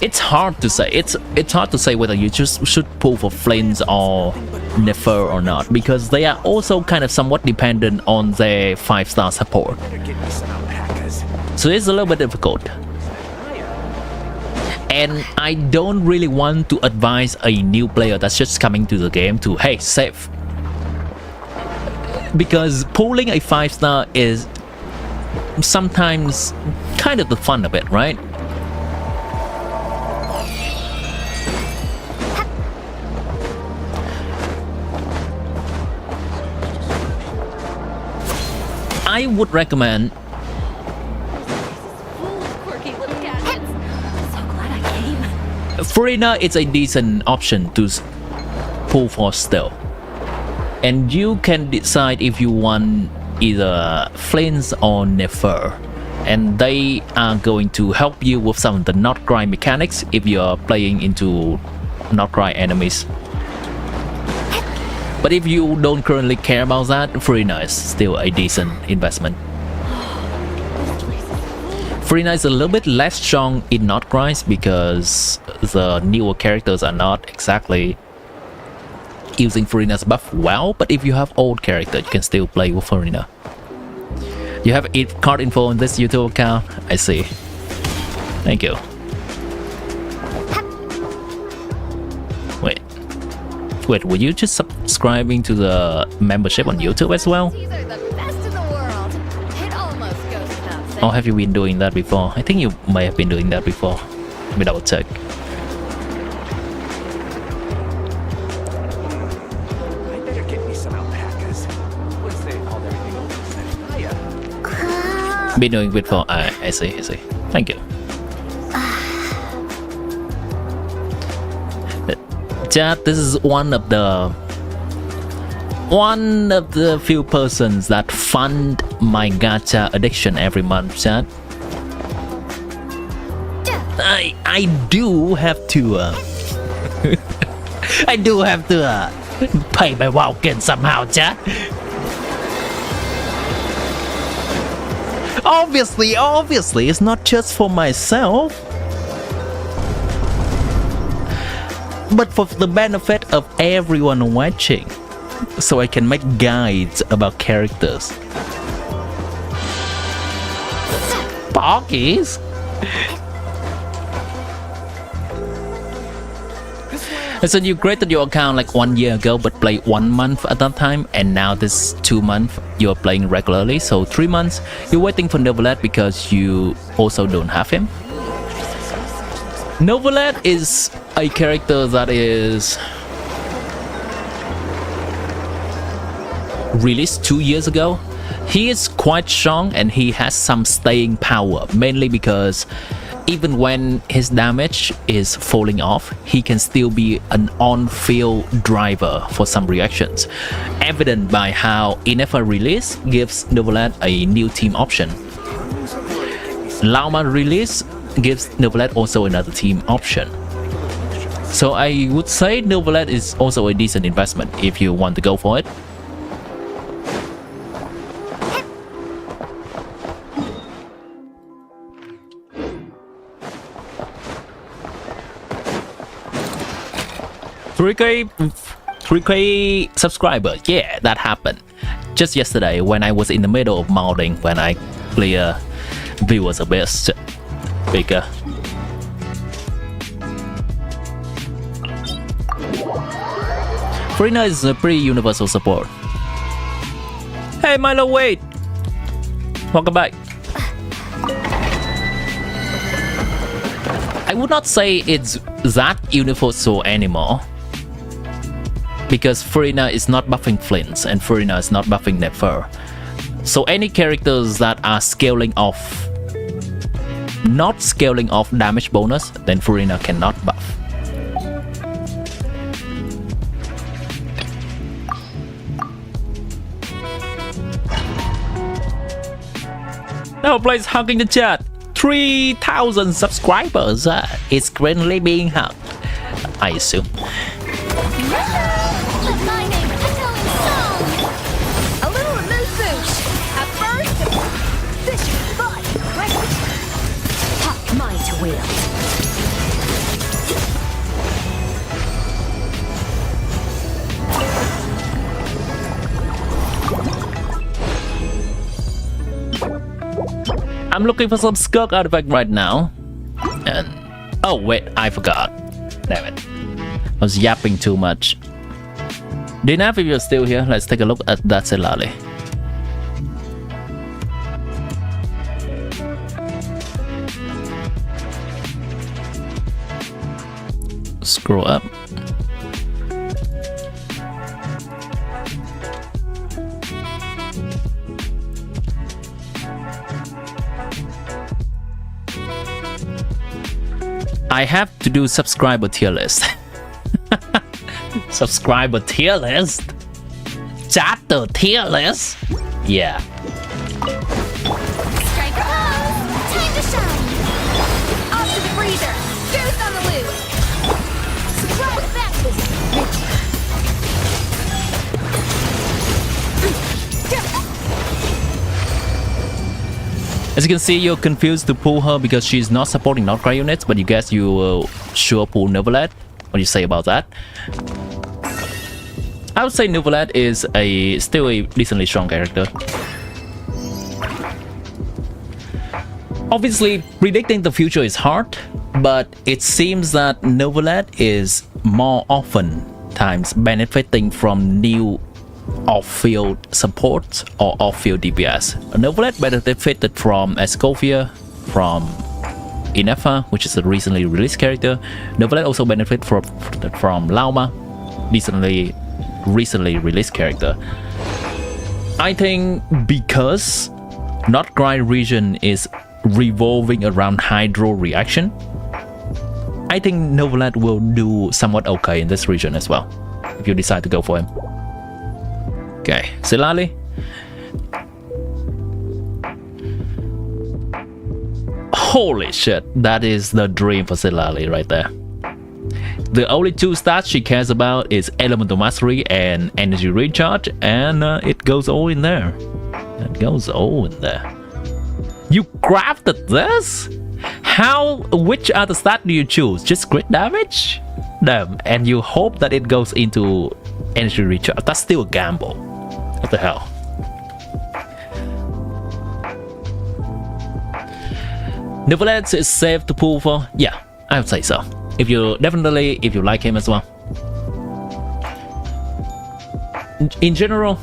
Speaker 1: It's hard to say. It's hard to say whether you just should pull for Flames or Nefer or not, because they are also kind of somewhat dependent on their 5-star support. So it's a little bit difficult. And I don't really want to advise a new player that's just coming to the game to, hey, save. Because pulling a 5-star is sometimes kind of the fun of it, right? I would recommend Farina is a decent option to pull for still, and you can decide if you want either Flames or Nefer, and they are going to help you with some of the nod-krai mechanics if you're playing into nod-krai enemies. But if you don't currently care about that, Farina is still a decent investment. Farina is a little bit less strong in nod-krais because the newer characters are not exactly using Farina's buff well, but if you have old character, you can still play with Farina. You have card info on this YouTube account? I see. Thank you. Wait, were you just subscribing to the membership on YouTube as well? Or have you been doing that before? I think you may have been doing that before. Let me double check. Been doing it before. I see. Thank you. Chat, this is one of the few persons that fund my gacha addiction every month, chat. I do have to I do have to pay my Welkin somehow, chat. Obviously, it's not just for myself, but for the benefit of everyone watching, so I can make guides about characters. Pockies? So you created your account like 1 year ago, but played 1 month at that time, and now this 2 months you're playing regularly, so 3 months you're waiting for Novelet because you also don't have him. Novelet is a character that is released 2 years ago. He is quite strong and he has some staying power, mainly because even when his damage is falling off, he can still be an on-field driver for some reactions, evident by how Nefer release gives Novelet a new team option. Lauma release gives Novelet also another team option. So I would say Novelet is also a decent investment if you want to go for it. 3K subscribers. Yeah, that happened just yesterday when I was in the middle of modding, when I clear viewers a bit bigger. Farina is a pretty universal support. Hey Milo, wait! Welcome back. I would not say it's that universal anymore, because Farina is not buffing Flints and Farina is not buffing Nefer. So any characters that are scaling off, not scaling off damage bonus, then Farina cannot buff. Now place hugging the chat. 3,000 subscribers. It's currently being hugged, I assume.
Speaker 6: My name is telling song. A little remove boosh. At first, fish fun. Talk mine to wield.
Speaker 1: I'm looking for some skirk artifact right now. And oh wait, I forgot. Damn it. I was yapping too much. Dinaf, if you're still here, let's take a look at that Selali. Scroll up. I have to do subscriber tier list. Subscriber tier list? Chatter tier list? Yeah.
Speaker 6: Strike a pose. Time to shine. Off to the freezer. Goose on the loose. Surprise baptism.
Speaker 1: As you can see, you're confused to pull her because she's not supporting nod-krai units, but you guess you will sure pull Neverland. What do you say about that? I would say Neverland is still a decently strong character. Obviously, predicting the future is hard, but it seems that Neverland is more often times benefiting from new off-field support or off-field DPS. Neverland benefited from Escovia, from Nefer, which is a recently released character. Neverland also benefit from Lauma, recently released character. I think because nod-krai region is revolving around hydro reaction, I think Neverland will do somewhat okay in this region as well, if you decide to go for him. Okay, Selali. Holy shit, that is the dream for Selali right there. The only two stats she cares about is Elemental Mastery and Energy Recharge, and it goes all in there. It goes all in there. You crafted this? How? Which other stat do you choose? Just crit damage? Damn, and you hope that it goes into Energy Recharge. That's still a gamble. What the hell? Neverland is safe to pull for? Yeah, I would say so. If you like him as well. In general,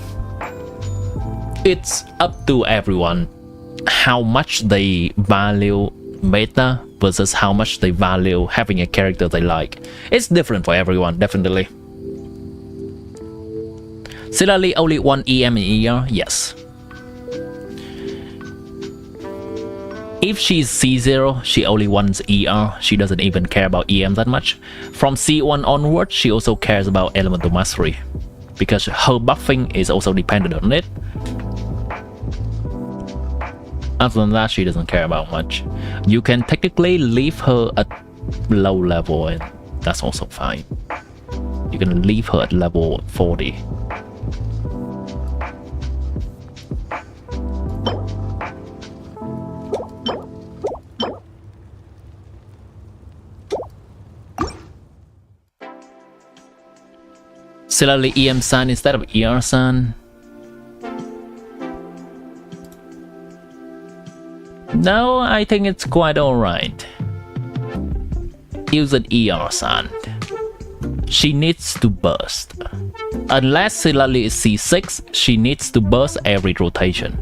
Speaker 1: it's up to everyone how much they value meta versus how much they value having a character they like. It's different for everyone, definitely. Selali only one EM in ER? Yes. If she's C0, she only wants ER. She doesn't even care about EM that much. From C1 onward, she also cares about Elemental Mastery, because her buffing is also dependent on it. Other than that, she doesn't care about much. You can technically leave her at low level, and that's also fine. You can leave her at level 40. Similarly, EM Sun instead of ER Sun. No, I think it's quite alright. Use an ER Sun. She needs to burst. Unless Silali is C6, she needs to burst every rotation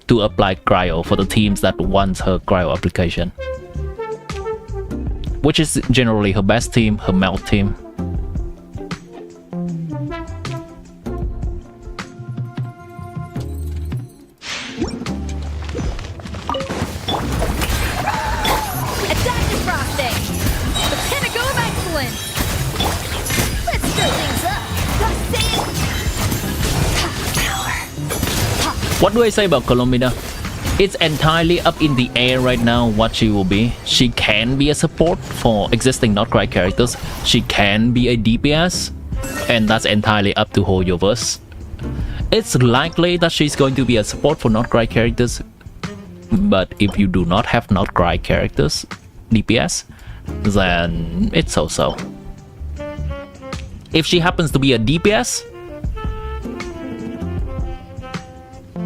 Speaker 1: to apply cryo for the teams that want her cryo application, which is generally her best team, her melt team. What do I say about Colombina? It's entirely up in the air right now what she will be. She can be a support for existing nod-krai characters. She can be a DPS, and that's entirely up to Hoyoverse. It's likely that she's going to be a support for nod-krai characters, but if you do not have nod-krai characters, DPS, then it's so-so. If she happens to be a DPS,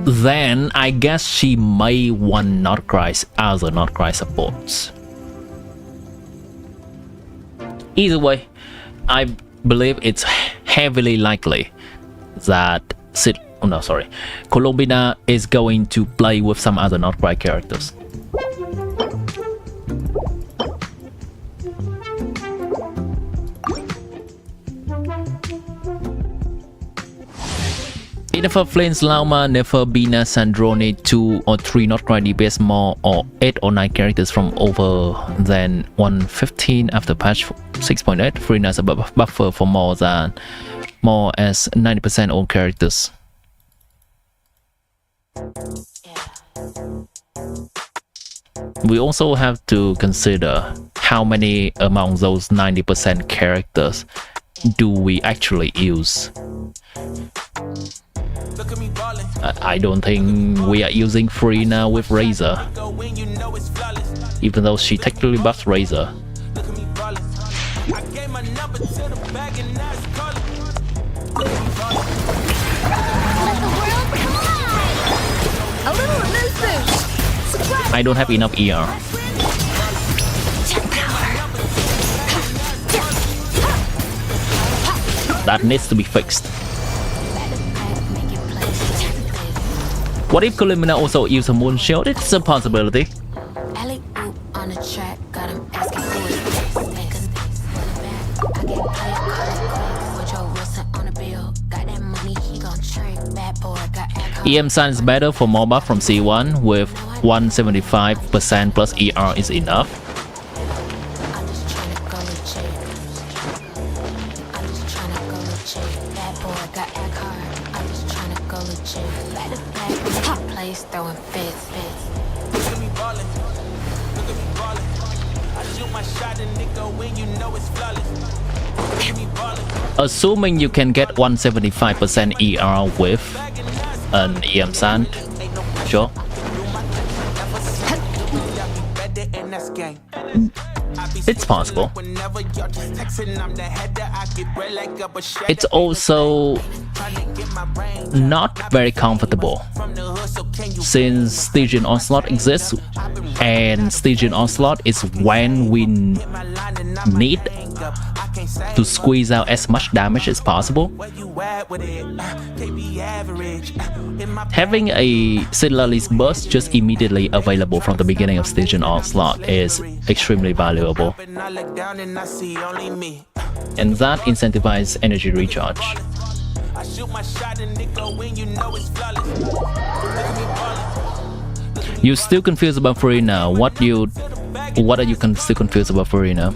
Speaker 1: then I guess she may want nod-krai as a nod-krai supports. Either way, I believe it's heavily likely that Colombina is going to play with some other nod-krai characters. Nefer Flames Lauma, Nefer Bina Sandrone 2 or 3 nod-krai DPS more or 8 or 9 characters from over than 115 after patch 6.8. Free as a buffer for more as 90% all characters. We also have to consider how many among those 90% characters do we actually use. I don't think we are using Freena with Razor, even though she technically buffs Razor. I don't have enough ER. That needs to be fixed. What if Colombina also uses a moon shield? It's a possibility. EM Sun is better for more buff from C1 with 175% plus ER is enough. Assuming you can get 175% ER with an EM Sun, sure. It's possible. It's also not very comfortable since Stygian Onslaught exists, and Stygian Onslaught is when we need to squeeze out as much damage as possible. Having a Sidlali's burst just immediately available from the beginning of Stygian Onslaught is extremely valuable, and that incentivizes energy recharge. You still confused about Farina? What are you still confused about Farina?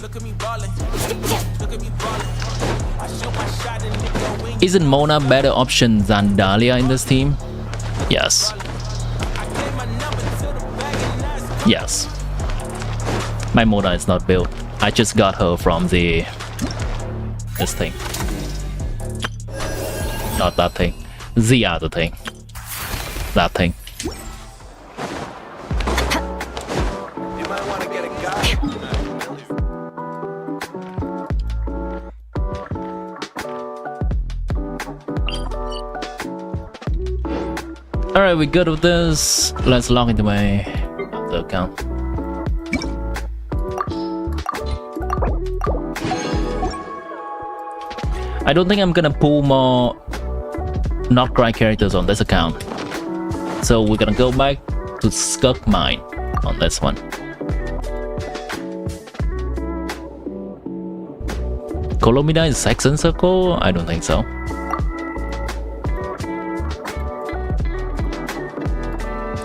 Speaker 1: Isn't Mona better option than Dahlia in this team? Yes. Yes. My Mona is not built. I just got her from this thing. Not that thing. The other thing. That thing.
Speaker 4: You might want to get a guide.
Speaker 1: Alright, we're good with this. Let's log into my other account. I don't think I'm gonna pull more nod-krai characters on this account. So we're gonna go back to Skirk Mine on this one. Colomida is Saxon Circle? I don't think so.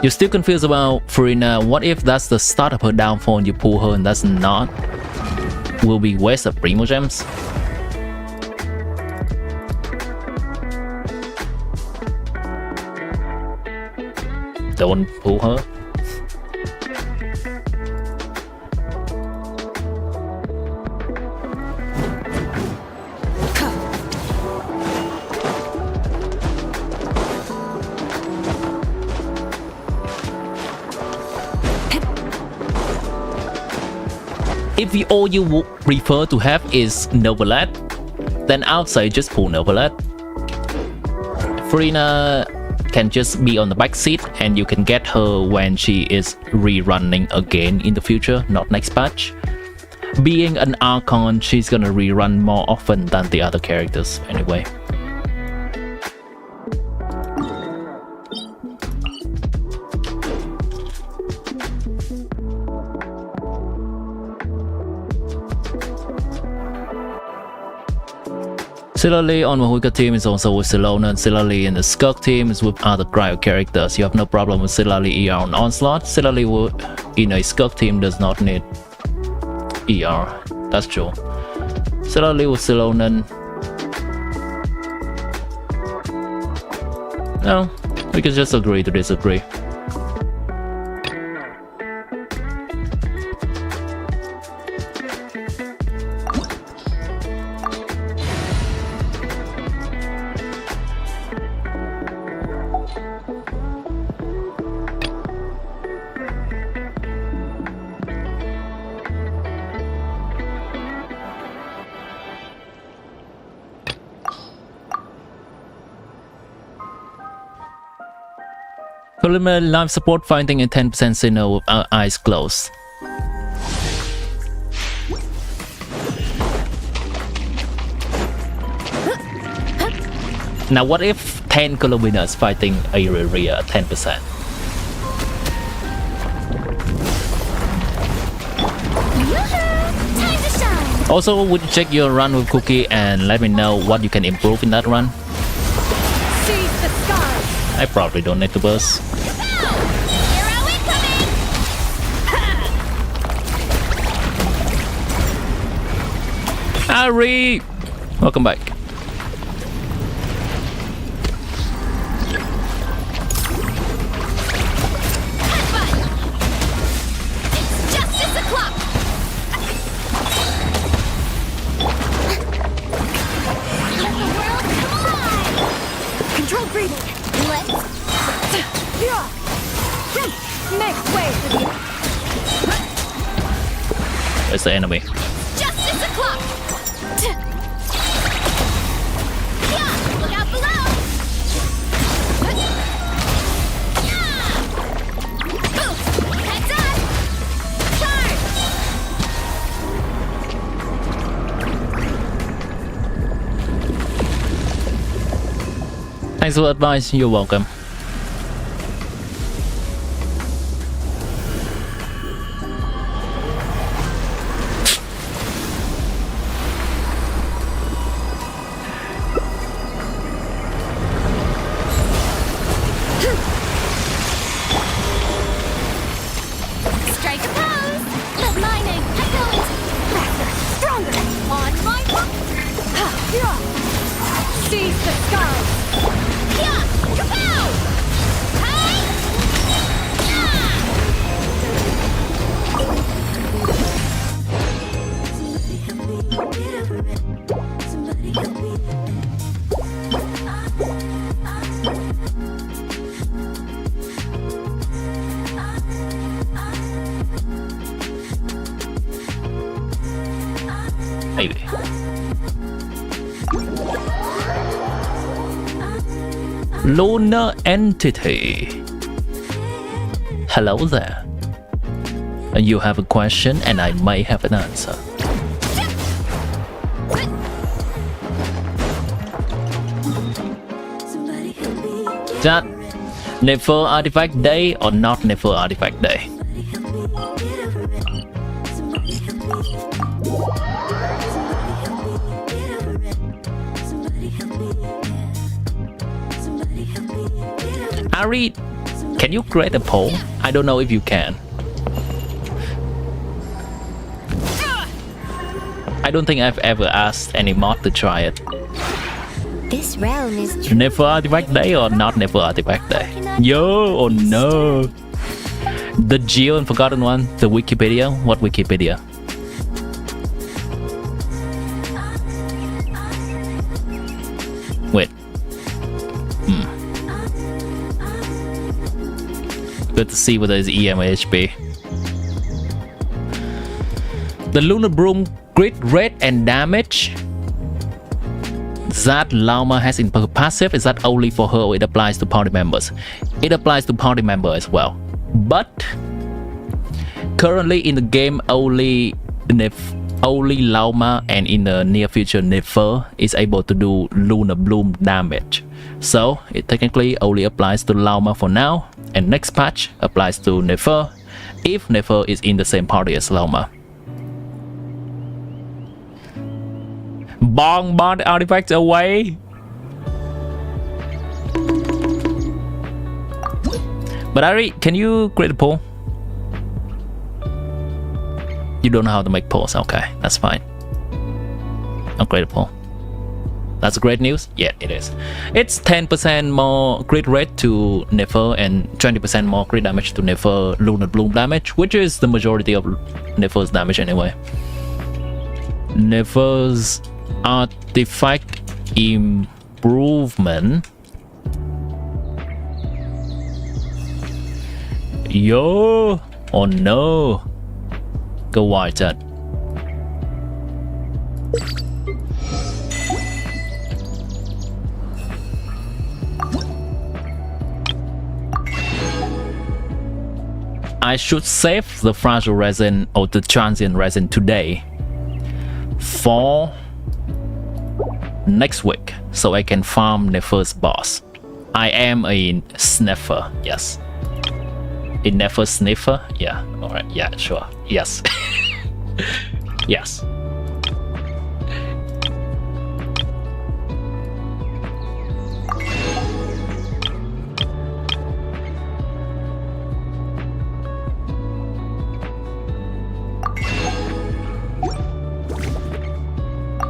Speaker 1: You're still confused about Farina. What if that's the start of her downfall and you pull her and that's not? Will be waste of Primo Gems? Don't pull her. If all you prefer to have is Novelet, then outside just pull Novelet. Farina can just be on the back seat and you can get her when she is rerunning again in the future, not next patch. Being an Archon, she's gonna rerun more often than the other characters anyway. Similarly, on Mahuika team is also with Silona, and similarly in the Skirk team is with other cryo characters. You have no problem with similarly ER on Onslaught. Similarly in a Skirk team does not need ER. That's true. Similarly with Silonan. No, we can just agree to disagree. Preliminary live support finding a 10% signal with our eyes closed. Now what if 10 kilometers fighting a rear 10%? Also, would you check your run with Cookie and let me know what you can improve in that run? I probably don't need to burst. Harry! Welcome back.
Speaker 6: It's justice o'clock. Let the world come alive. Controlled breathing. Let's make way for you.
Speaker 1: Where's the enemy?
Speaker 6: Justice o'clock. Yeah, look out below. Heads up. Charge.
Speaker 1: Thanks for the advice. You're welcome.
Speaker 6: Strike a pose. Let lightning echo. Faster, stronger. On my mark. Seize the skies. Yeah, kapow! Hey!
Speaker 1: Maybe. Lunar entity. Hello there. You have a question and I may have an answer. Chat, Nefer artifact day or not Nefer artifact day? Ari, can you create a poll? I don't know if you can. I don't think I've ever asked any mod to try it.
Speaker 6: This realm is
Speaker 1: Nefer artifact day or not Nefer artifact day? Yo, oh no. The Geo and Forgotten One, the Wikipedia. What Wikipedia? Wait. Good to see whether it's EM or HP. The Lunar Broom crit rate and damage that Llama has in passive, is that only for her or it applies to party members? It applies to party member as well. But currently in the game only Llama, and in the near future Nefer is able to do Lunar Bloom damage. So it technically only applies to Llama for now, and next patch applies to Nefer if Nefer is in the same party as Llama. Bonk bond artifacts away. But Ari, can you create a poll? You don't know how to make polls. Okay, that's fine. I'll create a poll. That's great news? Yeah, it is. It's 10% more crit rate to Nefer and 20% more crit damage to Nefer Lunar Bloom damage, which is the majority of Nefer's damage anyway. Nefer's artifact improvement. Yo! Oh no! Go wide, chat. I should save the fragile resin or the transient resin today for next week so I can farm Nefer's boss. I am a sniffer, yes. A Nefer sniffer? Yeah, alright, yeah, sure. Yes. Yes.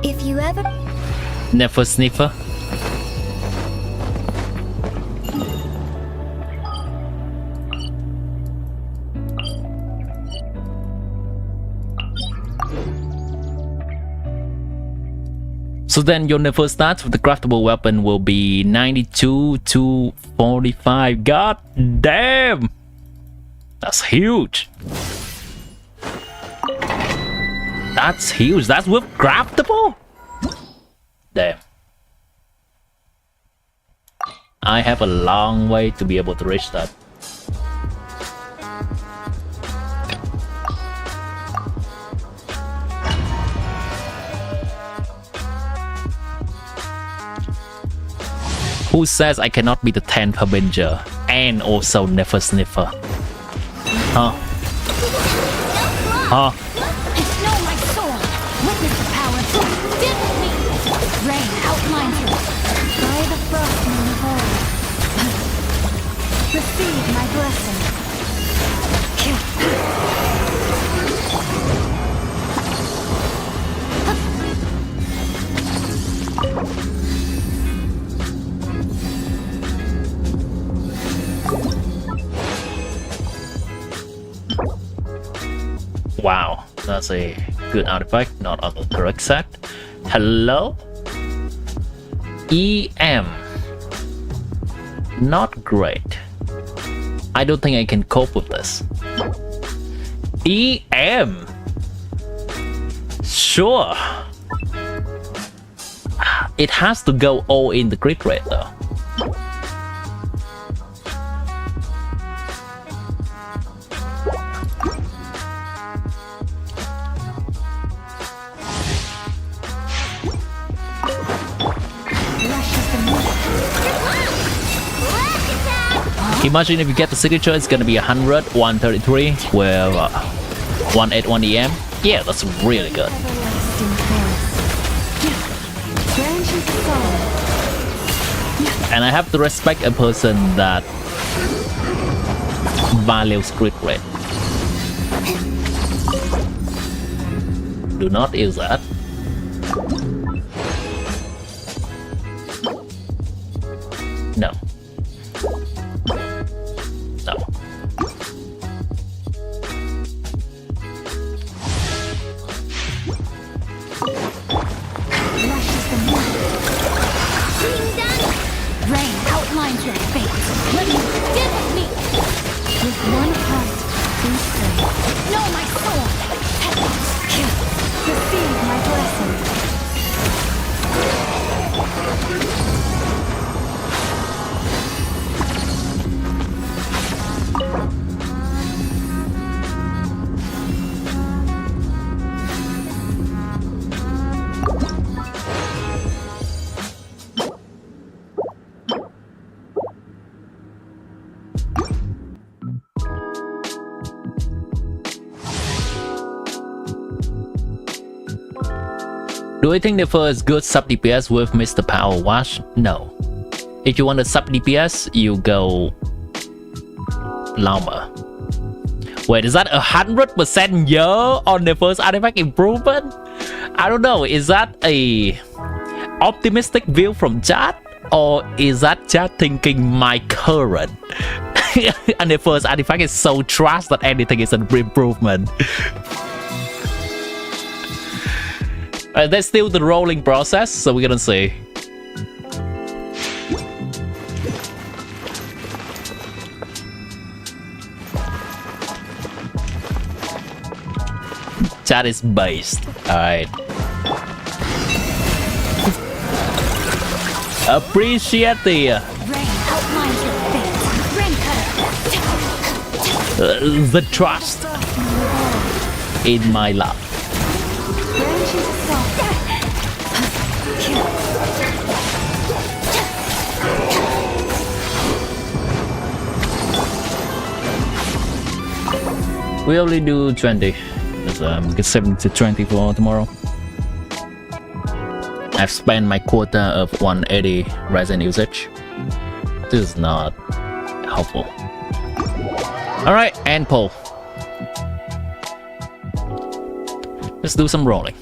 Speaker 6: If you ever
Speaker 1: Nefer sniffer. So then your Nefer stats with the craftable weapon will be 92 to 45. God damn! That's huge. That's huge. That's with craftable? Damn. I have a long way to be able to reach that. Who says I cannot be the 10th Harbinger and also Nefer Sniffer? Huh? Huh?
Speaker 6: know my soul, witness the power, dip me. Rain outlines it. By the frost moon hold. Receive my blessing.
Speaker 1: Wow, that's a good artifact, not on the correct set. Hello? EM. Not great. I don't think I can cope with this. EM. Sure. It has to go all in the crit rate though. Imagine if you get the signature, it's gonna be 100, 133 with 181 EM. Yeah, that's really good. And I have to respect a person that values crit rate. Do not use that. No. No.
Speaker 6: Rain outlines your fate. Let me give it me. With one heart, please pray. No, my soul. Receive my blessing.
Speaker 1: Do I think Nefer is good sub DPS with Mr. Power Wash? No. If you want a sub DPS, you go Llama. Wait, is that 100% year on the first artifact improvement? I don't know. Is that a optimistic view from chat, or is that chat thinking my current? And the first artifact is so trash that anything is an improvement. That's still the rolling process, so we're gonna see. Chat is based. Alright. Appreciate the trust in my love. We only do 20. Get 70 to 20 for tomorrow. I've spent my quota of 180 resin usage. This is not helpful. Alright, end poll. Let's do some rolling.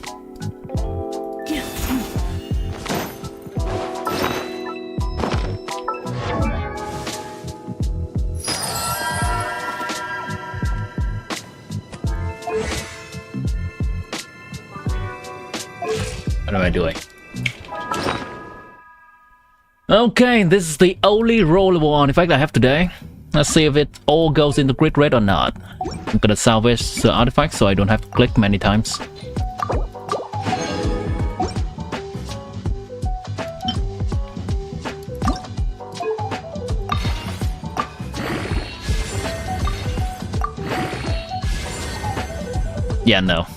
Speaker 1: What am I doing? Okay, this is the only rollable artifact I have today. Let's see if it all goes into grid red or not. I'm gonna salvage the artifact so I don't have to click many times. Yeah, no.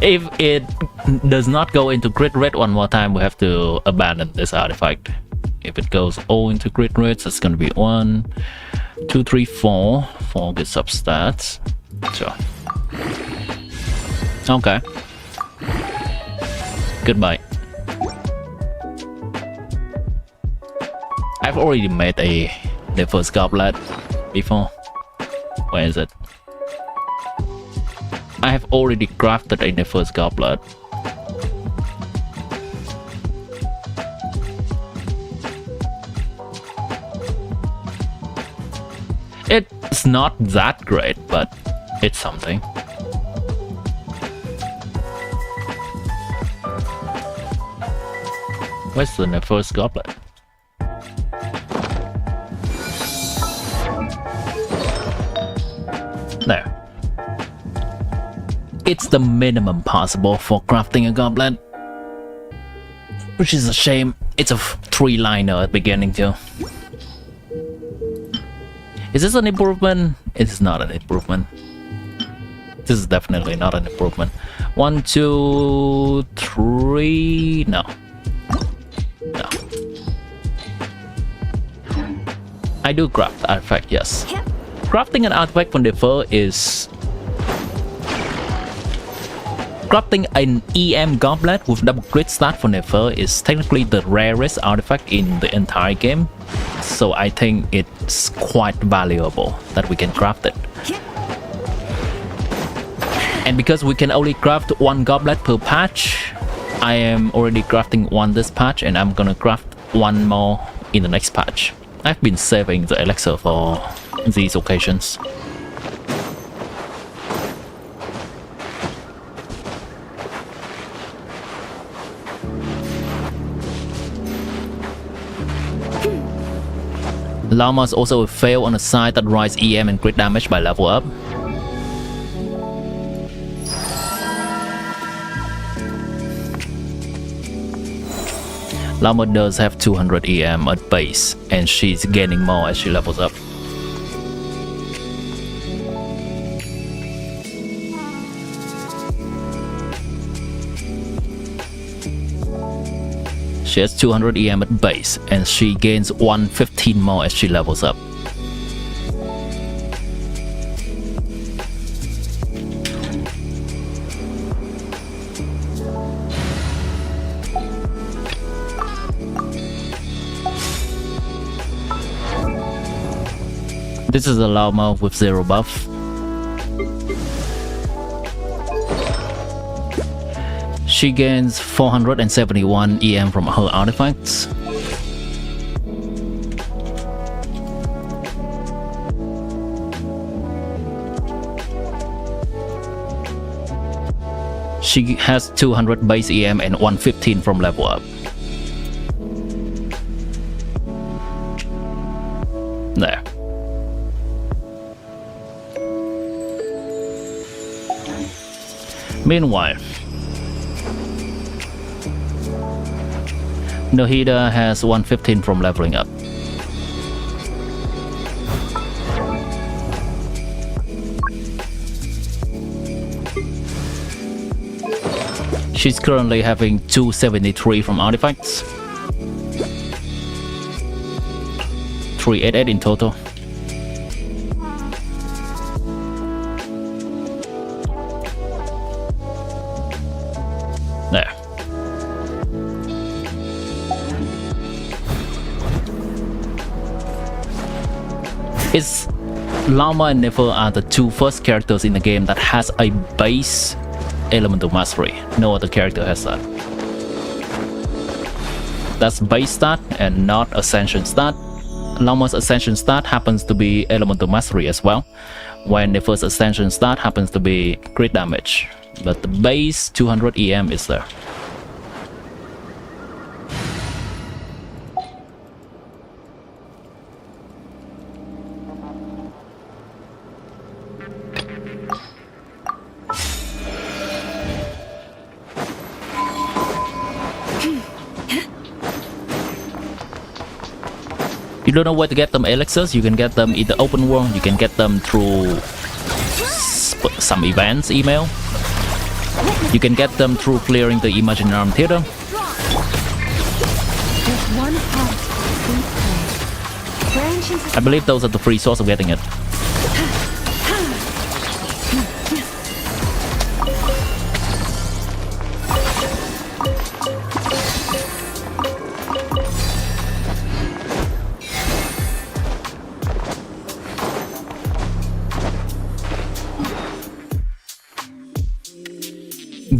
Speaker 1: If it does not go into grid red one more time, we have to abandon this artifact. If it goes all into grid reds, it's gonna be 1, 2, 3, 4. 4 good substats. So, okay. Goodbye. I've already made a Nefer goblet before. Where is it? I have already crafted a Nefer goblet. It's not that great, but it's something. Where's the Nefer goblet? There. It's the minimum possible for crafting a goblet, which is a shame. It's a 3-liner at the beginning too. Is this an improvement? It is not an improvement. This is definitely not an improvement. 1, 2, 3. No. No. I do craft artifact, yes. Crafting an artifact for Nefer is... Crafting an EM goblet with double crit stat for Nefer is technically the rarest artifact in the entire game. So I think it's quite valuable that we can craft it. And because we can only craft one goblet per patch, I am already crafting one this patch and I'm gonna craft one more in the next patch. I've been saving the elixir for these occasions. Llamas also fail on a side that rise EM and crit damage by level up. Llama does have 200 EM at base, and she's gaining more as she levels up. She has 200 EM at base, and she gains 115 more as she levels up. This is a llama with 0 buff. She gains 471 EM from her artifacts. She has 200 base EM and 115 from level up. There. Meanwhile, Nahida has 115 from leveling up. She's currently having 273 from artifacts. 388 in total. There. It's Llama and Nefer are the two first characters in the game that has a base elemental mastery. No other character has that. That's base stat and not ascension stat. Llama's ascension stat happens to be elemental mastery as well, when Nefer's ascension stat happens to be crit damage. But the base 200 EM is there. You don't know where to get them elixirs, you can get them in the open world, you can get them through some events email. You can get them through clearing the Imaginarium Theater. I believe those are the free source of getting it.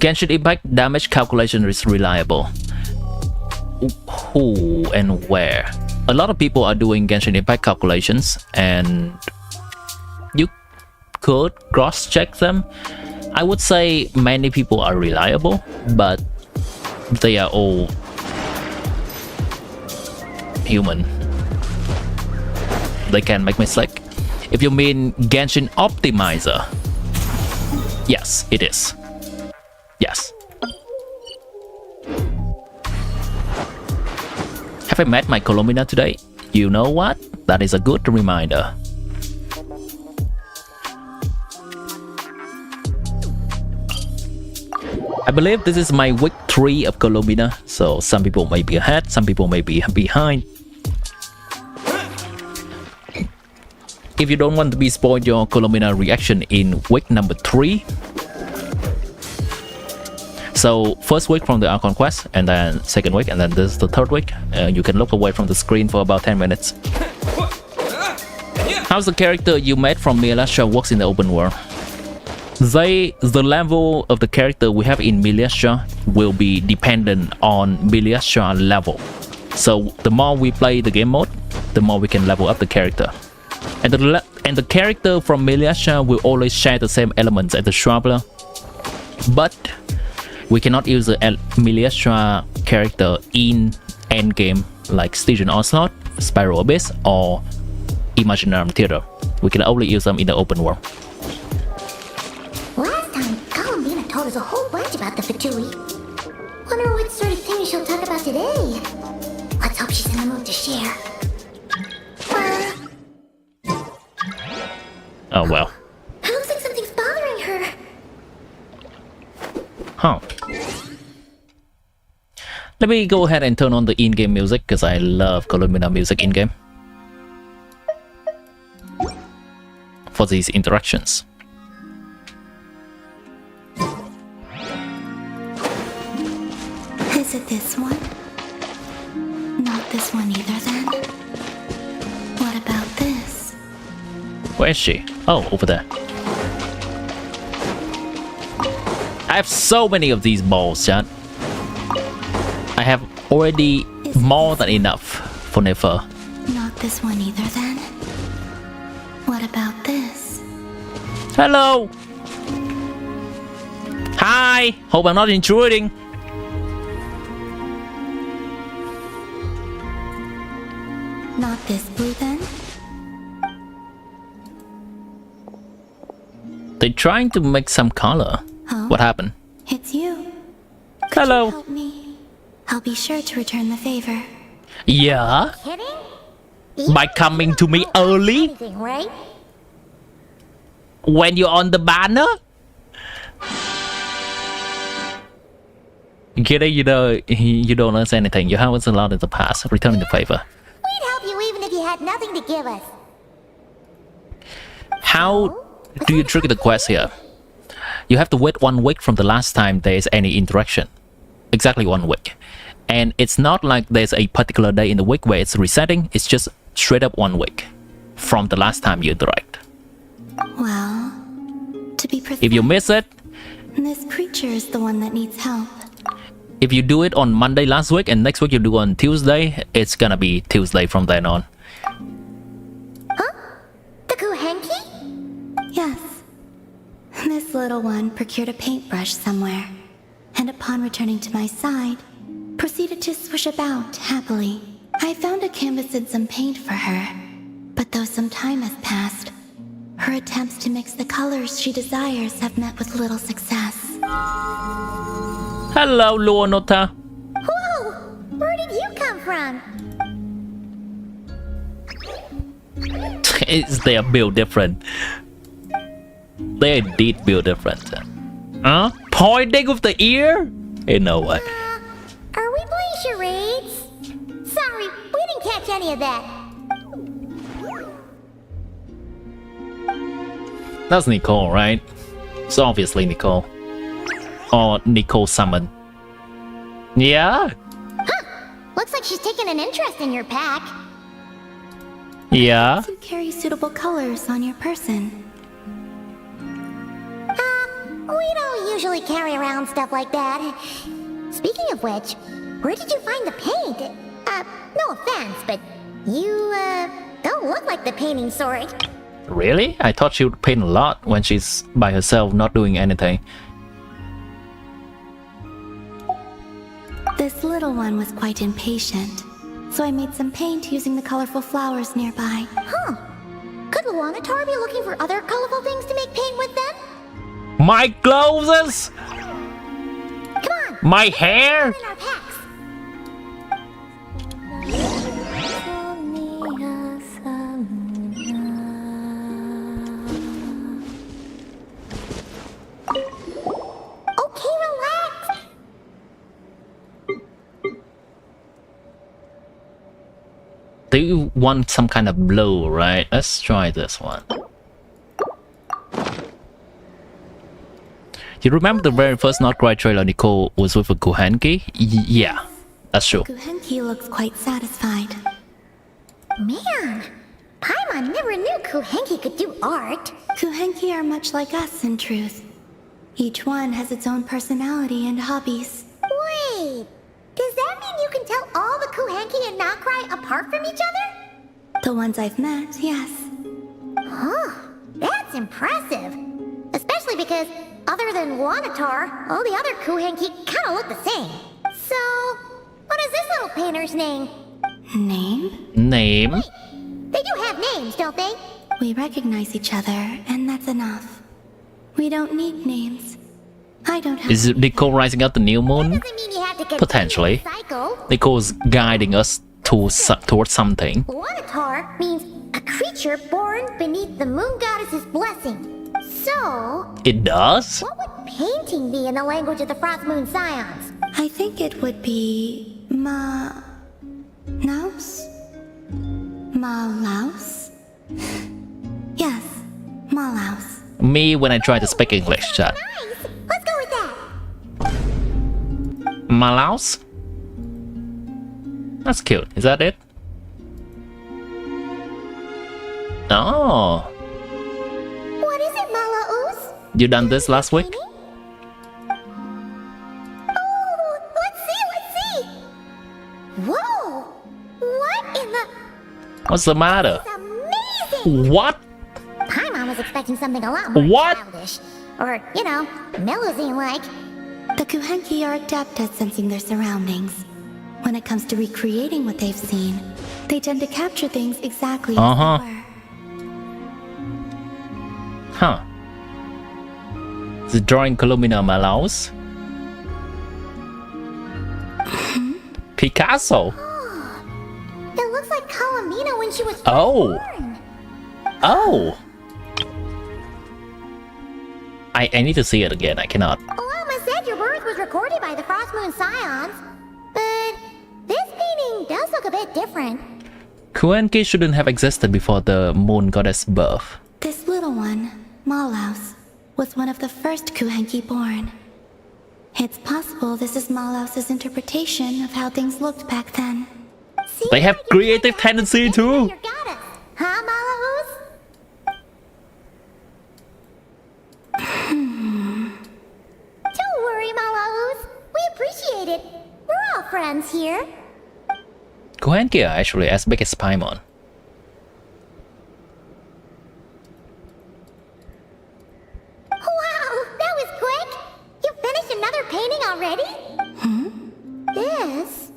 Speaker 1: Genshin Impact damage calculation is reliable. Who and where? A lot of people are doing Genshin Impact calculations and you could cross-check them. I would say many people are reliable, but they are all human. They can make mistakes. If you mean Genshin Optimizer, yes, it is. Yes. Have I met my Colomina today? You know what? That is a good reminder. I believe this is my week 3 of Colomina, so some people may be ahead, some people may be behind. if you don't want to be spoiled your Colomina reaction in week number 3. So first week from the Archon quest, and then second week, and then this is the third week. You can look away from the screen for about 10 minutes. How's the character you made from Milasha works in the open world? The level of the character we have in Milasha will be dependent on Milasha level. So the more we play the game mode, the more we can level up the character. And the character from Milasha will always share the same elements as the Traveler. But we cannot use the Milasha character in Endgame like Stygian Onslaught, Spiral Abyss, or Imaginarium Theater. We can only use them in the open world.
Speaker 6: Last time, Columbina told us a whole bunch about the Fatui. Wonder what sort of thing she'll talk about today. Let's hope she's in the mood to share.
Speaker 1: Oh well.
Speaker 6: Looks like something's bothering her.
Speaker 1: Huh. Let me go ahead and turn on the in-game music because I love Colomina music in-game for these interactions.
Speaker 6: Is it this one? Not this one either then? What about this?
Speaker 1: Where is she? Oh, over there. I have so many of these balls, chat. I have already more than enough for Nefer.
Speaker 6: Not this one either then? What about this?
Speaker 1: Hello! Hi! Hope I'm not intruding.
Speaker 6: Not this blue then?
Speaker 1: They're trying to make some color.
Speaker 6: Oh,
Speaker 1: What happened?
Speaker 6: it's you.
Speaker 1: Hello.
Speaker 6: Help me. I'll be sure to return the favor.
Speaker 1: Yeah?
Speaker 6: Kidding?
Speaker 1: By coming to me early?
Speaker 6: Anything, right?
Speaker 1: When you're on the banner? Kidding, you know, you don't understand anything. You haven't allowed in the past. Returning the favor.
Speaker 6: We'd help you even if you had nothing to give us.
Speaker 1: How do you trigger the quest here? You have to wait 1 week from the last time there is any interaction. Exactly 1 week. And it's not like there's a particular day in the week where it's resetting. It's just straight up 1 week from the last time you interact.
Speaker 6: Well, to be precise,
Speaker 1: If you miss it,
Speaker 6: this creature is the one that needs help.
Speaker 1: if you do it on Monday last week and next week you do on Tuesday, it's gonna be Tuesday from then on.
Speaker 6: Huh? The Kuhenki? Yes. This little one procured a paintbrush somewhere, and upon returning to my side, proceeded to swish about happily. I found a canvas and some paint for her, but though some time has passed, her attempts to mix the colors she desires have met with little success.
Speaker 1: Hello, Luonota.
Speaker 6: Whoa! Where did you come from?
Speaker 1: Is their build different? They indeed build different. Huh? Pointing with the ear? Ain't no way.
Speaker 6: Are we playing charades? Sorry, we didn't catch any of that.
Speaker 1: That's Nicole, right? It's obviously Nicole. Or Nicole Summon. Yeah?
Speaker 6: Huh! Looks like she's taken an interest in your pack.
Speaker 1: Yeah?
Speaker 6: You carry suitable colors on your person. We don't usually carry around stuff like that. Speaking of which, where did you find the paint? No offense, but you, don't look like the painting sort.
Speaker 1: Really? I thought she would paint a lot when she's by herself not doing anything.
Speaker 6: This little one was quite impatient, so I made some paint using the colorful flowers nearby. Huh. Could Luonatar be looking for other colorful things to make paint with then?
Speaker 1: My clothes!
Speaker 6: Come on!
Speaker 1: My hair!
Speaker 6: In our packs. Okay, relax.
Speaker 1: Do you want some kind of blue, right? Let's try this one. You remember the very first nod-krai trailer Nicole was with a Kuhenki? Yeah, that's true.
Speaker 6: Kuhenki looks quite satisfied. Man, Paimon never knew Kuhenki could do art. Kuhenki are much like us in truth. Each one has its own personality and hobbies. Wait, does that mean you can tell all the Kuhenki and nod-krai apart from each other? The ones I've met, yes. Huh, that's impressive. Especially because, other than Wanatar, all the other Kuhenki kind of look the same. So, what is this little painter's name? Name? Wait, they do have names, don't they? We recognize each other, and that's enough. We don't need names. I don't have.
Speaker 1: Is Nicole rising up the new moon? Potentially. Nicole's guiding us towards something.
Speaker 6: Wanatar means a creature born beneath the moon goddess's blessing. So...
Speaker 1: It does?
Speaker 6: What would painting be in the language of the Frost Moon Scions? I think it would be... Malaus? Yes, Malaus.
Speaker 1: Me when I try to speak English, chat.
Speaker 6: Nice! Let's go with that!
Speaker 1: Malaus? That's cute. Is that it? Oh.
Speaker 6: What is it, Malaus?
Speaker 1: You done this last week?
Speaker 6: Oh, let's see! Whoa! What in the...
Speaker 1: What's the matter?
Speaker 6: It's amazing!
Speaker 1: What?
Speaker 6: Paimon was expecting something a lot more childish. Or, you know, Melusine-like. The Kuhenki are adept at sensing their surroundings. When it comes to recreating what they've seen, they tend to capture things exactly as they were.
Speaker 1: Huh. The drawing Columina Malaus? Picasso?
Speaker 6: It looks like Columina when she was born.
Speaker 1: Oh! I need to see it again. I cannot.
Speaker 6: Lama said your birth was recorded by the Frost Moon Scions, but this painting does look a bit different.
Speaker 1: Kuhenki shouldn't have existed before the moon goddess birth.
Speaker 6: This little one, Malaus, was one of the first Kuhenki born. It's possible this is Malaus's interpretation of how things looked back then. See,
Speaker 1: they have creative tendency too.
Speaker 6: Huh, Malaus? Don't worry, Malaus. We appreciate it. We're all friends here.
Speaker 1: Kuhenki are actually as big as Paimon.
Speaker 6: Wow, that was quick! You finished another painting already? This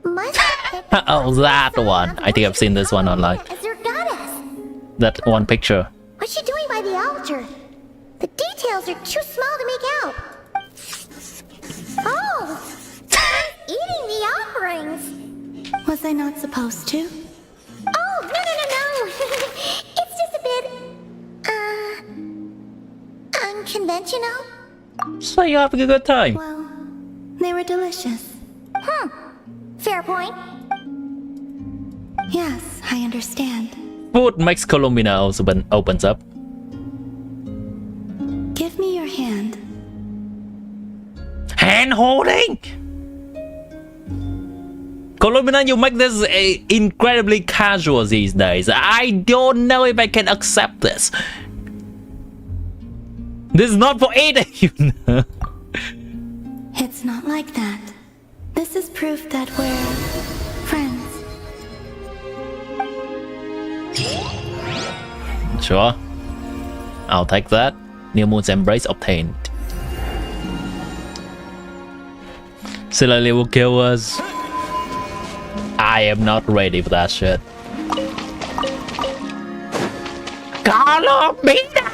Speaker 6: must have
Speaker 1: Oh, that one. I think I've seen this one online.
Speaker 6: as your goddess.
Speaker 1: That one picture.
Speaker 6: What's she doing by the altar? The details are too small to make out. Oh! She's eating the offerings! Was I not supposed to? Oh, no! It's just a bit... unconventional?
Speaker 1: So you're having a good time.
Speaker 6: Well, they were delicious. Fair point. Yes, I understand.
Speaker 1: Food makes Columina also opens up.
Speaker 6: Give me your hand.
Speaker 1: Hand holding? Columina, you make this incredibly casual these days. I don't know if I can accept this. This is not for eating, you know.
Speaker 6: It's not like that. This is proof that we're friends.
Speaker 1: Sure. I'll take that. New Moon's embrace obtained. Silly will kill us. I am not ready for that shit. Columina!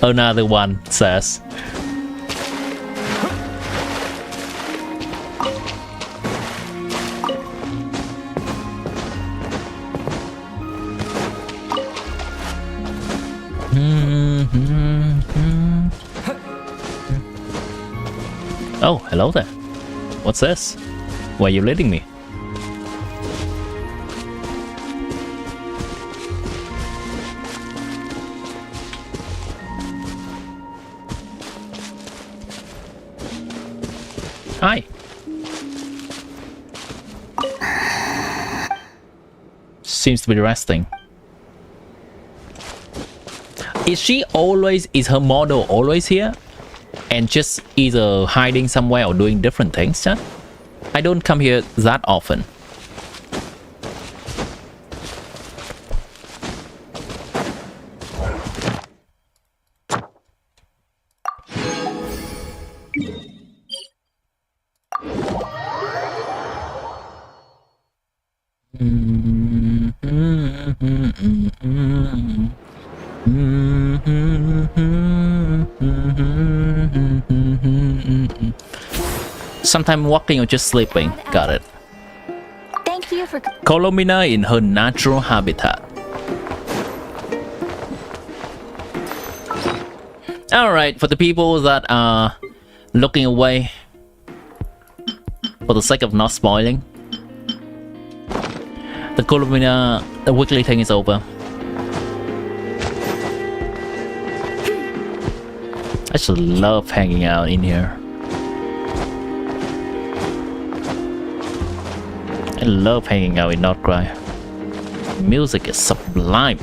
Speaker 1: Another one says. Oh, hello there. What's this? Where are you leading me? Hi. Seems to be resting. Is her model always here? And just either hiding somewhere or doing different things, huh? I don't come here that often. Sometimes walking or just sleeping. Got it.
Speaker 6: Thank you for...
Speaker 1: Colomina in her natural habitat. Alright, for the people that are looking away, for the sake of not spoiling, the Colomina, the weekly thing is over. I just love hanging out in here. I love hanging out in nod-krai. Music is sublime.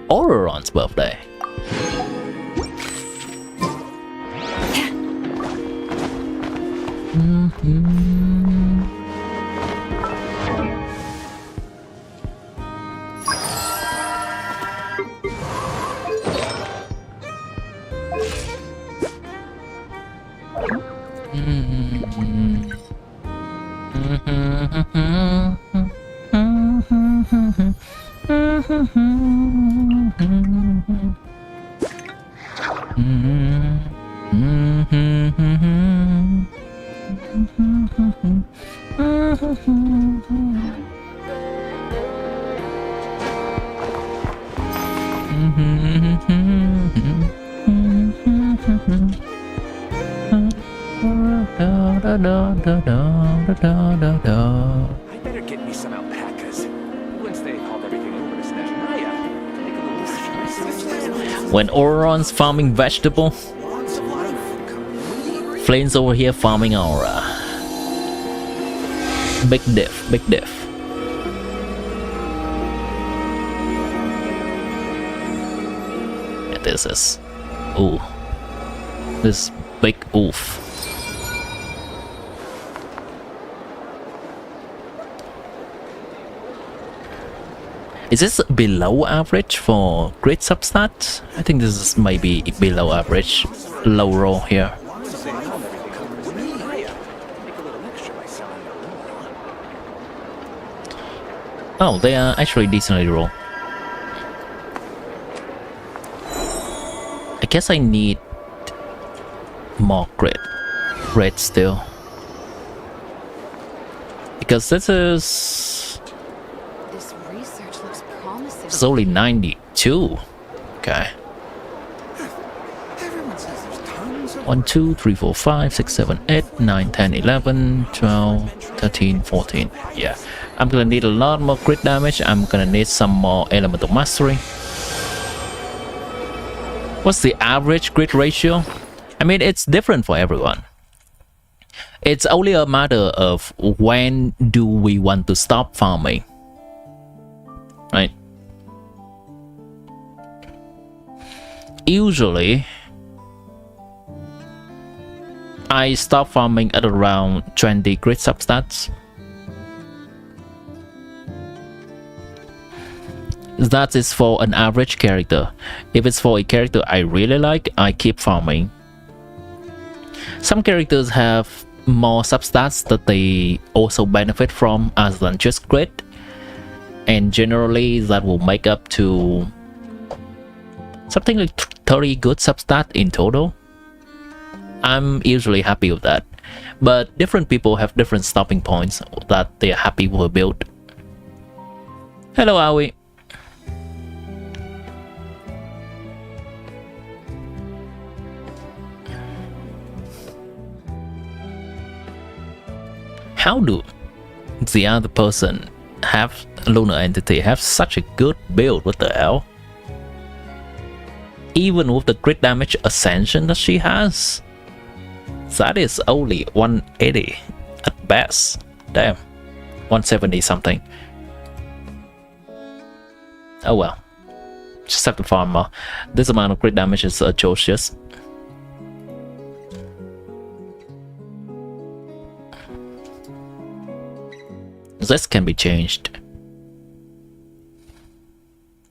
Speaker 1: Auroron's birthday.
Speaker 4: I better get me some alpacas. Once they hauled everything over to Snezhnaya, make a little...
Speaker 1: When Auroron's farming vegetable, Flame's over here farming aura. Big diff, big diff. Yeah, this is... Ooh. This big oof. Is this below average for grid substats? I think this is maybe below average. Low roll here. Oh, they are actually decently roll. I guess I need more grid still. Because this is...
Speaker 9: This research looks promising.
Speaker 1: This is only 92. Okay. 1, 2, 3, 4, 5, 6, 7, 8, 9, 10, 11, 12, 13, 14. Yeah. I'm gonna need a lot more crit damage. I'm gonna need some more elemental mastery. What's the average crit ratio? I mean, it's different for everyone. It's only a matter of when do we want to stop farming. Right? Usually, I stop farming at around 20 grid substats. That is for an average character. If it's for a character I really like, I keep farming. Some characters have more substats that they also benefit from other than just grid, and generally that will make up to something like 30 good substat in total. I'm usually happy with that, but different people have different stopping points that they're happy with a build. Hello, Aoi. How do the other person have Lunar Entity have such a good build. What the hell? Even with the crit damage ascension that she has, that is only 180 at best. Damn, 170 something. Oh well, just have to farm more. This amount of crit damage is atrocious. This can be changed.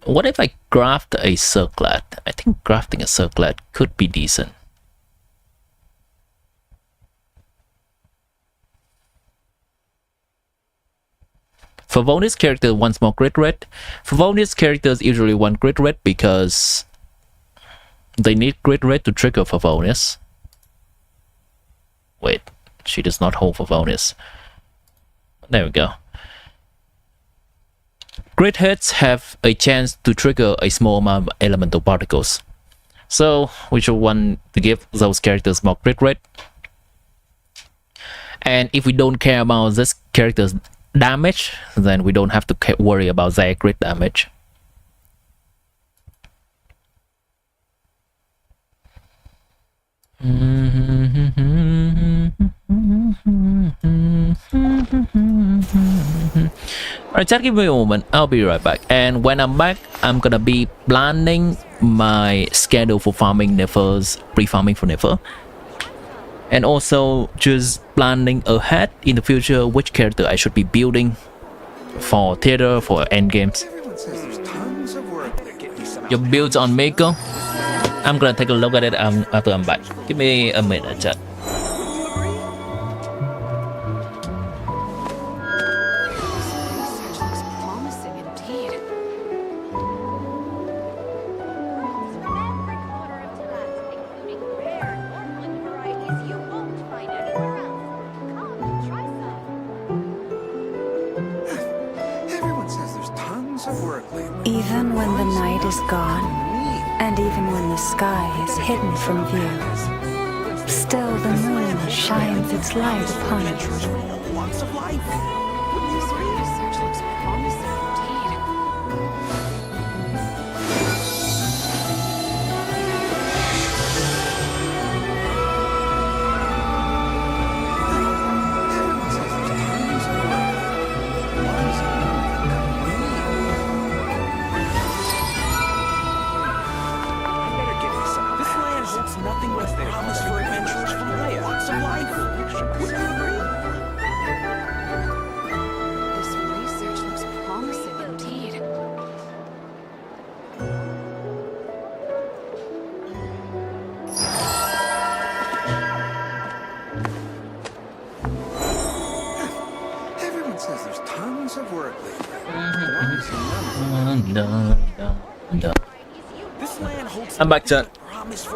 Speaker 1: What if I craft a circlet? I think crafting a circlet could be decent. Favonius character wants more crit rate. Favonius characters usually want crit rate because they need crit rate to trigger Favonius. Wait, she does not hold Favonius. There we go. Crit hits have a chance to trigger a small amount of elemental particles. So we should want to give those characters more crit rate. And if we don't care about this character's damage, then we don't have to worry about their crit damage. Alright, just give me a moment, I'll be right back. And when I'm back, I'm gonna be planning my schedule for farming Nefer's, pre-farming for Nefer. And also just planning ahead in the future which character I should be building for theater, for endgames. Your builds on Mako? I'm gonna take a look at it after I'm back. Give me a minute, chat.
Speaker 11: Even when the night is gone, and even when the sky is hidden from view, still the moon shines its light upon it.
Speaker 1: I'm back, chat.
Speaker 11: If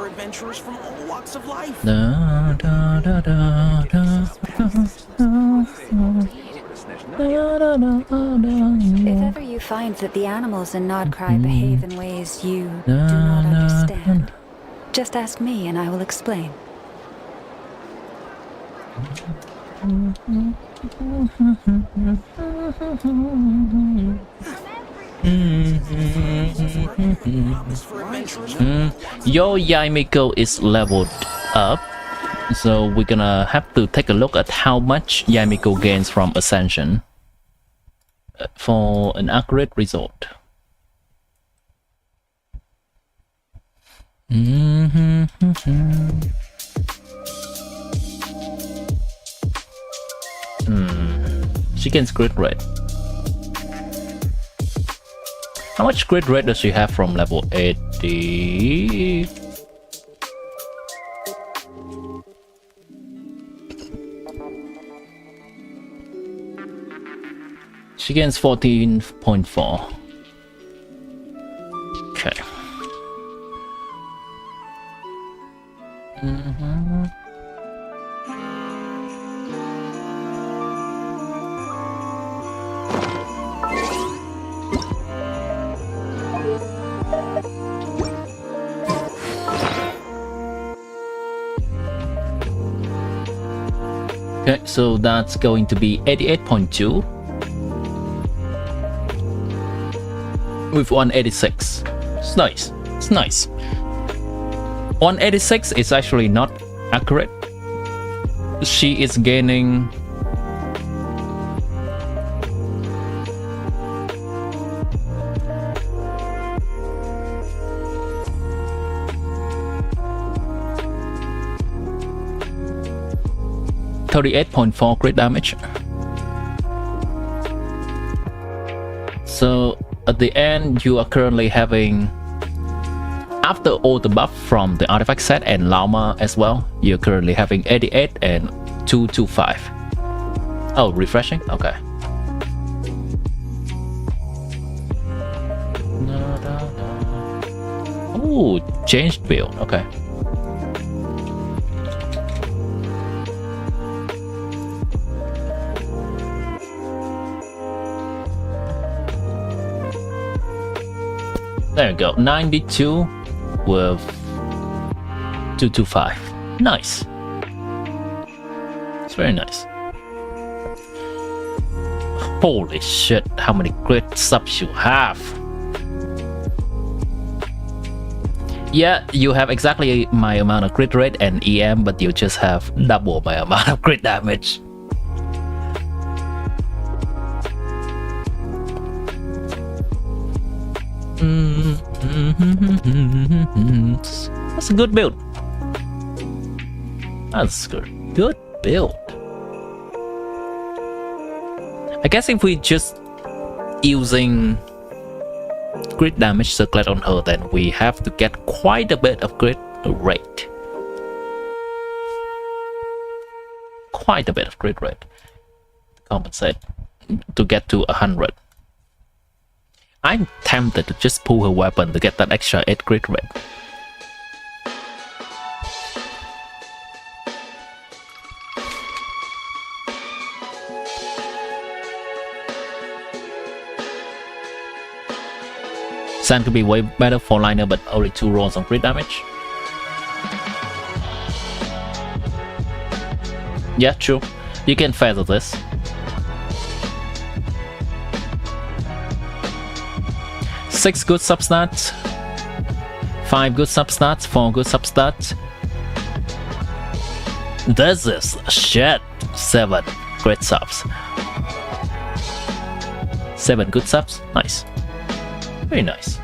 Speaker 11: ever you find that the animals in Nod-krai behave in ways you do not understand, just ask me and I will explain.
Speaker 1: Your Yaimiko is leveled up, so we're gonna have to take a look at how much Yaimiko gains from Ascension for an accurate result. She gains crit rate. How much crit rate does she have from level 80? She gains 14.4. Okay. Okay, so that's going to be 88.2. with 186. It's nice. It's nice. 186 is actually not accurate. She is gaining 38.4 crit damage. So at the end, you are currently having, after all the buff from the artifact set and llama as well, you're currently having 88 and 225. Oh, refreshing? Okay. Oh, changed build. Okay. There you go, 92 with 225. Nice. It's very nice. Holy shit, how many crit subs you have? Yeah, you have exactly my amount of crit rate and EM, but you just have double my amount of crit damage. That's a good build. That's good. Good build. I guess if we just using crit damage circlet on her, then we have to get quite a bit of crit rate. Quite a bit of crit rate to compensate to get to 100. I'm tempted to just pull her weapon to get that extra 8 crit rate. Sand could be way better for liner, but only 2 rolls on crit damage. Yeah, true. You can feather this. Six good substats, 5 good substats, 4 good substats. This is shit. 7 great subs. 7 good subs. Nice. Very nice.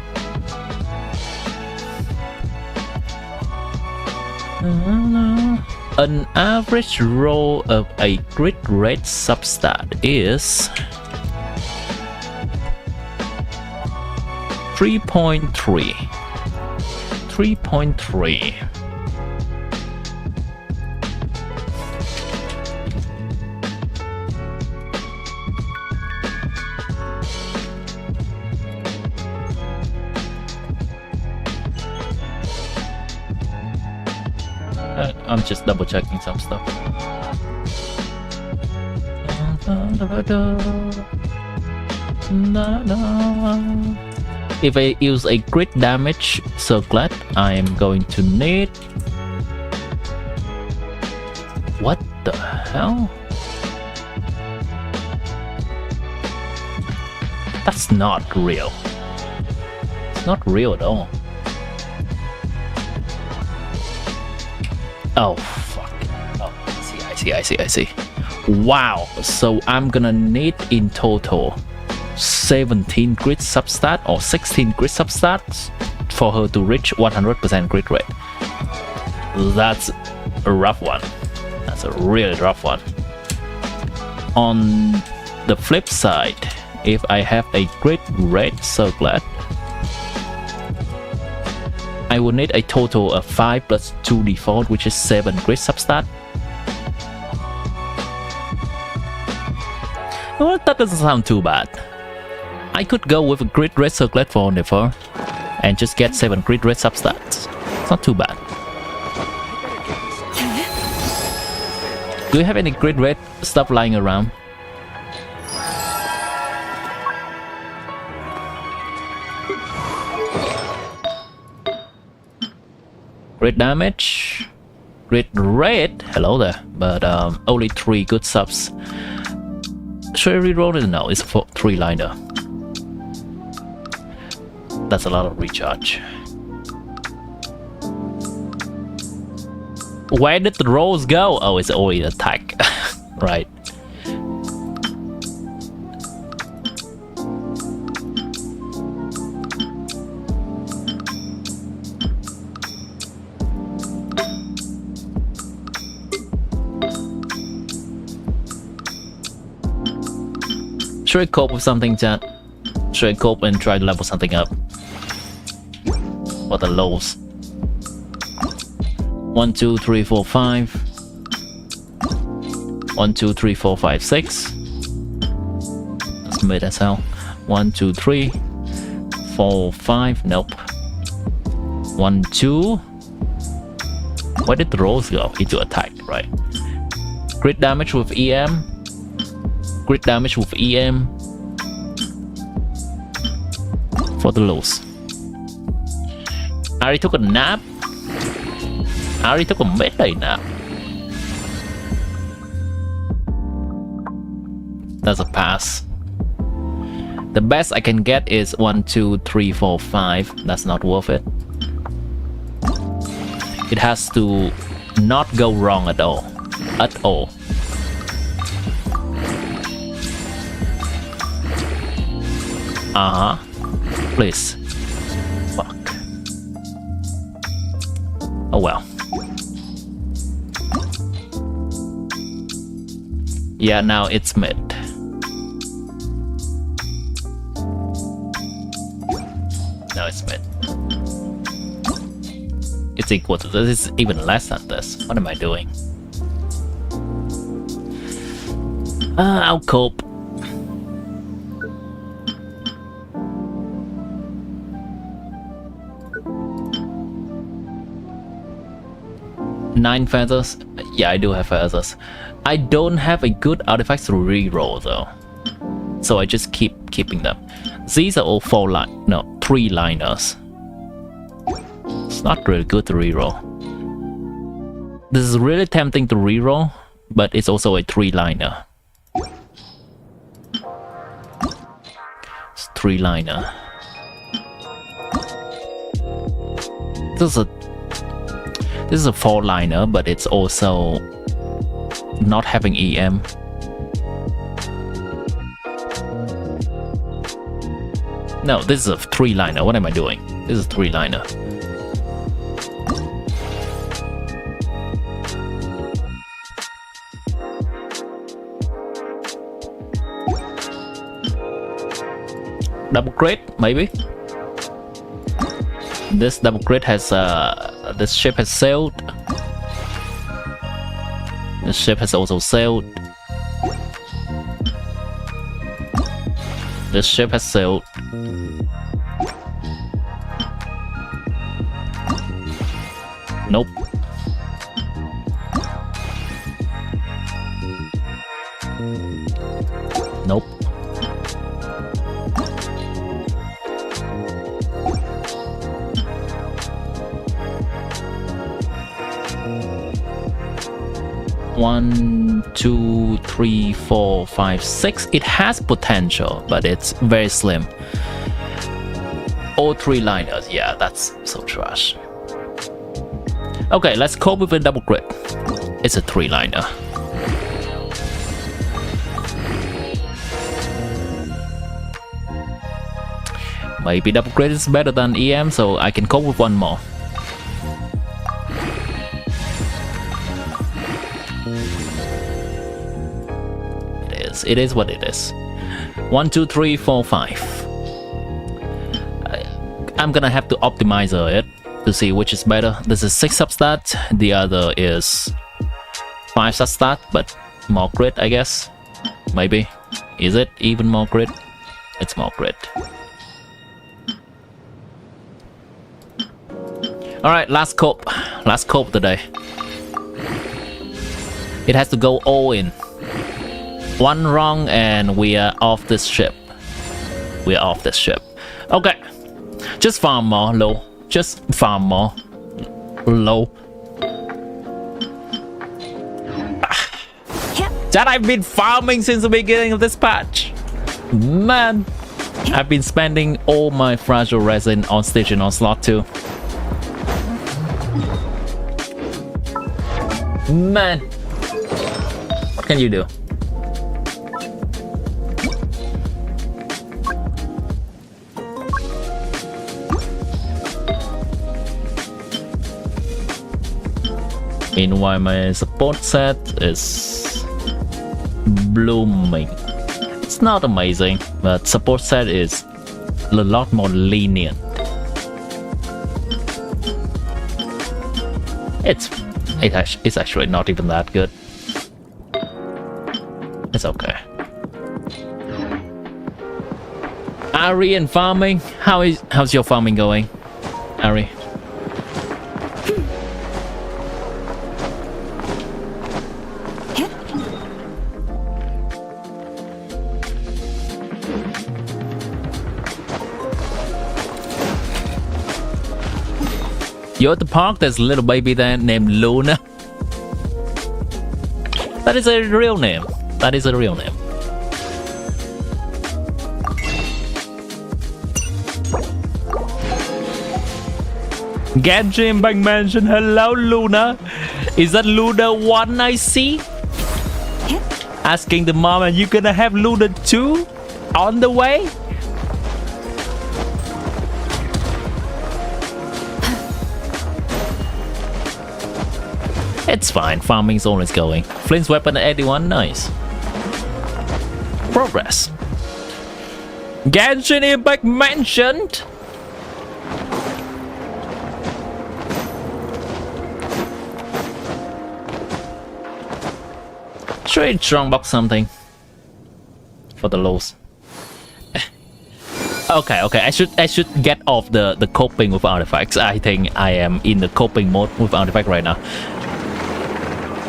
Speaker 1: An average roll of a crit rate substat is 3.3. 3.3. I'm just double checking some stuff. If I use a crit damage circlet, I am going to need... What the hell? That's not real. It's not real at all. Oh, fuck. Oh, I see. Wow, so I'm gonna need in total 17 crit substat or 16 crit substats for her to reach 100% crit rate. That's a rough one. That's a really rough one. On the flip side, if I have a crit rate circlet, I will need a total of 5 plus 2 default, which is 7 crit substat. Well, that doesn't sound too bad. I could go with a crit rate circlet for Nefer and just get 7 crit rate substats. It's not too bad. Do you have any crit rate stuff lying around? Crit damage, crit rate, hello there, but only 3 good subs. Should I reroll it? No, it's for 3 liner. That's a lot of recharge. Where did the rolls go? Oh, it's already attack. Right. Should I cope with something, chat? Should I cope and try to level something up? What the lows? 1, 2, 3, 4, 5. 1, 2, 3, 4, 5, 6. That's mid as hell. 1, 2, 3, 4, 5. Nope. 1, 2. Where did the rolls go? Into attack, right? Crit damage with EM. Crit damage with EM. For the lows. I already took a nap. I already took a midday nap. That's a pass. The best I can get is 1, 2, 3, 4, 5. That's not worth it. It has to not go wrong at all. At all. Please. Fuck. Oh well. Yeah, now it's mid. Now it's mid. It's equal to this. It's even less than this. What am I doing? I'll cope. Nine feathers. Yeah, I do have feathers. I don't have a good artifacts to reroll though, so I just keeping them. These are all 3 liners. It's not really good to reroll. This is really tempting to reroll, but it's also a 3 liner. It's 3 liner. This is a 4 liner, but it's also not having EM. No, this is a 3 liner. What am I doing? This is a 3 liner. Double crit, maybe. This double crit has this ship has sailed. This ship has also sailed. This ship has sailed. Nope. Nope. One, 2, 3, 4, 5, 6. It has potential, but it's very slim. All 3 liners. Yeah, that's so trash. Okay, let's cope with a double crit. It's a 3 liner. Maybe double crit is better than EM, so I can cope with one more. It is what it is. 1, 2, 3, 4, 5. I'm gonna have to optimize it to see which is better. This is 6 substat, the other is 5 substat, but more crit, I guess. Maybe. Is it even more crit? It's more crit. Alright, last cope. Last cope today. It has to go all in. One wrong and we are off this ship. We are off this ship. Okay. Just farm more, low. Just farm more. Low. That I've been farming since the beginning of this patch. Man. I've been spending all my fragile resin on stage and on slot too. Man, what can you do? Meanwhile, my support set is blooming. It's not amazing, but support set is a lot more lenient. It's actually not even that good. It's okay. Ari and farming. How's your farming going, Ari? You're at the park, there's a little baby there named Luna. That is a real name. That is a real name. Genshin Impact mentioned, hello Luna. Is that Luna 1 I see? Asking the mom, are you gonna have Luna 2 on the way? It's fine, farming's always going. Flint's weapon at 81, nice. Progress. Genshin Impact mentioned. Should strongbox something for the lows. Okay, I should get off the coping with artifacts. I think I am in the coping mode with artifact right now.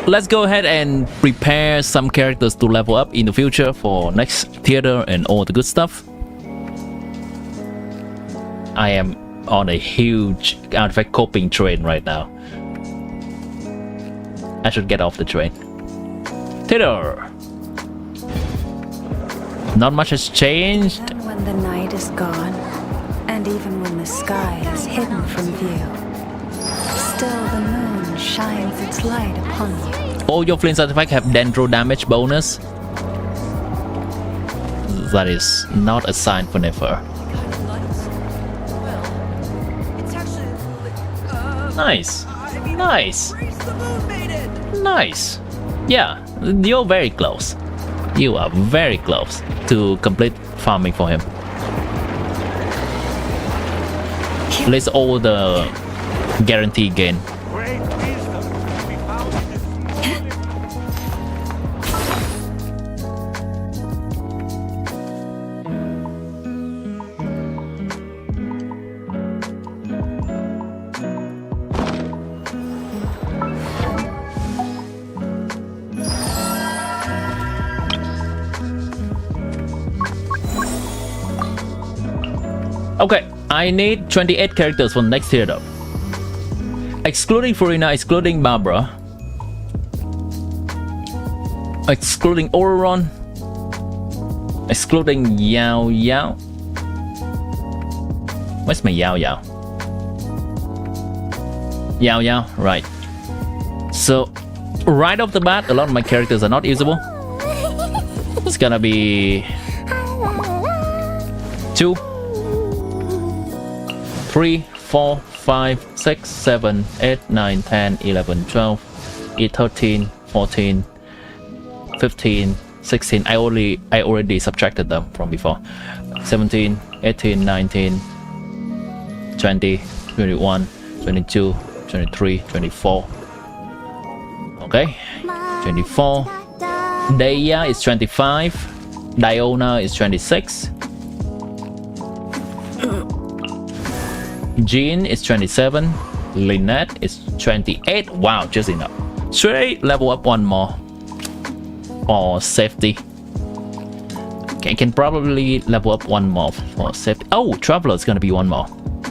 Speaker 1: Let's go ahead and prepare some characters to level up in the future for next theater and all the good stuff. I am on a huge artifact coping train right now. I should get off the train. Theater. Not much has changed.
Speaker 11: Even when the night is gone, and even when the sky is hidden from view, still the moon shines its light upon you.
Speaker 1: All your Flint's artifacts have dendro damage bonus. That is not a sign for Nefer. Nice. Nice. Nice. Yeah, you're very close. You are very close to complete farming for him. List all the guarantee gain. Okay, I need 28 characters for next theater. Excluding Furina, excluding Barbara, excluding Auron, excluding Yao Yao. Where's my Yao Yao? Yao Yao, right. So, right off the bat, a lot of my characters are not usable. It's gonna be 2, 3, 4, 5, 6, 7, 8, 9, 10, 11, 12, 13, 14, 15, 16. I already subtracted them from before. 17, 18, 19, 20, 21, 22, 23, 24. Okay, 24. Deia is 25. Diona is 26. Jean is 27. Lynette is 28. Wow, just enough. Should I level up one more for safety? Okay, I can probably level up one more for safety. Oh, Traveler is gonna be one more.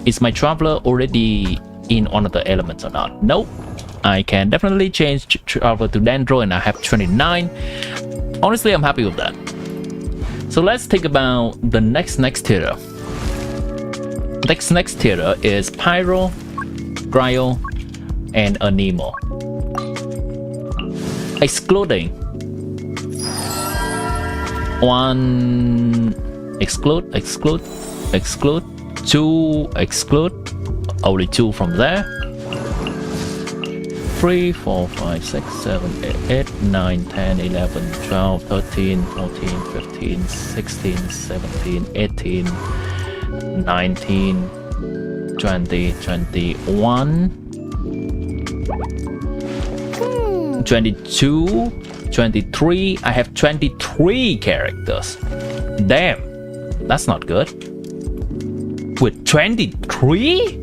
Speaker 1: Is my Traveler already in one of the elements or not? Nope. I can definitely change Traveler to Dendro and I have 29. Honestly, I'm happy with that. So let's think about the next tier. Next tier is Pyro, Cryo, and Anemo. Excluding one, exclude, two, exclude, only two from there. 3, 4, 5, 6, 7, 8, 9, 10, 11, 12, 13, 14, 15, 16, 17, 18, 19, 20, 21, 22, 23. I have 23 characters. Damn, that's not good. With 23?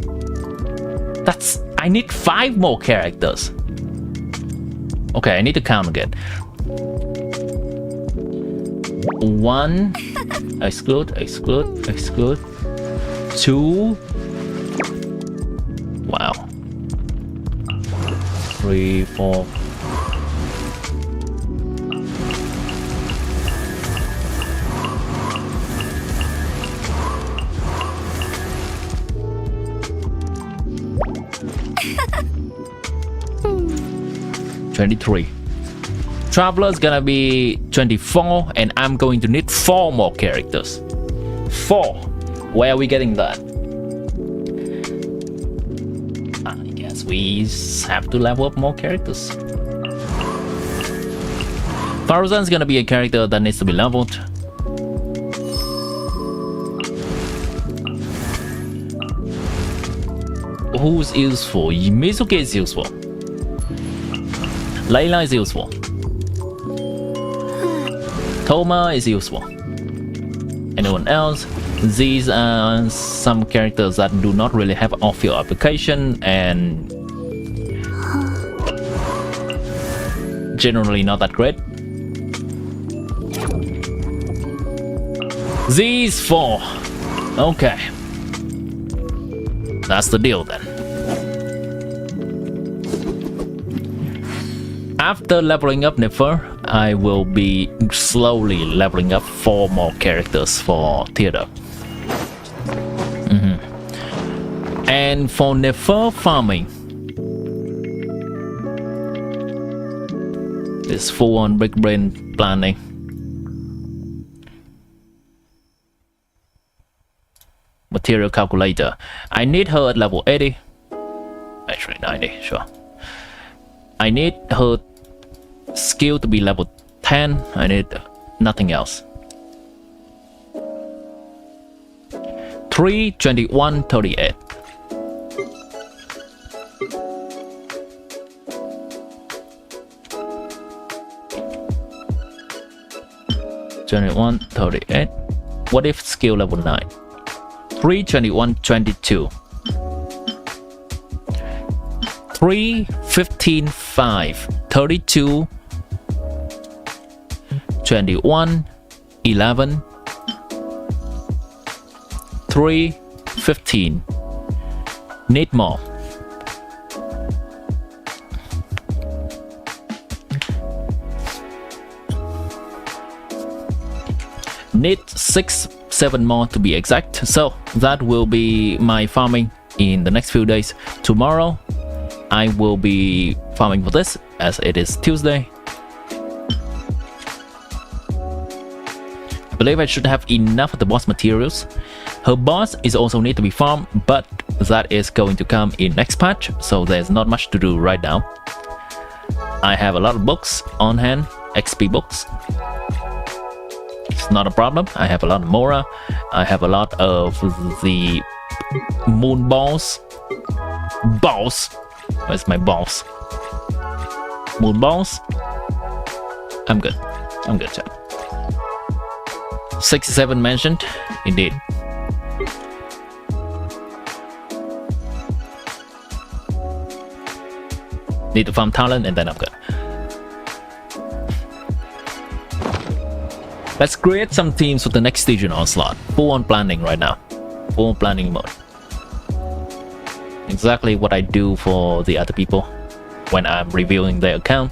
Speaker 1: I need 5 more characters. Okay, I need to count again. 1, exclude. 2, wow. 3, 4. 23. Traveler's gonna be 24, and I'm going to need 4 more characters. 4. Where are we getting that? I guess we have to level up more characters. Farazan's gonna be a character that needs to be leveled. Who's useful? Mizuki is useful. Layla is useful. Toma is useful. Anyone else? These are some characters that do not really have off-field application and generally not that great. These 4. Okay. That's the deal then. After leveling up Nefer, I will be slowly leveling up 4 more characters for theater. And for Nefer farming, it's full on big brain planning. Material calculator. I need her at level 80. Actually 90, sure. I need her skill to be level 10. I need nothing else. 3, 21, 38. What if skill level 9? 3, 21, 22. 3, 15, 5, 32, 21, 11, 3, 15. Need more. Need 6, 7 more to be exact. So that will be my farming in the next few days. Tomorrow I will be farming for this as it is Tuesday. I believe I should have enough of the boss materials. Her boss is also need to be farmed, but that is going to come in next patch, so there's not much to do right now. I have a lot of books on hand, XP books. It's not a problem. I have a lot of Mora. I have a lot of the moon balls. Balls. Where's my balls? Moon balls. I'm good. I'm good, chat. 67 mentioned. Indeed. Need to farm talent and then I'm good. Let's create some teams for the next Legion onslaught. Full on planning right now. Full on planning mode. Exactly what I do for the other people when I'm reviewing their account.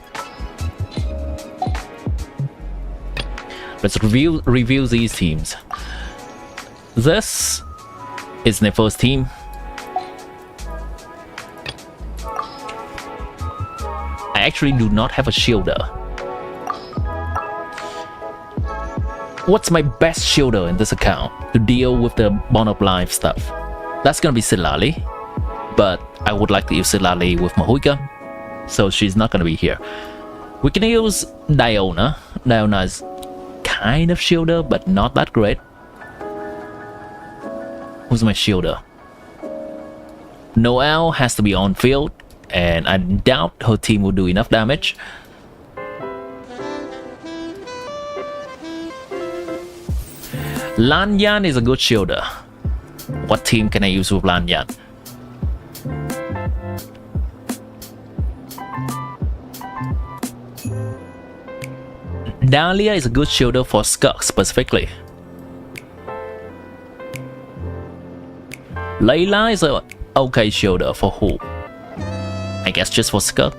Speaker 1: Let's review these teams. This is Nefer's team. I actually do not have a shielder. What's my best shielder in this account to deal with the Bond of Life stuff? That's gonna be Silali, but I would like to use Silali with Mahuika, so she's not gonna be here. We can use Diona. Diona is kind of shielder, but not that great. Who's my shielder? Noelle has to be on field, and I doubt her team will do enough damage. Lanyan is a good shielder. What team can I use with Lanyan? Dahlia is a good shielder for Skuk specifically. Layla is a okay shielder for who? I guess just for Skuk.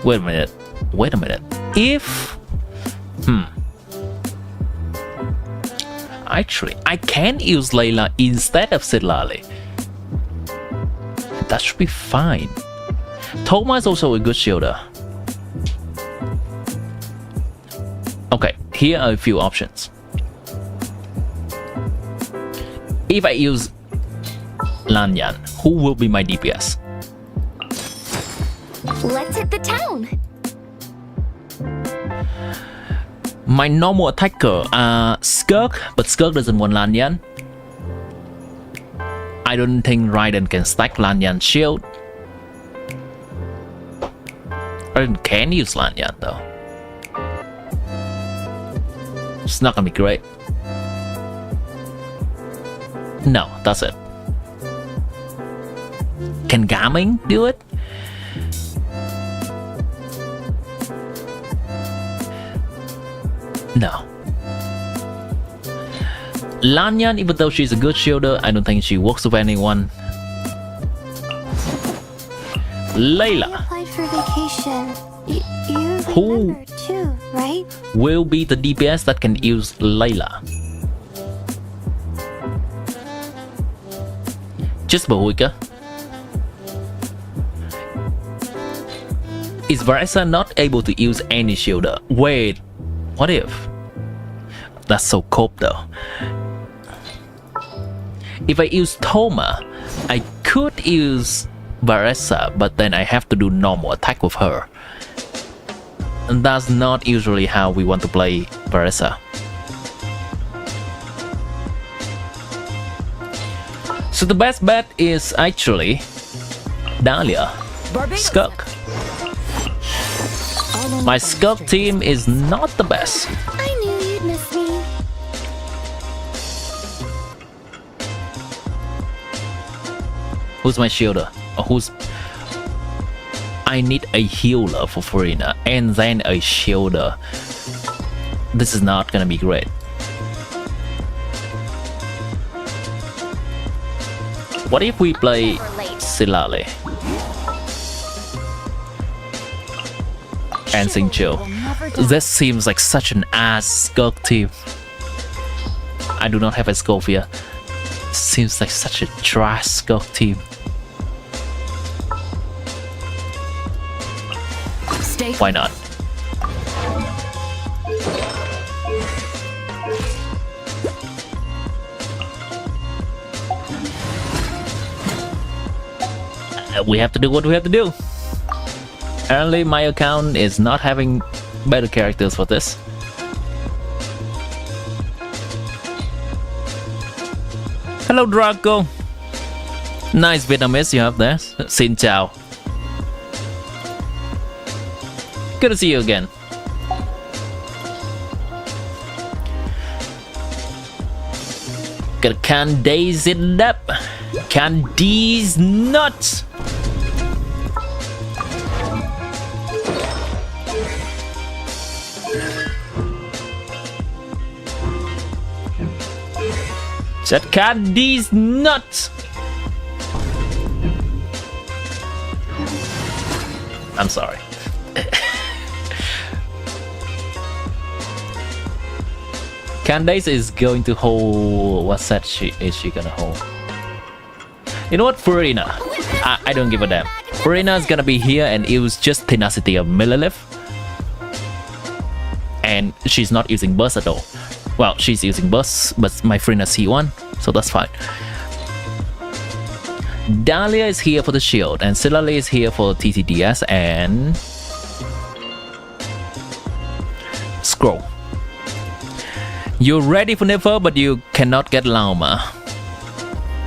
Speaker 1: Wait a minute. Wait a minute. If... Actually, I can use Layla instead of Silali. That should be fine. Toma is also a good shielder. Okay, here are a few options. If I use Lanyan, who will be my DPS?
Speaker 6: Let's hit the town.
Speaker 1: My normal attacker are Skuk, but Skuk doesn't want Lanyan. I don't think Raiden can stack Lanyan's shield. Raiden can use Lanyan though. It's not gonna be great. No, that's it. Can Gaming do it? No. Lanyan, even though she's a good shielder, I don't think she works with anyone. Layla.
Speaker 6: Applied for vacation. You
Speaker 1: Who
Speaker 6: remember too, right?
Speaker 1: will be the DPS that can use Layla? Just Mahuika. Is Varesa not able to use any shielder? Wait, what if? That's so cope though. If I use Toma, I could use Varesa, but then I have to do normal attack with her. And that's not usually how we want to play Varesa. So the best bet is actually Dahlia, Skuk. My Skuk team is not the best.
Speaker 6: I knew you'd miss me.
Speaker 1: Who's my shielder? Or who's... I need a healer for Farina and then a shielder. This is not gonna be great. What if we play Silale and Xingqiu? This seems like such an ass Skuk team. I do not have a Scovia. Seems like such a trash Skuk team. Why not? We have to do what we have to do. Apparently my account is not having better characters for this. Hello Draco. Nice Vietnamese you have there. Xin chào. Good to see you again. Can Deez it up? Can Deez Nuts? That can Deez Nuts? I'm sorry. Candace is going to hold. What set is she gonna hold? You know what, Farina? I don't give a damn. Farina is gonna be here and it was just Tenacity of Millilith. And she's not using burst at all. Well, she's using burst, but my Farina C1, so that's fine. Dahlia is here for the shield, and Silale is here for TTDS and Scroll. You're ready for Nefer, but you cannot get Lauma.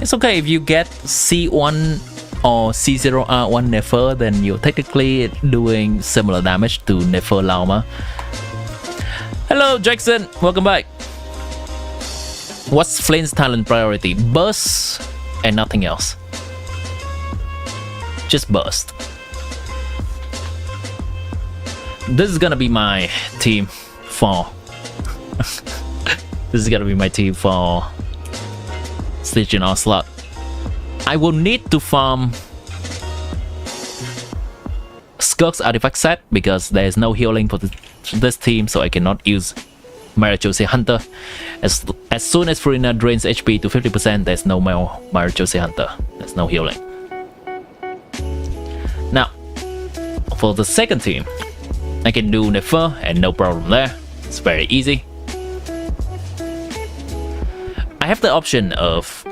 Speaker 1: It's okay if you get C1 or C0R1 Nefer, then you're technically doing similar damage to Nefer Lauma. Hello Jackson, welcome back. What's Flame's talent priority? Burst and nothing else. Just burst. This is gonna be my team for this is gonna be my team for Stygian Onslaught. I will need to farm Skirk's artifact set because there is no healing for this team, so I cannot use Marichose Hunter. As soon as Farina drains HP to 50%, there's no more Marichose Hunter. There's no healing. Now, for the second team, I can do Nefer and no problem there. It's very easy. I have the option of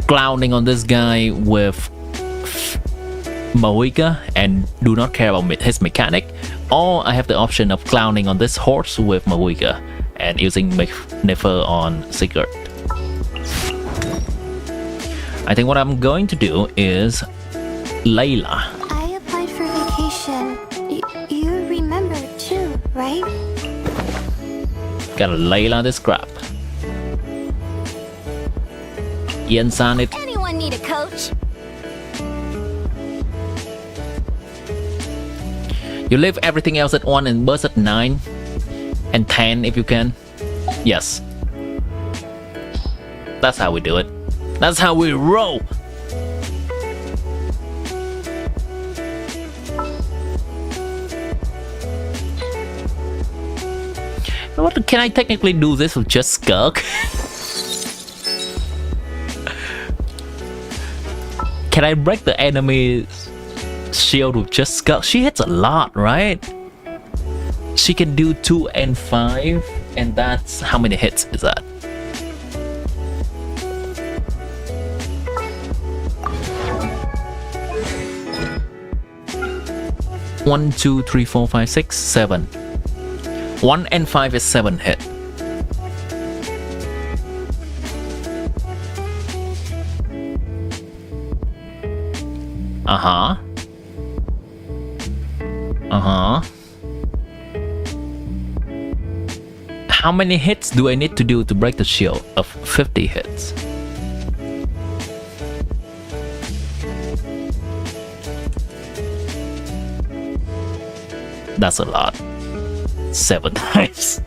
Speaker 1: clowning on this guy with Moika and do not care about his mechanic, or I have the option of clowning on this horse with Moika and using Nefer on Sigurd. I think what I'm going to do is Layla.
Speaker 6: I applied for vacation. You remember too, right?
Speaker 1: Gotta Layla this crap. Yensan it.
Speaker 6: Anyone need a coach?
Speaker 1: You leave everything else at 1 and burst at 9 and 10 if you can. Yes. That's how we do it. That's how we roll. What, can I technically do this with just Skirk? Can I break the enemy's shield with just Skirk? She hits a lot, right? She can do 2 and 5, and that's how many hits is that? One, 2, 3, 4, 5, 6, 7. 1 and 5 is 7 hit. Uh-huh. Uh-huh. How many hits do I need to do to break the shield of 50 hits? That's a lot. 7 times.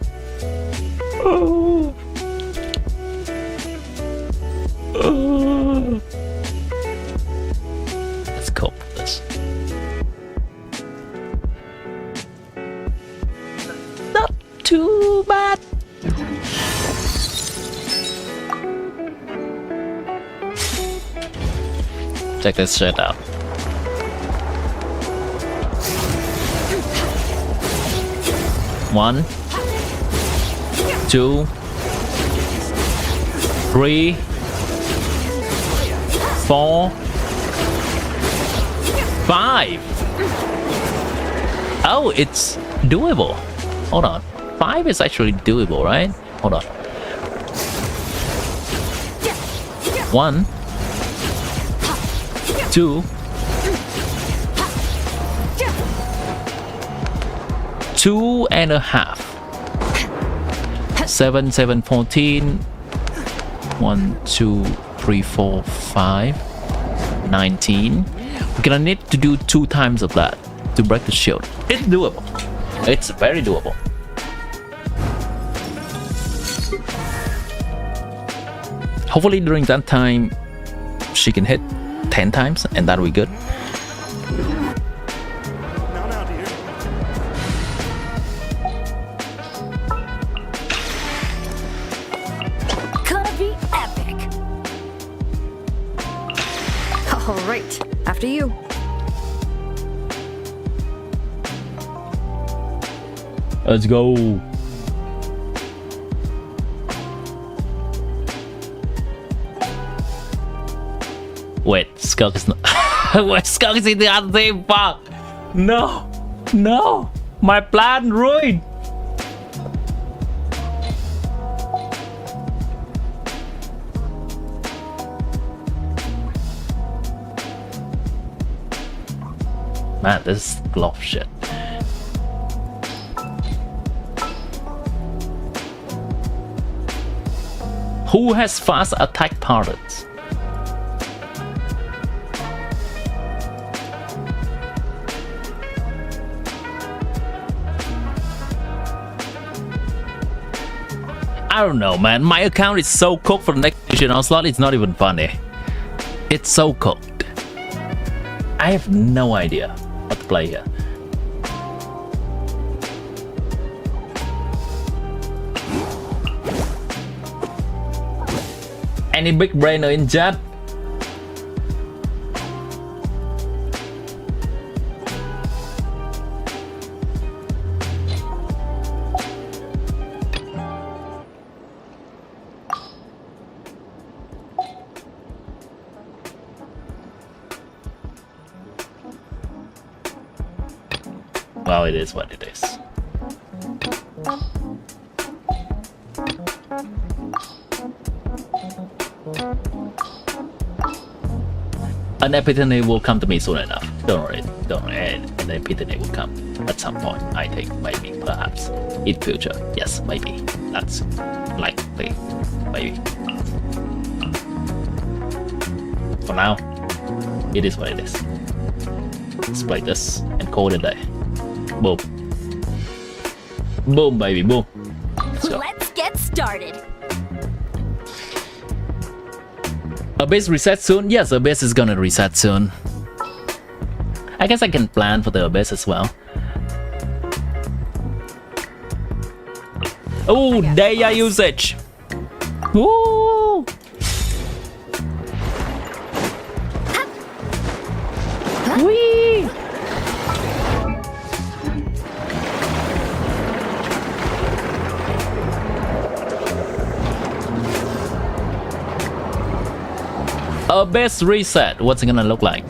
Speaker 1: Oh. Oh. Let's cope with this. Not too bad. Check this shit out. One, 2, 3, 4, 5. Oh, it's doable. Hold on. 5 is actually doable, right? Hold on. 1, 2, 2.5. 7, 7, 14. 1, 2, 3, 4, 5. 19. We're gonna need to do 2 times of that to break the shield. It's doable. It's very doable. Hopefully during that time she can hit 10 times and that'll be good.
Speaker 8: After you.
Speaker 1: Let's go. Wait, Skunk is not. Wait, Skunk is in the other team. Fuck. No. No. My plan ruined. Man, this is glove shit. Who has fast attack parts? I don't know, man. My account is so cooked for the next generation slot, it's not even funny. It's so cooked. I have no idea what to play here. Any big brainer in chat? Well, it is what it is. An epiphany will come to me soon enough. Don't worry, an epiphany will come at some point. I think, maybe, perhaps, in future. Yes, maybe. That's likely, maybe. For now, it is what it is. Let's play this and call it a day. Boom. Boom, baby, boom.
Speaker 8: Let's get started.
Speaker 1: Abyss reset soon? Yes, Abyss is gonna reset soon. I guess I can plan for the Abyss as well. Oh, data usage! Woo! Whee! Abyss reset. What's it gonna look like?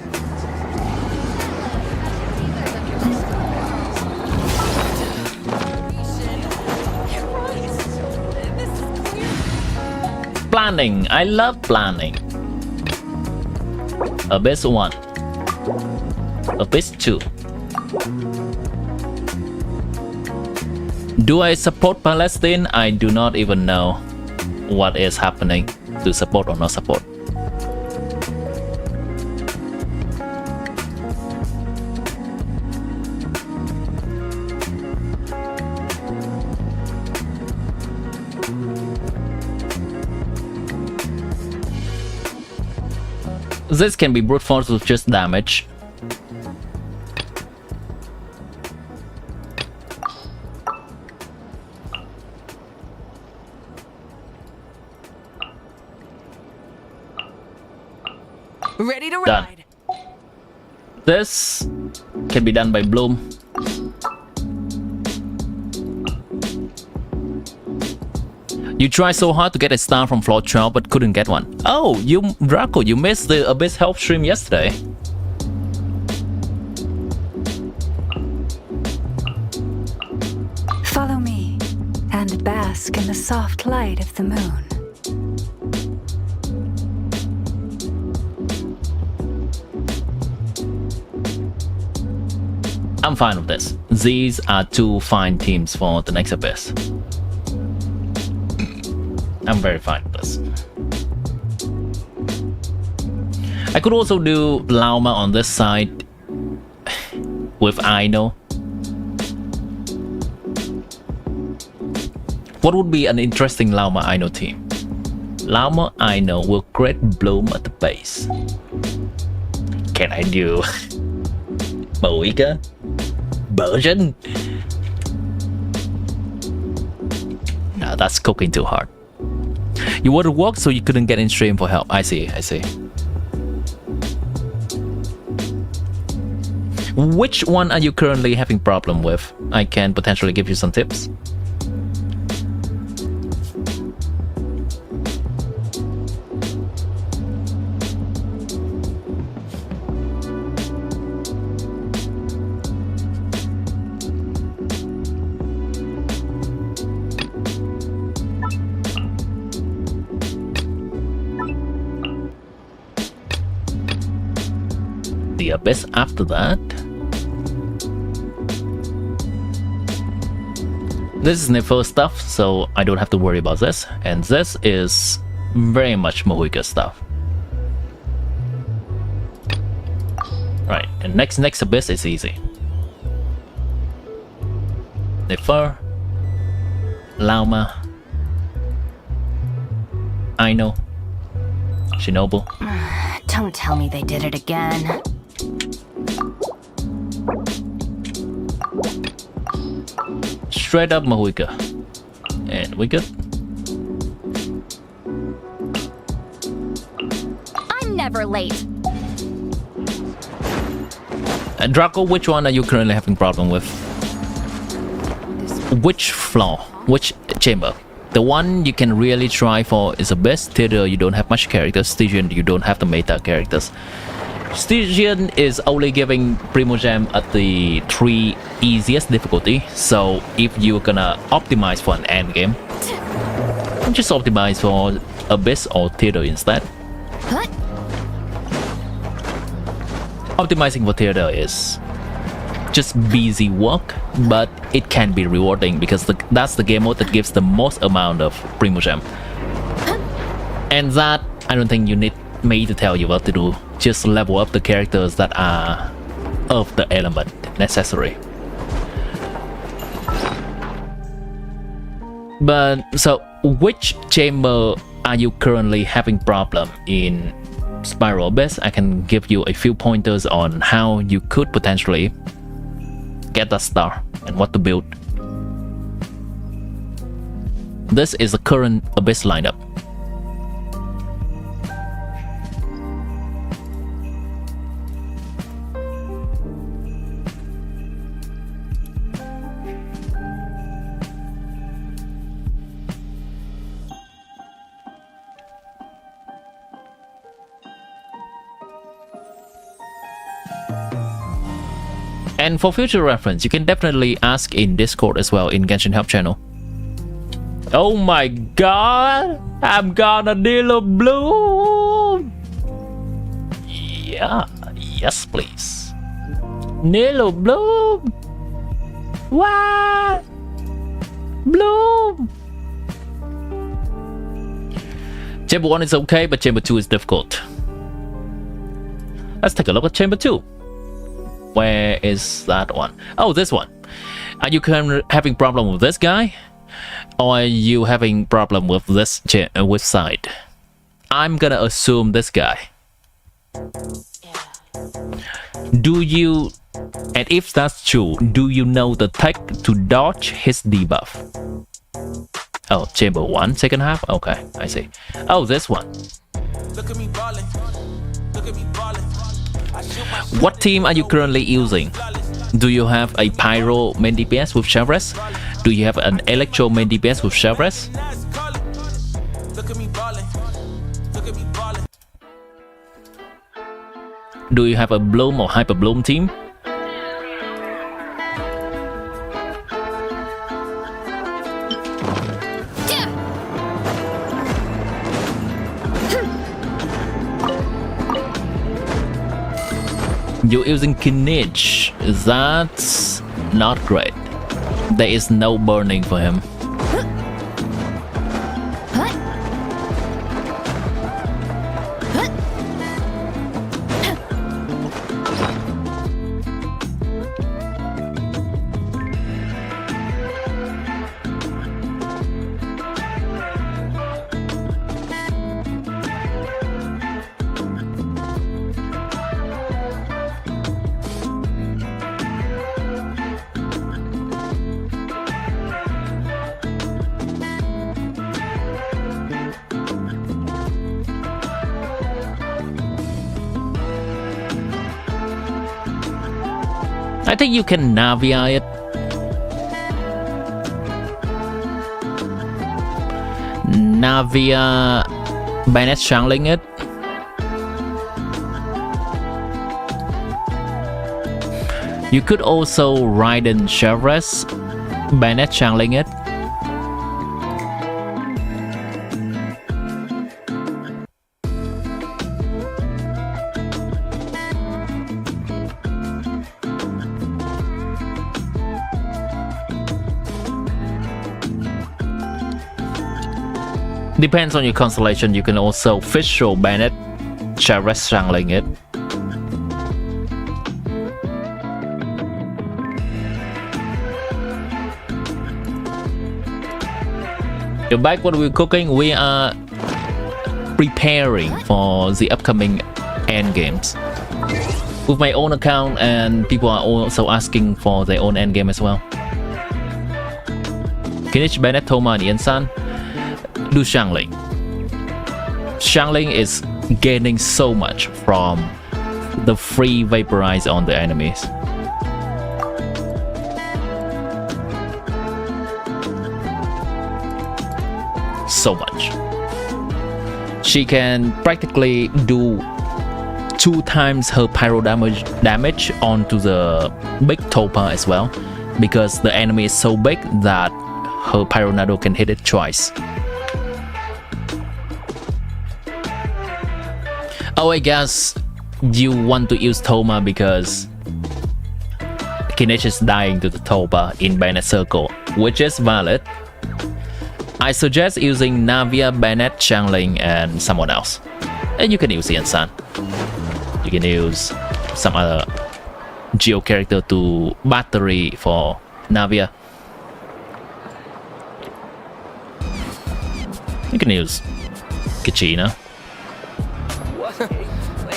Speaker 1: Planning. I love planning. Abyss 1. Abyss 2. Do I support Palestine? I do not even know what is happening to support or not support. This can be brute force with just damage.
Speaker 8: Ready to
Speaker 1: Done.
Speaker 8: ride.
Speaker 1: This can be done by Bloom. You tried so hard to get a star from floor 12 but couldn't get one. Oh, Draco, you missed the Abyss Help stream yesterday.
Speaker 11: Follow me and bask in the soft light of the moon.
Speaker 1: I'm fine with this. These are two fine teams for the next Abyss. I'm very fine with this. I could also do Lauma on this side with Aino. What would be an interesting Lauma Aino team? Lauma Aino will create Bloom at the base. Can I do Boika? Version? Nah, that's cooking too hard. You were to work so you couldn't get in stream for help. I see, I see. Which one are you currently having problem with? I can potentially give you some tips. The Abyss after that. This is Nefer stuff, so I don't have to worry about this. And this is very much Mohica stuff. Right, and next Abyss is easy. Nefer, Lauma, Aino, Shinobu.
Speaker 8: Don't tell me they did it again.
Speaker 1: Straight up Mohica. And we good.
Speaker 8: I'm never late.
Speaker 1: Draco, which one are you currently having problem with? Which floor? Which chamber? The one you can really try for is Abyss. Theater, you don't have much characters. Stygian, you don't have the meta characters. Stygian is only giving Primogem at the 3 easiest difficulty. So if you're gonna optimize for an endgame, just optimize for Abyss or Theater instead. Optimizing for Theater is just busy work, but it can be rewarding because that's the game mode that gives the most amount of Primogem. And that, I don't think you need me to tell you what to do. Just level up the characters that are of the element necessary. But so, which chamber are you currently having problem in Spiral Abyss? I can give you a few pointers on how you could potentially get that star and what to build. This is the current Abyss lineup. And for future reference, you can definitely ask in Discord as well, in Genshin Help channel. Oh my god! I'm gonna deal a bloom! Yeah, yes please. Nilo Bloom! What? Bloom! Chamber 1 is okay, but Chamber 2 is difficult. Let's take a look at Chamber 2. Where is that one? Oh, this one. Are you having problem with this guy? Or are you having problem with this side? I'm gonna assume this guy. Do you... And if that's true, do you know the tech to dodge his debuff? Oh, Chamber 1, second half? Okay, I see. Oh, this one. Look at me ballin'. Look at me ballin'. What team are you currently using? Do you have a Pyro main DPS with Chevres? Do you have an Electro main DPS with Chevres? Do you have a Bloom or Hyper Bloom team? You're using Kinich. That's not great. There is no burning for him. I think you can Navia it. Navia Bennett channeling it. You could also Raiden Chevres Bennett channeling it. Depends on your constellation. You can also Visual Bennett Chevres channeling it. Back what we're cooking, we are preparing for the upcoming Endgames with my own account, and people are also asking for their own Endgame as well. Kinich, Bennett, Thoma, and Ian-san do Shangling. Shangling is gaining so much from the free vaporize on the enemies. So much. She can practically do 2 times her pyro damage onto the big Topa as well, because the enemy is so big that her pyro nado can hit it twice. Oh, I guess you want to use Thoma because Kinech is dying to the Topa in Bennett Circle, which is valid. I suggest using Navia, Bennett, Changeling, and someone else. And you can use Ian-san. You can use some other Geo character to battery for Navia. You can use Kachina.
Speaker 10: What?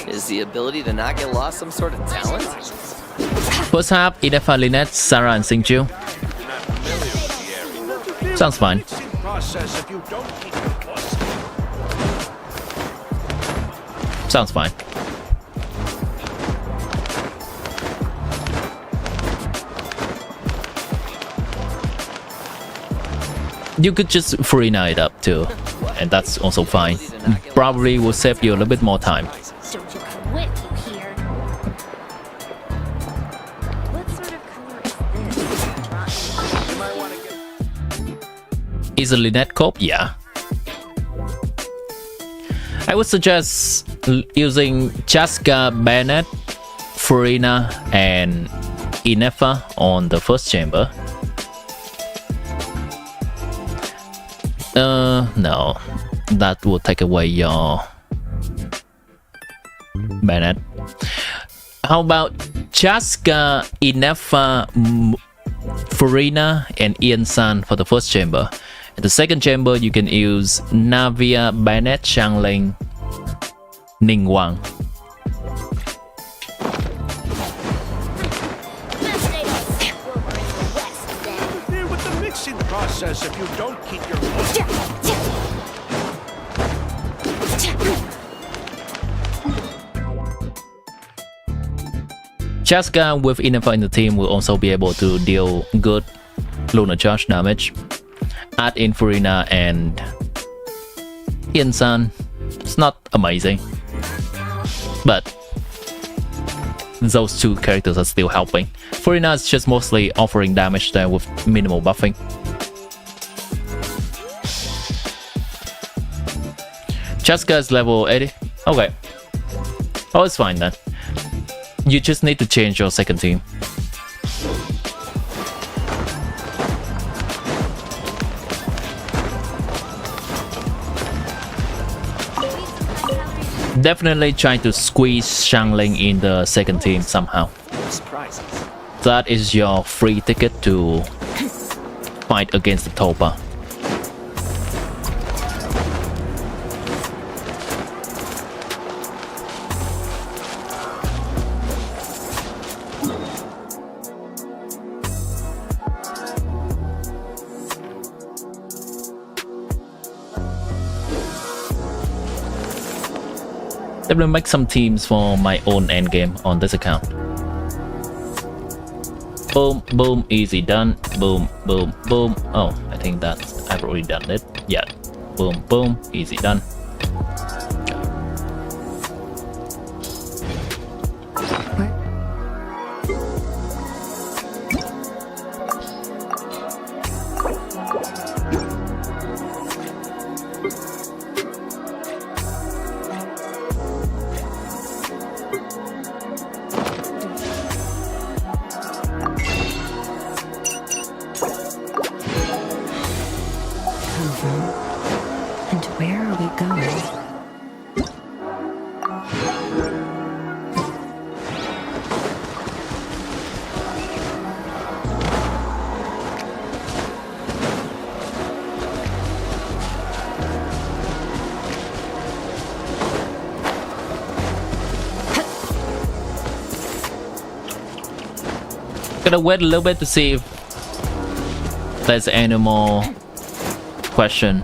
Speaker 10: Is the ability to not get lost some sort of talent?
Speaker 1: First half, Nefer, Lynette, Sarah, and Xingqiu. Sounds fine. Sounds fine. You could just Furina it up too, and that's also fine. Probably will save you a little bit more time.
Speaker 5: Don't you quit, you hear? What sort of color is this?
Speaker 1: Is a Lynette Cope? Yeah. I would suggest using Chaska, Bennett, Furina, and Nefer on the first chamber. No, that will take away your Bennett. How about Chaska, Nefer, Furina, and Ian-san for the first chamber? In the second chamber, you can use Navia, Bennett, Shangling, Ningguang.
Speaker 4: Interfere with the mixing process if you don't keep your
Speaker 1: Chaska with Nefer in the team will also be able to deal good lunar charge damage. Add in Furina and Ian-san. It's not amazing, but those two characters are still helping. Furina is just mostly offering damage there with minimal buffing. Chaska is level 80. Okay. Oh, it's fine then. You just need to change your second team. Definitely try to squeeze Shangling in the second team somehow. That is your free ticket to fight against the Topa. Definitely make some teams for my own endgame on this account. Boom, boom, easy done. Boom, boom, boom. Oh, I think that I've already done it. Yeah. Boom, boom, easy done.
Speaker 11: And where are we going?
Speaker 1: Gonna wait a little bit to see if there's any more question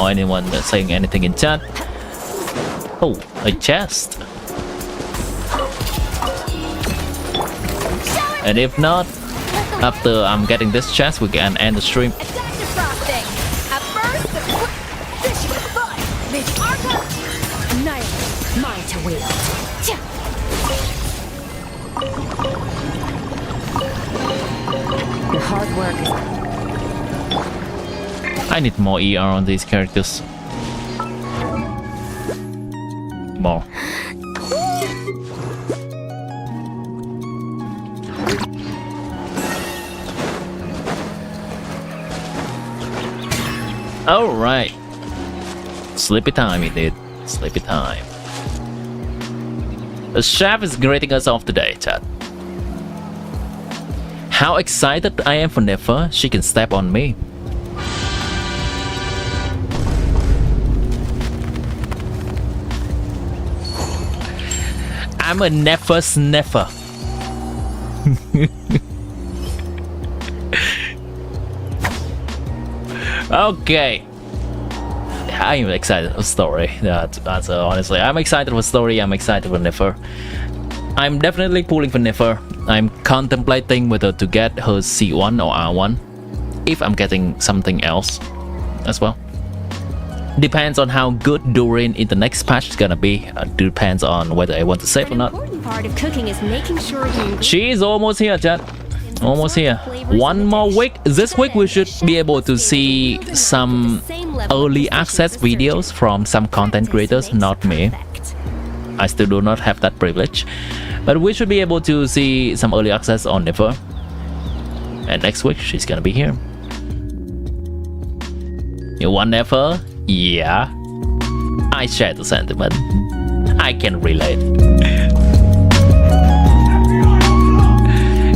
Speaker 1: or anyone that's saying anything in chat. Oh, a chest. And if not, after I'm getting this chest, we can end the stream.
Speaker 8: Your hard work is...
Speaker 1: I need more ER on these characters. More. Alright. Sleepy time indeed. Sleepy time. The chef is greeting us off today, chat. How excited I am for Nefer. She can step on me. I'm a Nefer sniffer. Okay. I'm excited for story. That's honestly, I'm excited for story. I'm excited for Nefer. I'm definitely pulling for Nefer. I'm contemplating whether to get her C1 or R1 if I'm getting something else as well. Depends on how good Durin in the next patch is gonna be. Depends on whether I want to save or not.
Speaker 9: Part of cooking is making sure you...
Speaker 1: She's almost here, chat. Almost here. One more week. This week we should be able to see some early access videos from some content creators, not me. I still do not have that privilege. But we should be able to see some early access on Nefer. And next week she's gonna be here. You want Nefer? Yeah. I share the sentiment. I can relate.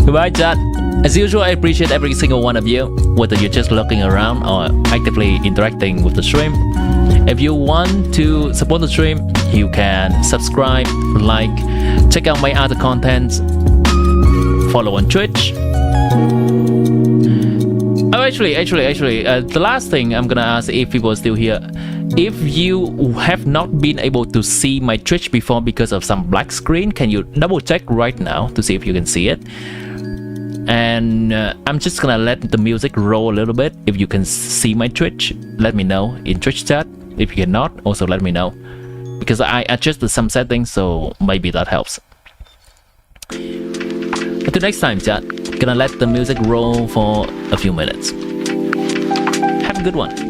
Speaker 1: Goodbye, chat. As usual, I appreciate every single one of you, whether you're just looking around or actively interacting with the stream. If you want to support the stream, you can subscribe, like, check out my other contents, follow on Twitch. Oh, actually, the last thing I'm gonna ask if people are still here. If you have not been able to see my Twitch before because of some black screen, can you double check right now to see if you can see it? And I'm just gonna let the music roll a little bit. If you can see my Twitch, let me know in Twitch chat. If you cannot, also let me know, because I adjusted some settings, so maybe that helps. Until next time, chat. Gonna let the music roll for a few minutes. Have a good one.